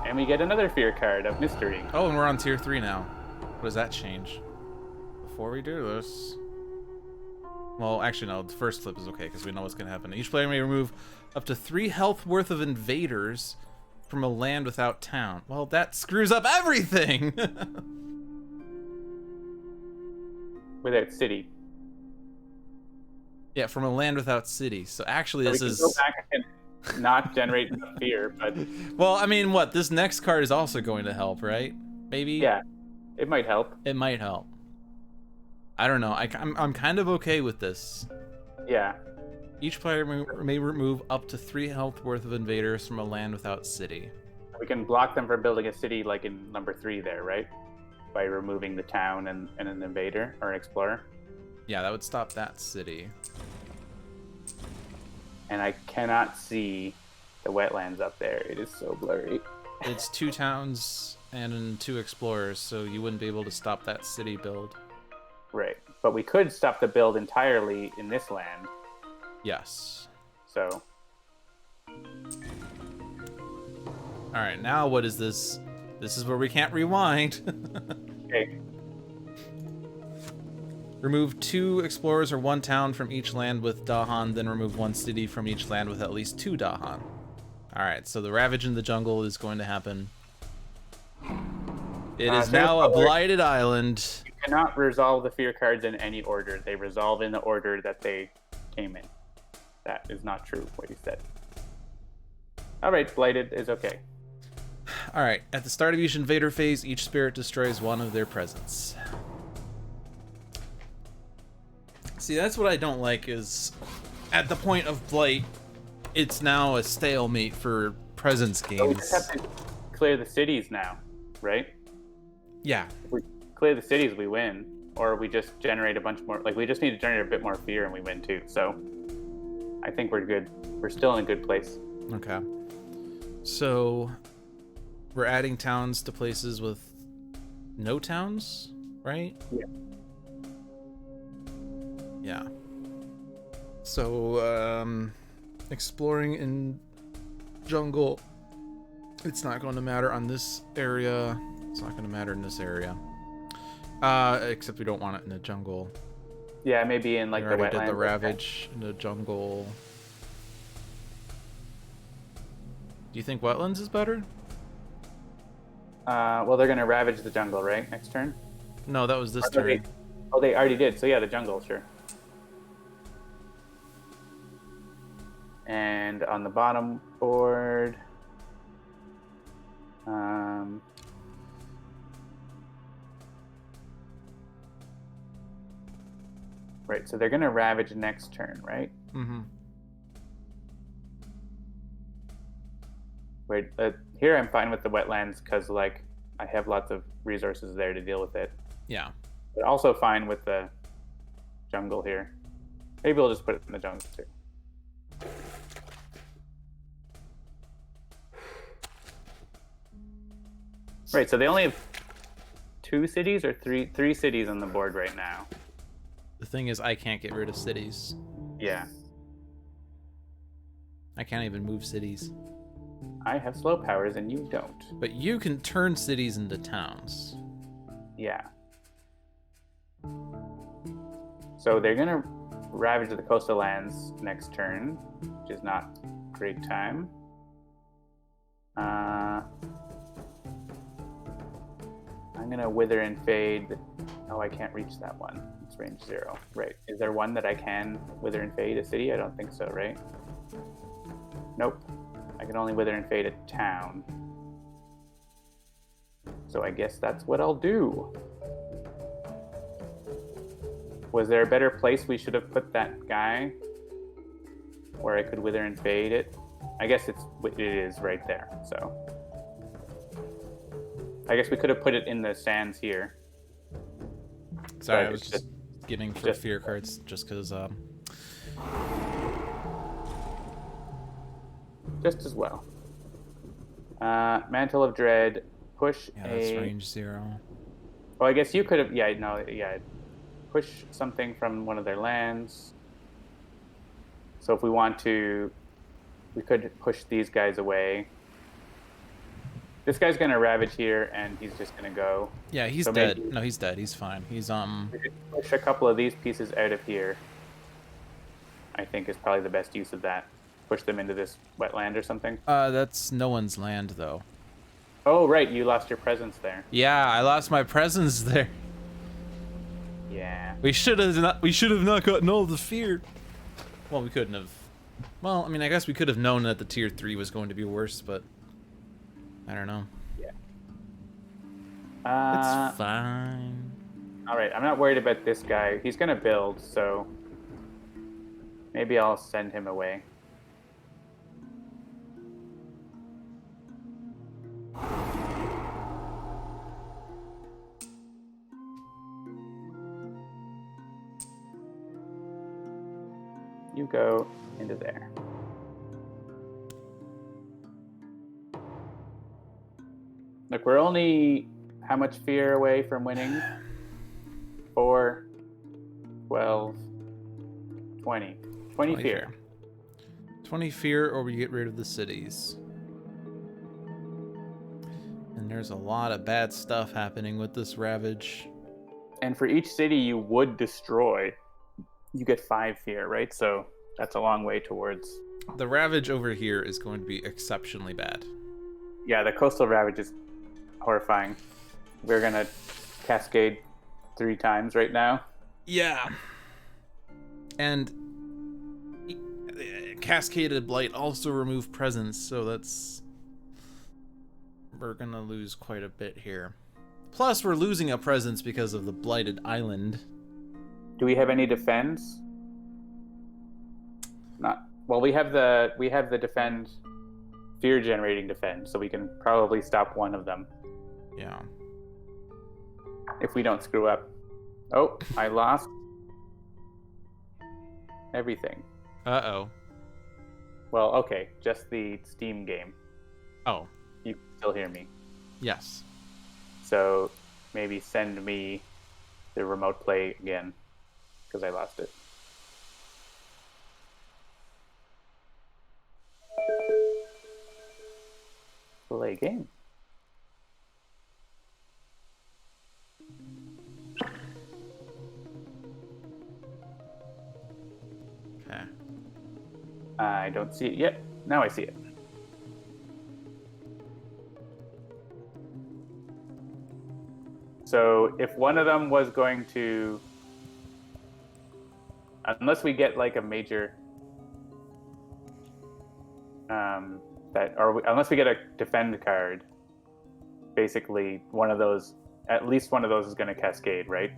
And we get another fear card of mystery. Oh, and we're on tier 3 now. What does that change? Before we do this... Well, actually, no. The first flip is okay, because we know what's going to happen. Each player may remove up to 3 health worth of invaders from a land without town. Well, that screws up everything! Without city. Yeah, from a land without city. So actually, So this we can is... go back and not generate enough fear, but... Well, I mean, what? This next card is also going to help, right? Maybe? Yeah, it might help. It might help. I don't know. I'm kind of okay with this. Yeah. Each player may remove up to 3 health worth of invaders from a land without city. We can block them from building a city like in number 3 there, right? By removing the town and an invader or an explorer. Yeah, that would stop that city. And I cannot see the wetlands up there. It is so blurry. It's 2 towns and 2 explorers, so you wouldn't be able to stop that city build. Right. But we could stop the build entirely in this land. Yes. So. Alright, now what is this? This is where we can't rewind. Okay. Remove 2 explorers or 1 town from each land with Dahan, then remove 1 city from each land with at least 2 Dahan. Alright, so the Ravage in the Jungle is going to happen. It is now a blighted island. You cannot resolve the fear cards in any order. They resolve in the order that they came in. That is not true, what you said. Alright, blighted is okay. Alright, at the start of each invader phase, each spirit destroys 1 of their presence. See, that's what I don't like, is at the point of blight, it's now a stalemate for presence games. So we just have to clear the cities now, right? Yeah. If we clear the cities, we win. Or we just generate a bunch more. Like, we just need to generate a bit more fear and we win too. So I think we're good. We're still in a good place. Okay. So we're adding towns to places with no towns, right? Yeah. Yeah. So, exploring in jungle, it's not going to matter on this area. It's not going to matter in this area. Except we don't want it in the jungle. Yeah, maybe in like we the already wetlands. did the Ravage in the jungle. Do you think wetlands is better? Well, they're going to ravage the jungle, right? Next turn? No, that was this turn. Oh, they already did. So yeah, the jungle, sure. And on the bottom board, Right, so they're going to ravage next turn, right? Mm-hmm. Wait, here I'm fine with the wetlands because, like, I have lots of resources there to deal with it. Yeah. But also fine with the jungle here. Maybe we'll just put it in the jungle too. Right, so they only have 2 cities or three cities on the board right now. The thing is, I can't get rid of cities. Yeah. I can't even move cities. I have slow powers and you don't. But you can turn cities into towns. Yeah. So they're gonna ravage the coastal lands next turn, which is not a great time. I'm gonna wither and fade. Oh, I can't reach that one. It's range 0. Right. Is there one that I can wither and fade a city? I don't think so, right? Nope. I can only wither and fade a town. So I guess that's what I'll do. Was there a better place we should have put that guy where I could wither and fade it? I guess it is right there. So I guess we could have put it in the sands here. Sorry, But I was it's just getting for fear cards just because. Just as well. Mantle of Dread. Push Yeah, that's range 0. Well, I guess you could have. Push something from one of their lands. So if we want to, we could push these guys away. This guy's gonna ravage here, and he's just gonna go. Yeah, he's dead. No, he's dead. He's fine. He's We could push a couple of these pieces out of here. I think is probably the best use of that. Push them into this wetland or something. That's no one's land though. Oh right, you lost your presence there. Yeah, I lost my presence there. Yeah. We should have not gotten all the fear. Well, we couldn't have. Well, I mean, I guess we could have known that the tier 3 was going to be worse, but I don't know. Yeah. It's fine. All right, I'm not worried about this guy. He's gonna build, so maybe I'll send him away. You go into there. Look, we're only how much fear away from winning? 4, 12, 20. 20 fear. 20 fear, or we get rid of the cities. And there's a lot of bad stuff happening with this ravage. And for each city you would destroy, you get 5 fear, right? So that's a long way towards. The ravage over here is going to be exceptionally bad. Yeah, the coastal ravage is horrifying. We're gonna cascade 3 times right now. Yeah. And Cascaded Blight also remove presence, so that's... We're gonna lose quite a bit here. Plus, we're losing a presence because of the Blighted Island. Do we have any defends? Not well. We have the defend, fear generating defend, so we can probably stop one of them. Yeah. If we don't screw up. Oh, I lost everything. Uh-oh. Well, okay, just the Steam game. Oh. You can still hear me. Yes. So maybe send me the remote play again, because I lost it. Play game. Okay. I don't see it yet. Now I see it. So if one of them was going to, unless we get like a major, unless we get a defend card, basically one of those, at least one of those is going to cascade, right?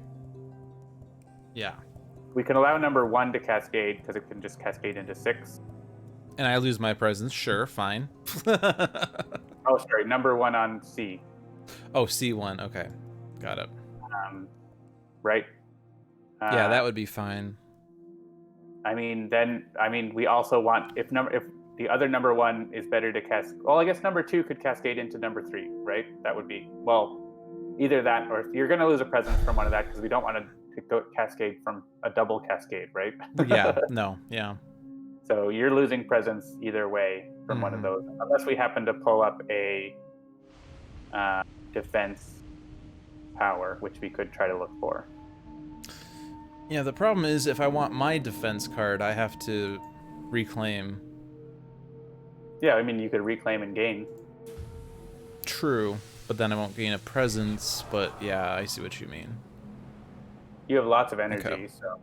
Yeah. We can allow number 1 to cascade because it can just cascade into 6. And I lose my presence. Sure, fine. Oh, sorry, number 1 on C. Oh, C1. Okay, got it. Right? Yeah, that would be fine. I mean, we also want if the other number 1 is better to cast. Well, I guess number 2 could cascade into number 3, right? That would be either that or you're going to lose a presence from one of that because we don't want to go cascade from a double cascade, right? Yeah. No. Yeah. So you're losing presence either way from one of those, unless we happen to pull up a defense power, which we could try to look for. Yeah, the problem is if I want my defense card, I have to reclaim. Yeah, I mean, you could reclaim and gain. True, but then I won't gain a presence, but yeah, I see what you mean. You have lots of energy, Okay. so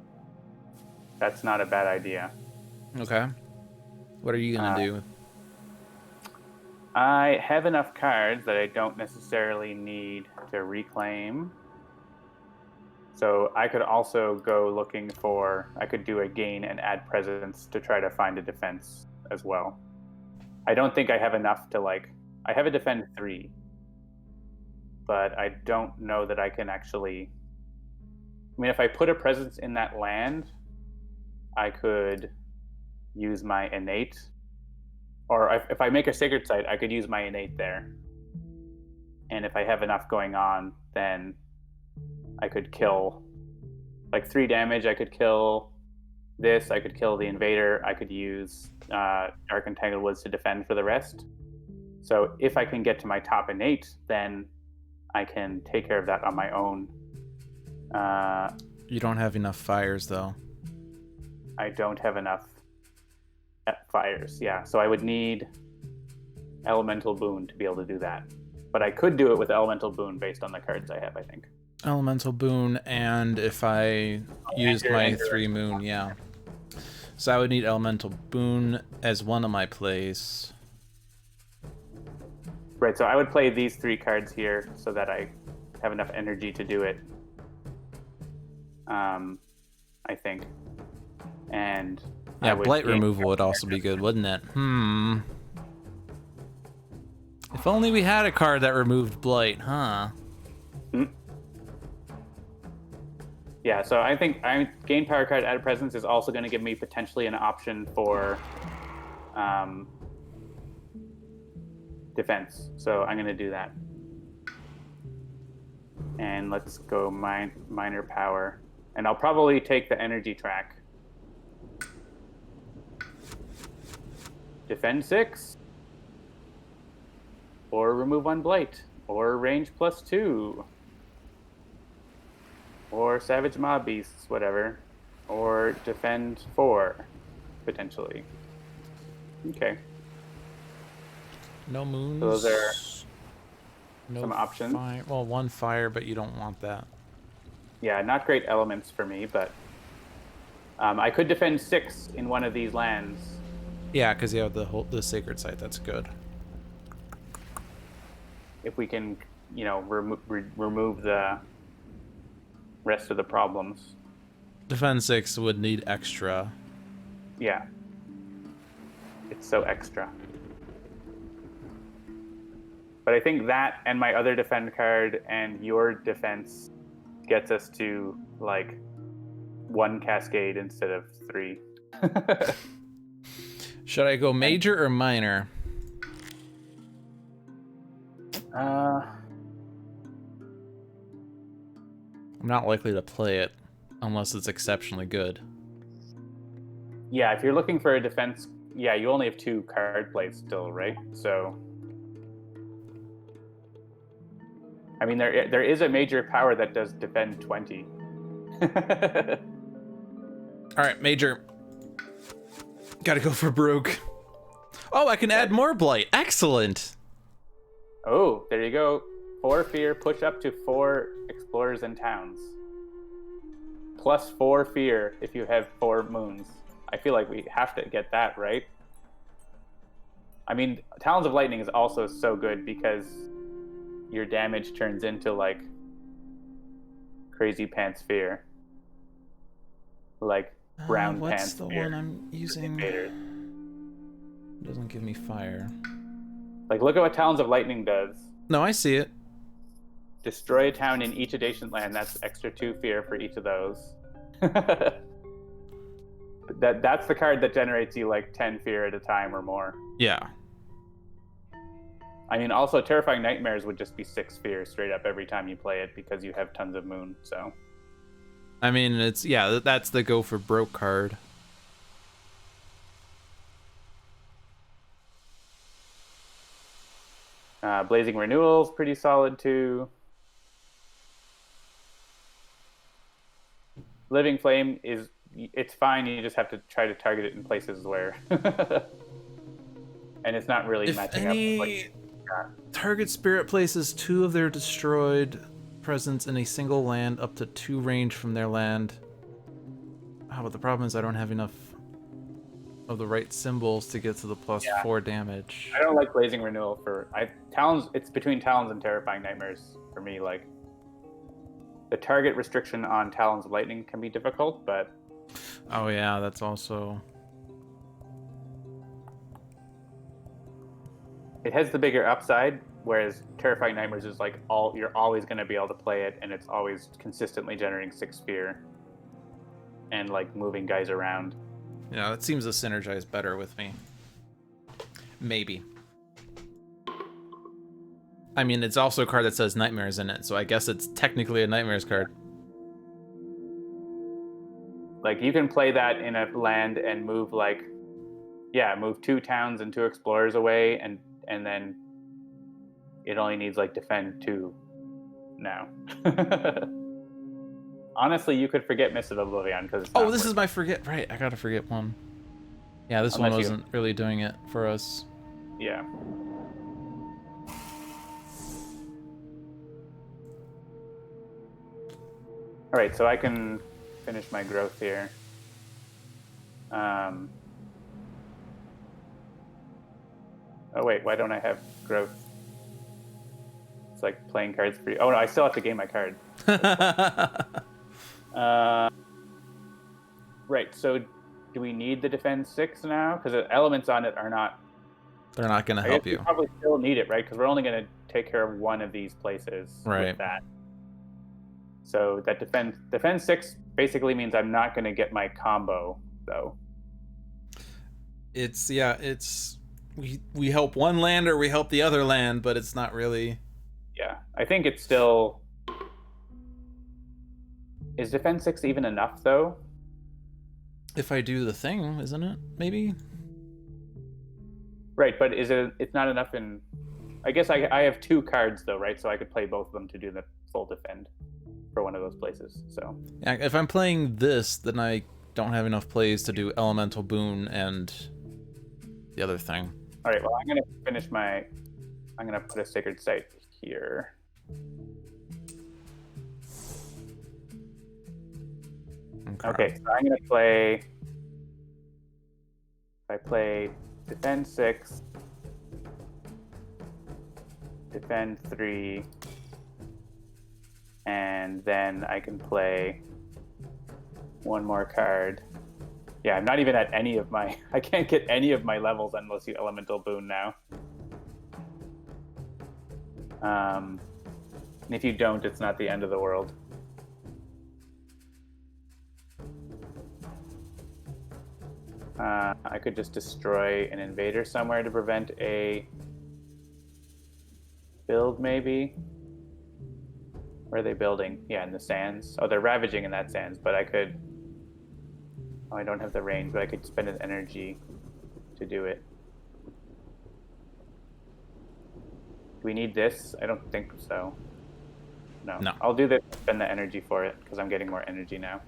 that's not a bad idea. Okay. What are you gonna do? I have enough cards that I don't necessarily need to reclaim. So I could also go looking for, I could do a gain and add presence to try to find a defense as well. I don't think I have enough to I have a defend 3, but I don't know that I can actually, I mean, if I put a presence in that land, I could use my innate, or if I make a sacred site, I could use my innate there. And if I have enough going on, then I could kill 3 damage. I could kill this. I could kill the invader. I could use Dark Entangled Woods to defend for the rest. So if I can get to my top innate, then I can take care of that on my own. You don't have enough fires, though. I don't have enough fires. Yeah, so I would need Elemental Boon to be able to do that. But I could do it with Elemental Boon based on the cards I have, I think. Elemental Boon, and if I used my 3 moon, yeah. So I would need Elemental Boon as one of my plays. Right, so I would play these 3 cards here so that I have enough energy to do it. I think. And yeah, blight removal would also be good, wouldn't it? If only we had a card that removed blight, huh? Yeah, so I think gain power card, add a presence is also going to give me potentially an option for defense. So I'm going to do that. And let's go minor power. And I'll probably take the energy track. Defend 6. Or remove 1 blight. Or range +2. Or Savage Mob Beasts, whatever. Or defend 4, potentially. Okay. No moons. So those are no some options. Well, 1 fire, but you don't want that. Yeah, not great elements for me, but I could defend 6 in one of these lands. Yeah, because you have the sacred site. That's good. If we can, remove the rest of the problems. Defend 6 would need extra. Yeah. It's so extra. But I think that and my other defend card and your defense gets us to 1 cascade instead of 3. Should I go major or minor? I'm not likely to play it unless it's exceptionally good. Yeah, if you're looking for a defense, yeah, you only have 2 card plays still, right? So, I mean, there is a major power that does defend 20. All right, major. Gotta go for Brook. Oh, I can add more blight. Excellent. Oh, there you go. 4 fear, push up to 4 explorers and towns. Plus 4 fear if you have 4 moons. I feel like we have to get that, right? I mean, Talons of Lightning is also so good because your damage turns into crazy pants fear. like brown What's pants the fear one I'm using? invaders. It doesn't give me fire. Like, look at what Talons of Lightning does. No, I see it. Destroy a town in each adjacent land. That's extra 2 fear for each of those. That's the card that generates you like 10 fear at a time or more. Yeah. I mean, also Terrifying Nightmares would just be 6 fear straight up every time you play it because you have tons of moon. So I mean, it's that's the go for broke card. Blazing Renewal's pretty solid too. Living Flame it's fine. You just have to try to target it in places where, and it's not really If matching any up. target spirit places 2 of their destroyed presence in a single land up to 2 range from their land. Oh, but the problem is I don't have enough of the right symbols to get to the +4 damage. I don't like Blazing Renewal for Talons. It's between Talons and Terrifying Nightmares for me. Like, the target restriction on Talons of Lightning can be difficult, but Oh yeah, that's also... it has the bigger upside, whereas Terrifying Nightmares is like you're always going to be able to play it, and it's always consistently generating 6 fear and like moving guys around. Yeah, that seems to synergize better with me. Maybe. I mean, it's also a card that says Nightmares in it, so I guess it's technically a Nightmares card. Like, you can play that in a land and move move 2 towns and 2 explorers away, and then it only needs like defend 2 now. Honestly, you could forget Mist of Oblivion because This is my forget. Right, I gotta forget one. Yeah, this one wasn't really doing it for us. Yeah. All right, so I can finish my growth here. Oh wait, why don't I have growth? It's like playing cards for you. Oh no, I still have to gain my card. Right, so do we need the defend 6 now? Because the elements on it are not... They're not going to help you. We probably still need it, right? Because we're only going to take care of one of these places with that. So that defend 6 basically means I'm not going to get my combo, though. It's we help one land or we help the other land, but it's not really... Yeah, I think it's still... Is defend 6 even enough, though? If I do the thing, isn't it? Maybe? Right, but it's not enough in... I guess I have 2 cards, though, right? So I could play both of them to do the full defend for one of those places, so... Yeah, if I'm playing this, then I don't have enough plays to do Elemental Boon and the other thing. Alright, well, I'm going to finish my... I'm going to put a Sacred Site here. Okay, so I'm going to play... If I play defend 6, defend 3, and then I can play one more card. Yeah, I'm not even at any of my... I can't get any of my levels unless you Elemental Boon now. And if you don't, it's not the end of the world. I could just destroy an invader somewhere to prevent a build, maybe. Where are they building? Yeah, in the sands. Oh, they're ravaging in that sands, but I could... Oh, I don't have the range, but I could spend an energy to do it. Do we need this? I don't think so. No. I'll do this and spend the energy for it, because I'm getting more energy now.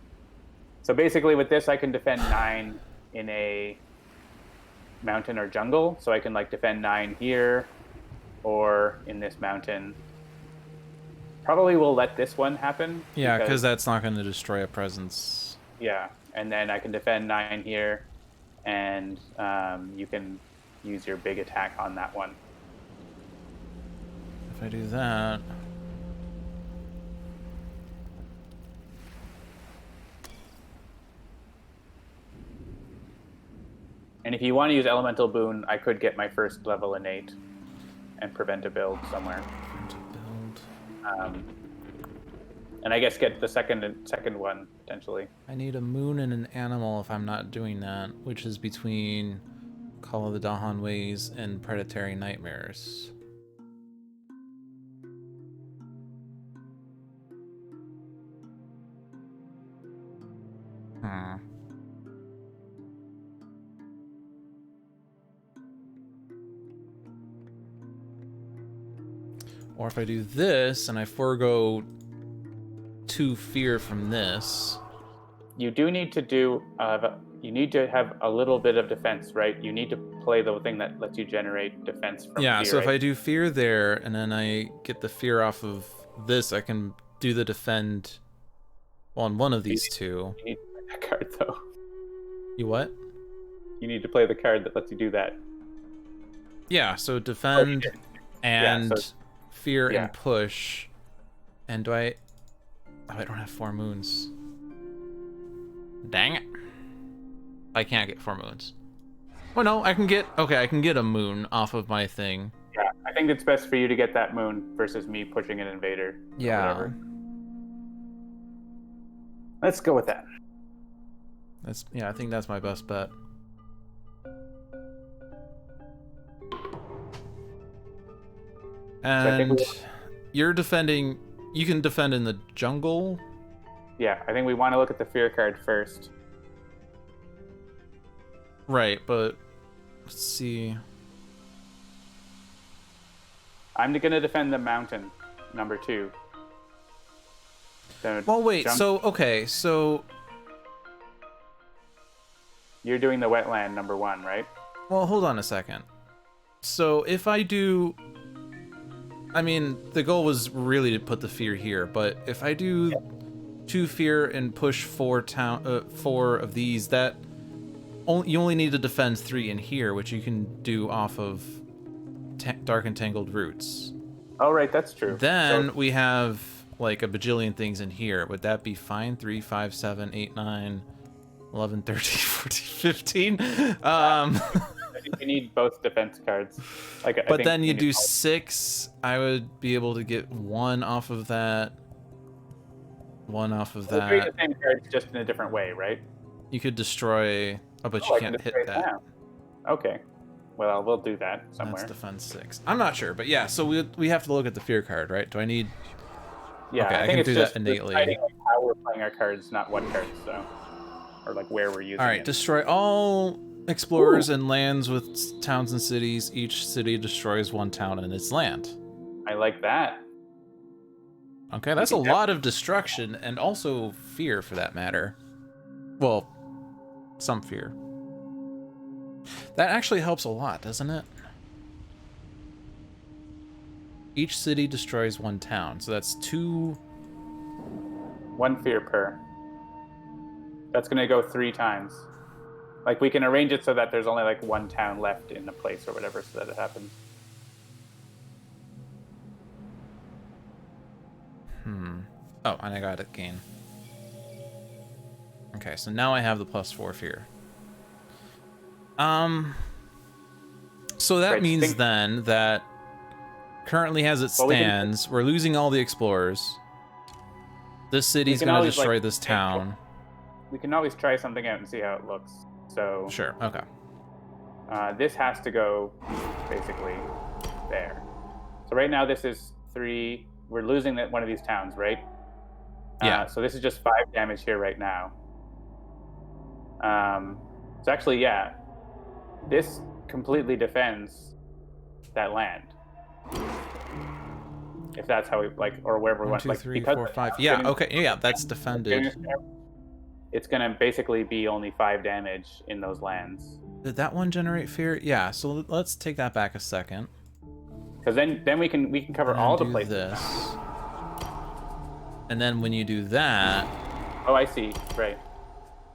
So basically with this, I can defend 9 in a mountain or jungle. So I can like defend 9 here or in this mountain. Probably will let this one happen. Yeah, because that's not going to destroy a presence. Yeah, and then I can defend 9 here, and you can use your big attack on that one. If I do that... And if you want to use Elemental Boon, I could get my first level innate and prevent a build somewhere. And I guess get the second one, potentially. I need a moon and an animal if I'm not doing that, which is between Call of the Dahan Ways and Predatory Nightmares. Or if I do this and I forego 2 fear from this. You do need to do. You need to have a little bit of defense, right? You need to play the thing that lets you generate defense from Yeah, fear, so if right? I do fear there and then I get the fear off of this, I can do the defend on one of these two. You need to play that card, though. You what? You need to play the card that lets you do that. Yeah, so defend and fear yeah. and push. And do I... Oh, I don't have 4 moons. Dang it. I can't get 4 moons. Well, no, I can get... Okay, I can get a moon off of my thing. Yeah, I think it's best for you to get that moon versus me pushing an invader. Yeah. Or whatever. Let's go with that. Yeah, I think that's my best bet. And you're defending... You can defend in the jungle. Yeah, I think we want to look at the fear card first. Right, but let's see. I'm going to defend the mountain, number 2. Well, wait, so you're doing the wetland, number 1, right? Well, hold on a second. So if I do... I mean, the goal was really to put the fear here, but if I do 2 fear and push 4 of these, that you only need to defend 3 in here, which you can do off of Dark Entangled Roots. Oh, right, that's true. Then we have like a bajillion things in here. Would that be fine? 3, 5, 7, 8, 9, 11, 13, 14, 15. You need both defense cards. But then you do 6. I would be able to get 1 off of that. 1 off of that. The same cards, just in a different way, right? You could destroy. Oh, but you can't hit that. Down. Okay. Well, we'll do that somewhere. That's defense 6. I'm not sure, but yeah. So we have to look at the fear card, right? Do I need? Yeah, okay, I can think do it's just that innately. deciding how we're playing our cards, not what cards, so, or like where we're using. All right, it. destroy all explorers and lands with towns and cities. Each city destroys 1 town and its land. I like that. Okay, that's a lot of destruction and also fear for that matter. Well, some fear. That actually helps a lot, doesn't it? Each city destroys 1 town, so that's 2... 1 fear per. That's gonna go 3 times. Like, we can arrange it so that there's only like 1 town left in a place or whatever, so that it happens. Oh, and I got it gain. Okay, so now I have the +4 fear. So that means then that currently as it stands, we're losing all the explorers. This city's gonna destroy this town. We can always try something out and see how it looks. So sure, okay. This has to go basically there. So right now this is 3. We're losing one of these towns, right? Yeah. So this is just 5 damage here right now. So actually, yeah, this completely defends that land. If that's how we like, or wherever we want. 1, 2, like, 3, 4, 5. Yeah. Okay. Yeah, that's defended. It's gonna basically be only 5 damage in those lands. Did that one generate fear? Yeah. So let's take that back a second. Because then we can cover all the places. This. And then when you do that. Oh, I see. Right.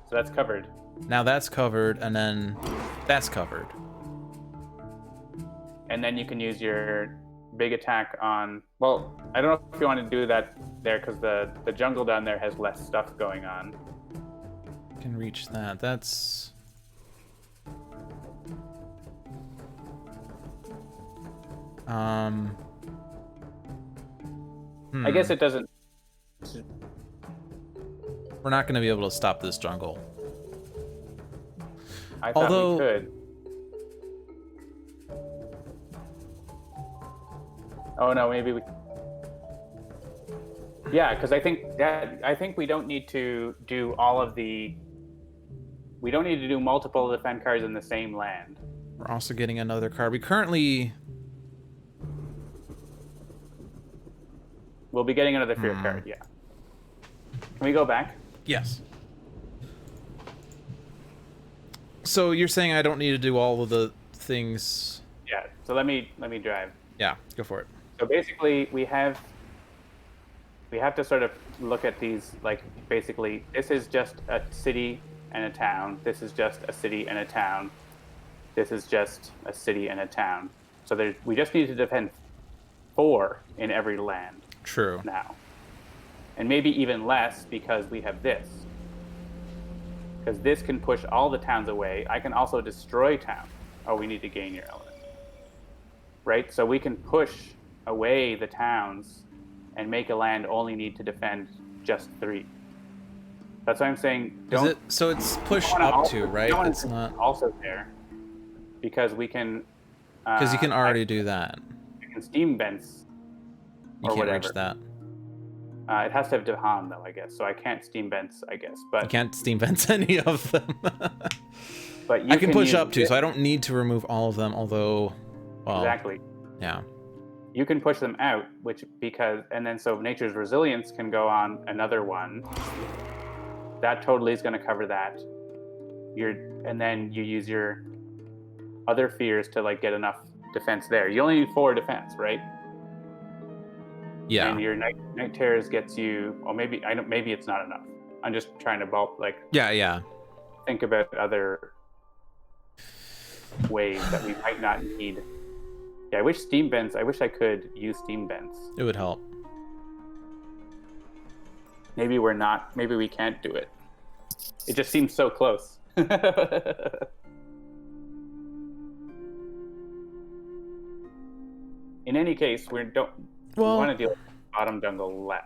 So that's covered. Now that's covered, and then that's covered. And then you can use your big attack on. Well, I don't know if you want to do that there because the jungle down there has less stuff going on. Can reach that. That's. I guess it doesn't. We're not going to be able to stop this jungle. I thought Although, we could. Oh no, maybe we. Yeah, because I think we don't need to do all of the. We don't need to do multiple defend cards in the same land. we're also getting another card. We currently... We'll be getting another fear card, yeah. Can we go back? Yes. So you're saying I don't need to do all of the things... Yeah, so let me drive. Yeah, go for it. So basically, we have to sort of look at these, like, basically, this is just a city and a town. This is just a city and a town. This is just a city and a town. So we just need to defend 4 in every land. True. Now. And maybe even less because we have this. Because this can push all the towns away. I can also destroy towns. Oh, we need to gain your element. Right? So we can push away the towns and make a land only need to defend just 3. That's why I'm saying don't. So it's push up to, right? It's not also there because we can. Because you can already do that. You can steam vents. You can't whatever. reach that. It has to have Dahan though, I guess. So I can't steam vents, I guess. But You can't steam vents any of them. But I can push up to, so I don't need to remove all of them. Although, well, exactly. Yeah. You can push them out, and then so Nature's Resilience can go on another one. That totally is going to cover that. And then you use your other fears to like get enough defense there. You only need 4 defense, right? Yeah. And your night terrors gets you. Or maybe maybe it's not enough. I'm just trying to Yeah. think about other ways that we might not need. Yeah, I wish I could use steam vents. It would help. Maybe we can't do it. It just seems so close. In any case, we want to deal with bottom jungle less.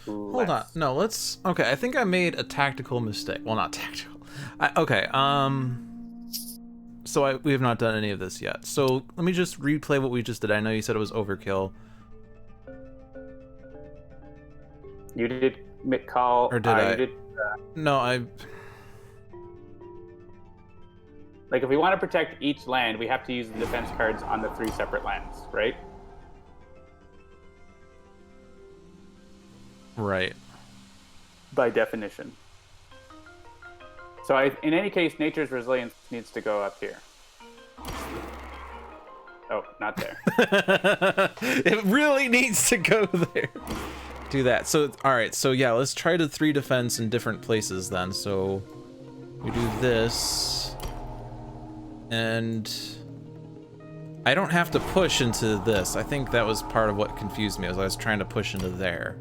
Hold on. No, let's... Okay, I think I made a tactical mistake. Well, not tactical. So we have not done any of this yet. So let me just replay what we just did. I know you said it was overkill. You did call... Or did I? You did, No, I... Like, if we want to protect each land, we have to use the defense cards on the 3 separate lands, right? Right. By definition. So in any case, Nature's Resilience needs to go up here. Oh, not there. It really needs to go there. Do that. So, all right. So yeah, let's try the 3 defense in different places then. So we do this, and I don't have to push into this. I think that was part of what confused me, as I was trying to push into there.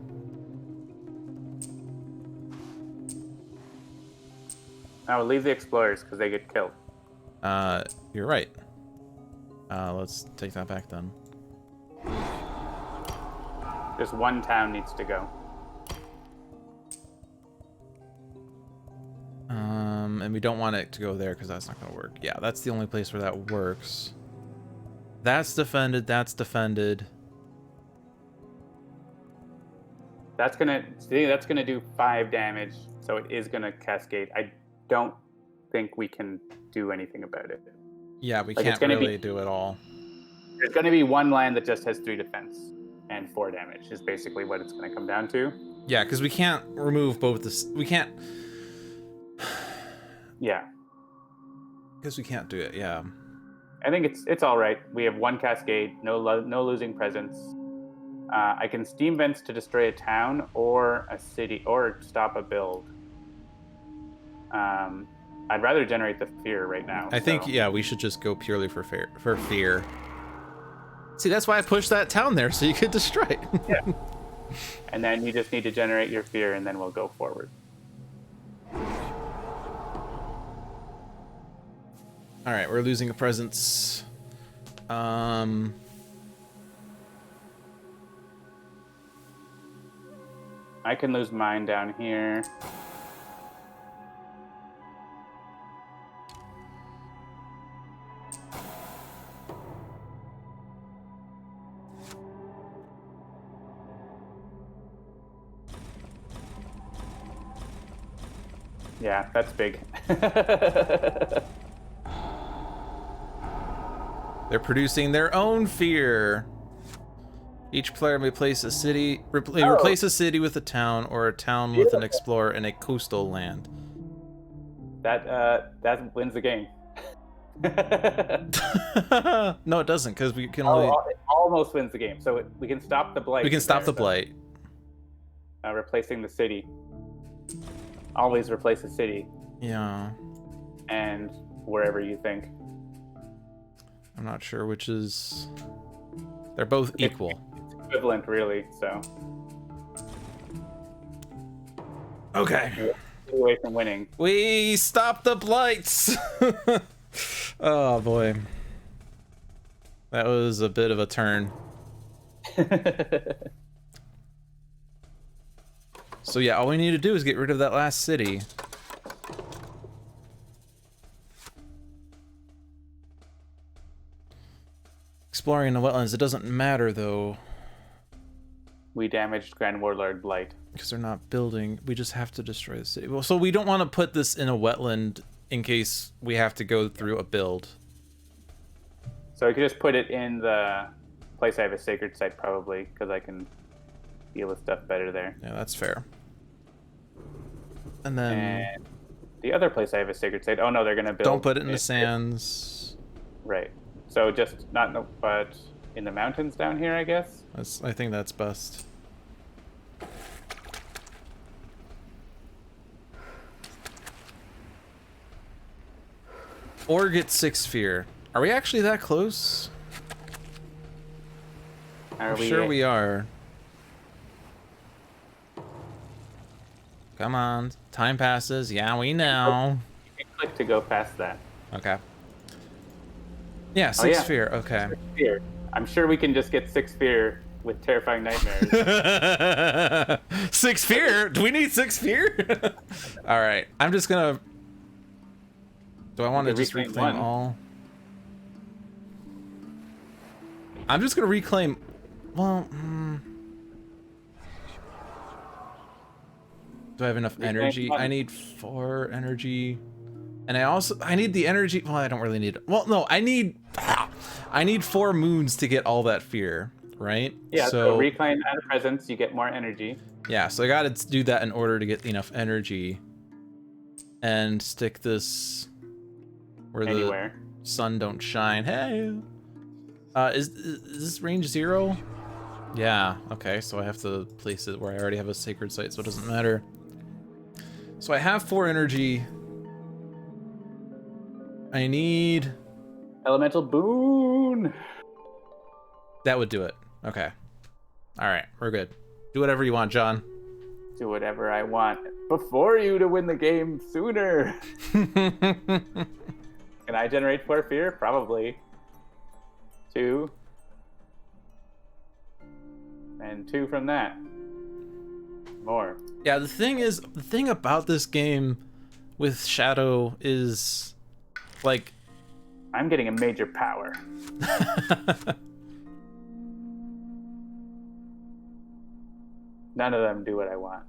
I would leave the explorers because they get killed. You're right. Let's take that back then. Just 1 town needs to go. And we don't want it to go there because that's not going to work. Yeah, that's the only place where that works. That's defended. That's defended. That's gonna do 5 damage, so it is gonna cascade. I don't think we can do anything about it. Yeah, we can't really do it all. There's gonna be 1 land that just has 3 defense and 4 damage is basically what it's gonna come down to. Yeah, because we can't remove both we can't. Yeah. Because we can't do it. Yeah. I think it's all right. We have 1 cascade, no losing presence. I can steam vents to destroy a town or a city or stop a build. I'd rather generate the fear right now. I think we should just go purely for fear. See, that's why I pushed that town there so you could destroy it. Yeah. And then you just need to generate your fear, and then we'll go forward. All right, we're losing a presence. I can lose mine down here. Yeah, that's big. They're producing their own fear. Each player may place a city, replace a city with a town, or a town with an explorer in a coastal land. That wins the game. No, it doesn't, because we can only. It almost wins the game. So we can stop the blight. We can stop the blight. Replacing the city. Always replace the city. Yeah. And wherever you think. I'm not sure which is. They're both equal. It's equivalent, really. So. Okay. Away from winning. We stopped the blights. Oh boy. That was a bit of a turn. So yeah, all we need to do is get rid of that last city. Exploring the wetlands, it doesn't matter though. We damaged Grand Warlord Blight. Because they're not building, we just have to destroy the city. Well, so we don't want to put this in a wetland in case we have to go through a build. So I could just put it in the place I have a sacred site, probably, because I can deal with stuff better there. Yeah, that's fair. And then... And the other place I have a sacred site, oh no, they're going to build... Don't put it in the sands. Right. So just but in the mountains down here, I guess? I think that's best. Or get 6 fear. Are we actually that close? I'm sure we are. Come on. Time passes. Yeah, we know. You can click to go past that. Okay. Yeah, 6 fear. Okay. 6 fear. I'm sure we can just get 6 fear with terrifying nightmares. 6 fear? Do we need 6 fear? All right. I'm just gonna. Do I want to just reclaim all? I'm just gonna reclaim. Well, do I have enough energy? I need 4 energy, and I need the energy. Well, I don't really need it. Well, no, I need 4 moons to get all that fear, right? Yeah. So reclaim out of presence, you get more energy. Yeah. So I got to do that in order to get enough energy, and stick this where anywhere the sun don't shine. Hey. Is this range 0? Yeah, okay, so I have to place it where I already have a sacred site, so it doesn't matter. So I have 4 energy. I need... Elemental boon! That would do it. Okay. Alright, we're good. Do whatever you want, John. Do whatever I want. Before you to win the game sooner! Can I generate 4 fear? Probably. 2. And 2 from that. More. Yeah, the thing about this game with Shadow is, like... I'm getting a major power. None of them do what I want.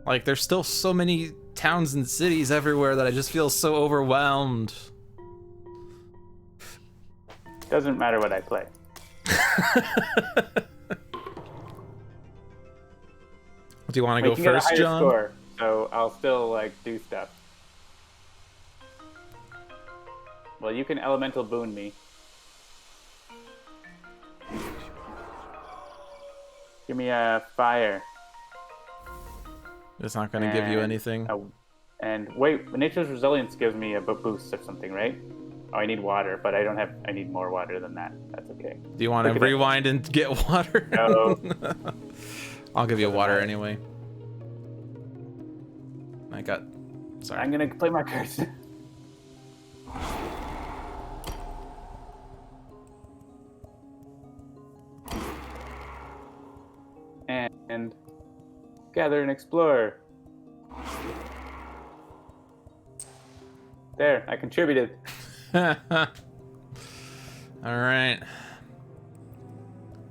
Like, there's still so many towns and cities everywhere that I just feel so overwhelmed. Doesn't matter what I play. Do you want to go first, John? Score, so I'll still like do stuff. Well, you can elemental boon me. Give me a fire. It's not going to give you anything. And wait, nature's resilience gives me a boost or something, right? Oh, I need water, but I don't have. I need more water than that. That's okay. Do you want to rewind and get water? No. I'll give you water anyway. Sorry. I'm gonna play my cards. Gather and explore. There, I contributed. All right.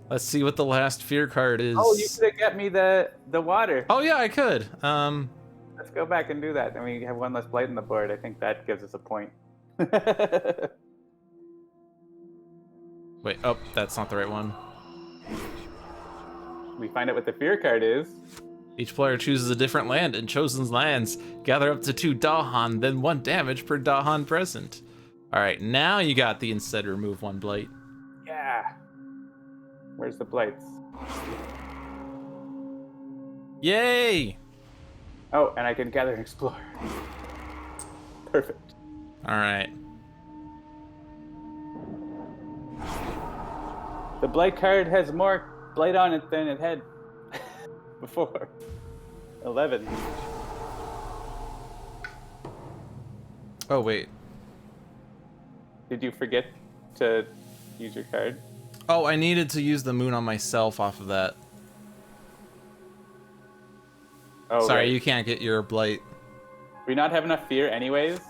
Let's see what the last fear card is. Oh, you could have got me the water. Oh yeah, I could. Let's go back and do that. And we have one less blight on the board. I think that gives us a point. Wait, oh, that's not the right one. We find out what the fear card is. Each player chooses a different land in chosen lands. Gather up to 2 Dahan, then 1 damage per Dahan present. All right, now you got the instead remove 1 blight. Yeah. Where's the blights? Yay! Oh, and I can gather and explore. Perfect. All right. The blight card has more blight on it than it had before. 11. Oh wait. Did you forget to use your card? Oh, I needed to use the moon on myself off of that. Oh, sorry, right. you can't get your blight. We not have enough fear anyways?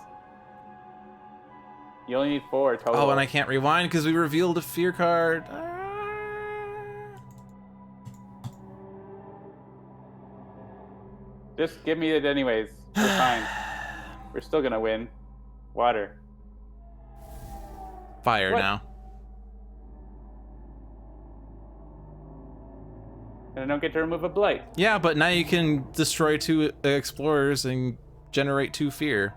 You only need 4 total. Oh, and I can't rewind because we revealed a fear card. Just give me it anyways. We're fine. We're still gonna win. Water. Fire What? now. And I don't get to remove a blight. Yeah, but now you can destroy 2 explorers and generate 2 fear.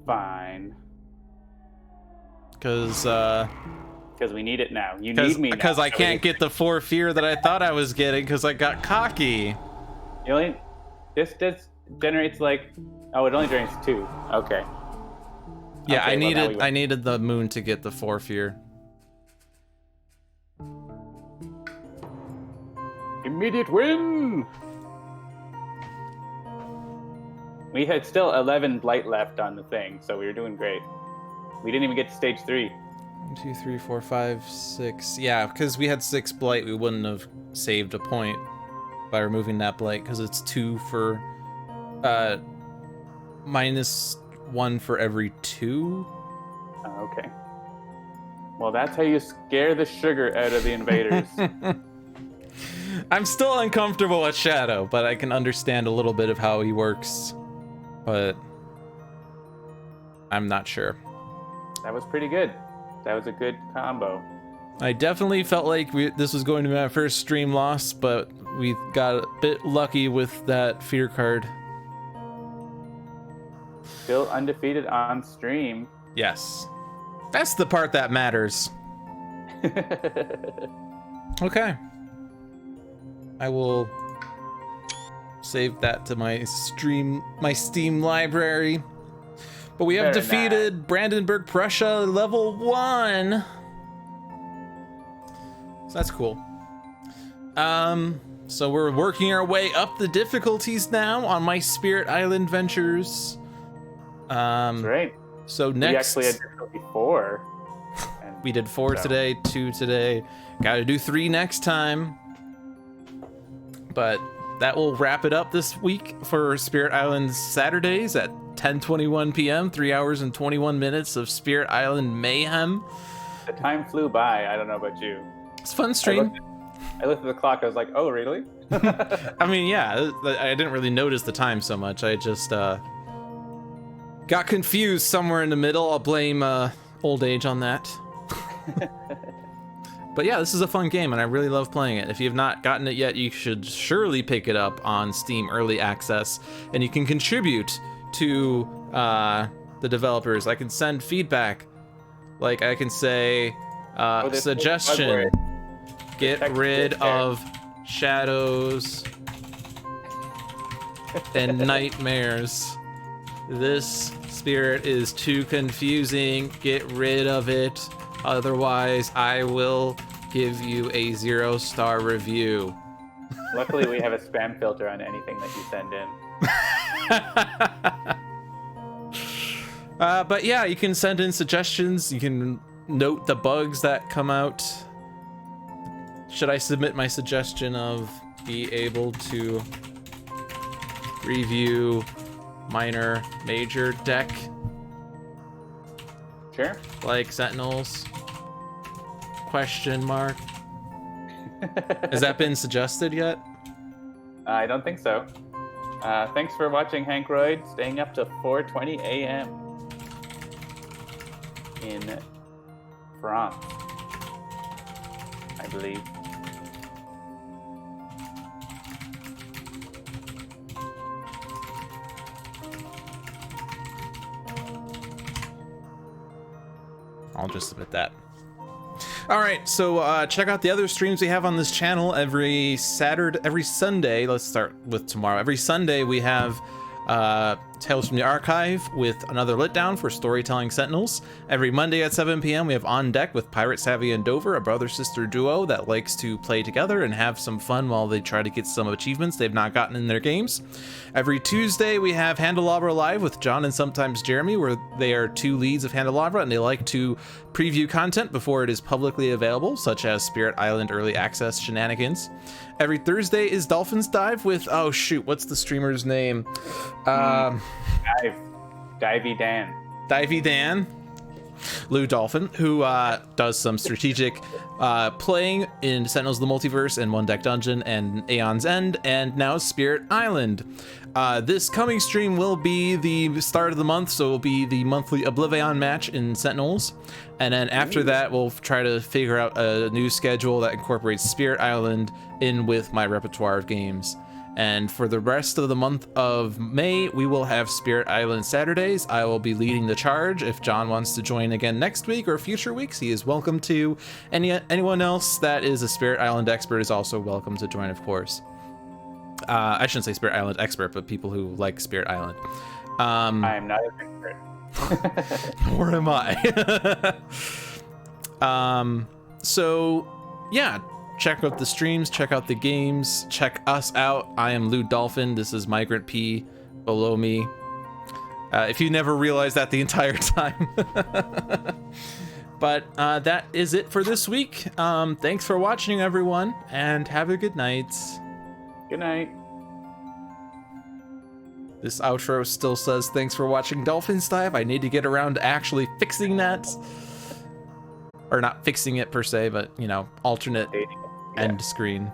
Fine. Because we need it now. You need me now. Because I can't get the 4 fear that I thought I was getting because I got cocky. You only, this generates like, oh, it only generates 2. Okay. Yeah, Okay, I needed the moon to get the 4 fear. Immediate win! We had still 11 blight left on the thing, so we were doing great. We didn't even get to stage 3. 1, 2, 3, 4, 5, 6. Yeah, because we had 6 blight, we wouldn't have saved a point by removing that blight because it's 2 for -1 for every 2. Oh, okay. Well, that's how you scare the sugar out of the invaders. I'm still uncomfortable with Shadow, but I can understand a little bit of how he works. But I'm not sure. That was pretty good. That was a good combo. I definitely felt like this was going to be my first stream loss, but we got a bit lucky with that fear card. Still undefeated on stream. Yes. That's the part that matters. Okay. I will save that to my Steam library. But we have defeated Brandenburg, Prussia, level 1. So that's cool. So we're working our way up the difficulties now on my Spirit Island ventures. That's right. So next, we actually had difficulty 4. We did 4 today, 2 today. Got to do 3 next time. But that will wrap it up this week for Spirit Island Saturdays at 10:21 p.m. 3 hours and 21 minutes of Spirit Island mayhem. The time flew by. I don't know about you. It's a fun stream. I looked at the clock. I was like, oh, really? I mean, yeah, I didn't really notice the time so much. I just got confused somewhere in the middle. I'll blame old age on that. But yeah, this is a fun game, and I really love playing it. If you have not gotten it yet, you should surely pick it up on Steam Early Access, and you can contribute to the developers. I can send feedback. Like, I can say, suggestion, get rid of shadows and nightmares. This spirit is too confusing. Get rid of it. Otherwise, I will give you a 0-star review. Luckily, we have a spam filter on anything that you send in. But yeah, you can send in suggestions. You can note the bugs that come out. Should I submit my suggestion of be able to review minor, major deck Sure. like Sentinels? Question mark. Has that been suggested yet? I don't think so. Thanks for watching, Hank Royd, staying up to 4:20 a.m. in France, I believe. I'll just submit that. All right, so check out the other streams we have on this channel every Sunday. Let's start with tomorrow. Every Sunday we have Tales from the Archive with another lit down for Storytelling Sentinels. Every Monday at 7 p.m. we have On Deck with Pirate Savvy and Dover, a brother-sister duo that likes to play together and have some fun while they try to get some achievements they've not gotten in their games. Every Tuesday we have Handelabra Live with John and sometimes Jeremy, where they are two leads of Handelabra and they like to preview content before it is publicly available, such as Spirit Island Early Access shenanigans. Every Thursday is Dolphins Dive with, oh shoot, what's the streamer's name? Divey Dan. Divey Dan, LewdDolphin, who does some strategic playing in Sentinels of the Multiverse and One Deck Dungeon and Aeon's End, and now Spirit Island. This coming stream will be the start of the month, so it will be the monthly Oblivion match in Sentinels. And then after that, we'll try to figure out a new schedule that incorporates Spirit Island in with my repertoire of games. And for the rest of the month of May, we will have Spirit Island Saturdays. I will be leading the charge. If John wants to join again next week or future weeks, he is welcome to. Anyone else that is a Spirit Island expert is also welcome to join, of course. I shouldn't say Spirit Island expert, but people who like Spirit Island. I am not an expert. Nor am I. So, yeah. Check out the streams, check out the games, check us out. I am LewdDolphin. This is Migrant P below me. If you never realized that the entire time. But that is it for this week. Thanks for watching, everyone, and have a good night. Good night. This outro still says thanks for watching Dolphins Dive. I need to get around to actually fixing that. Or not fixing it per se, but, you know, alternate end screen.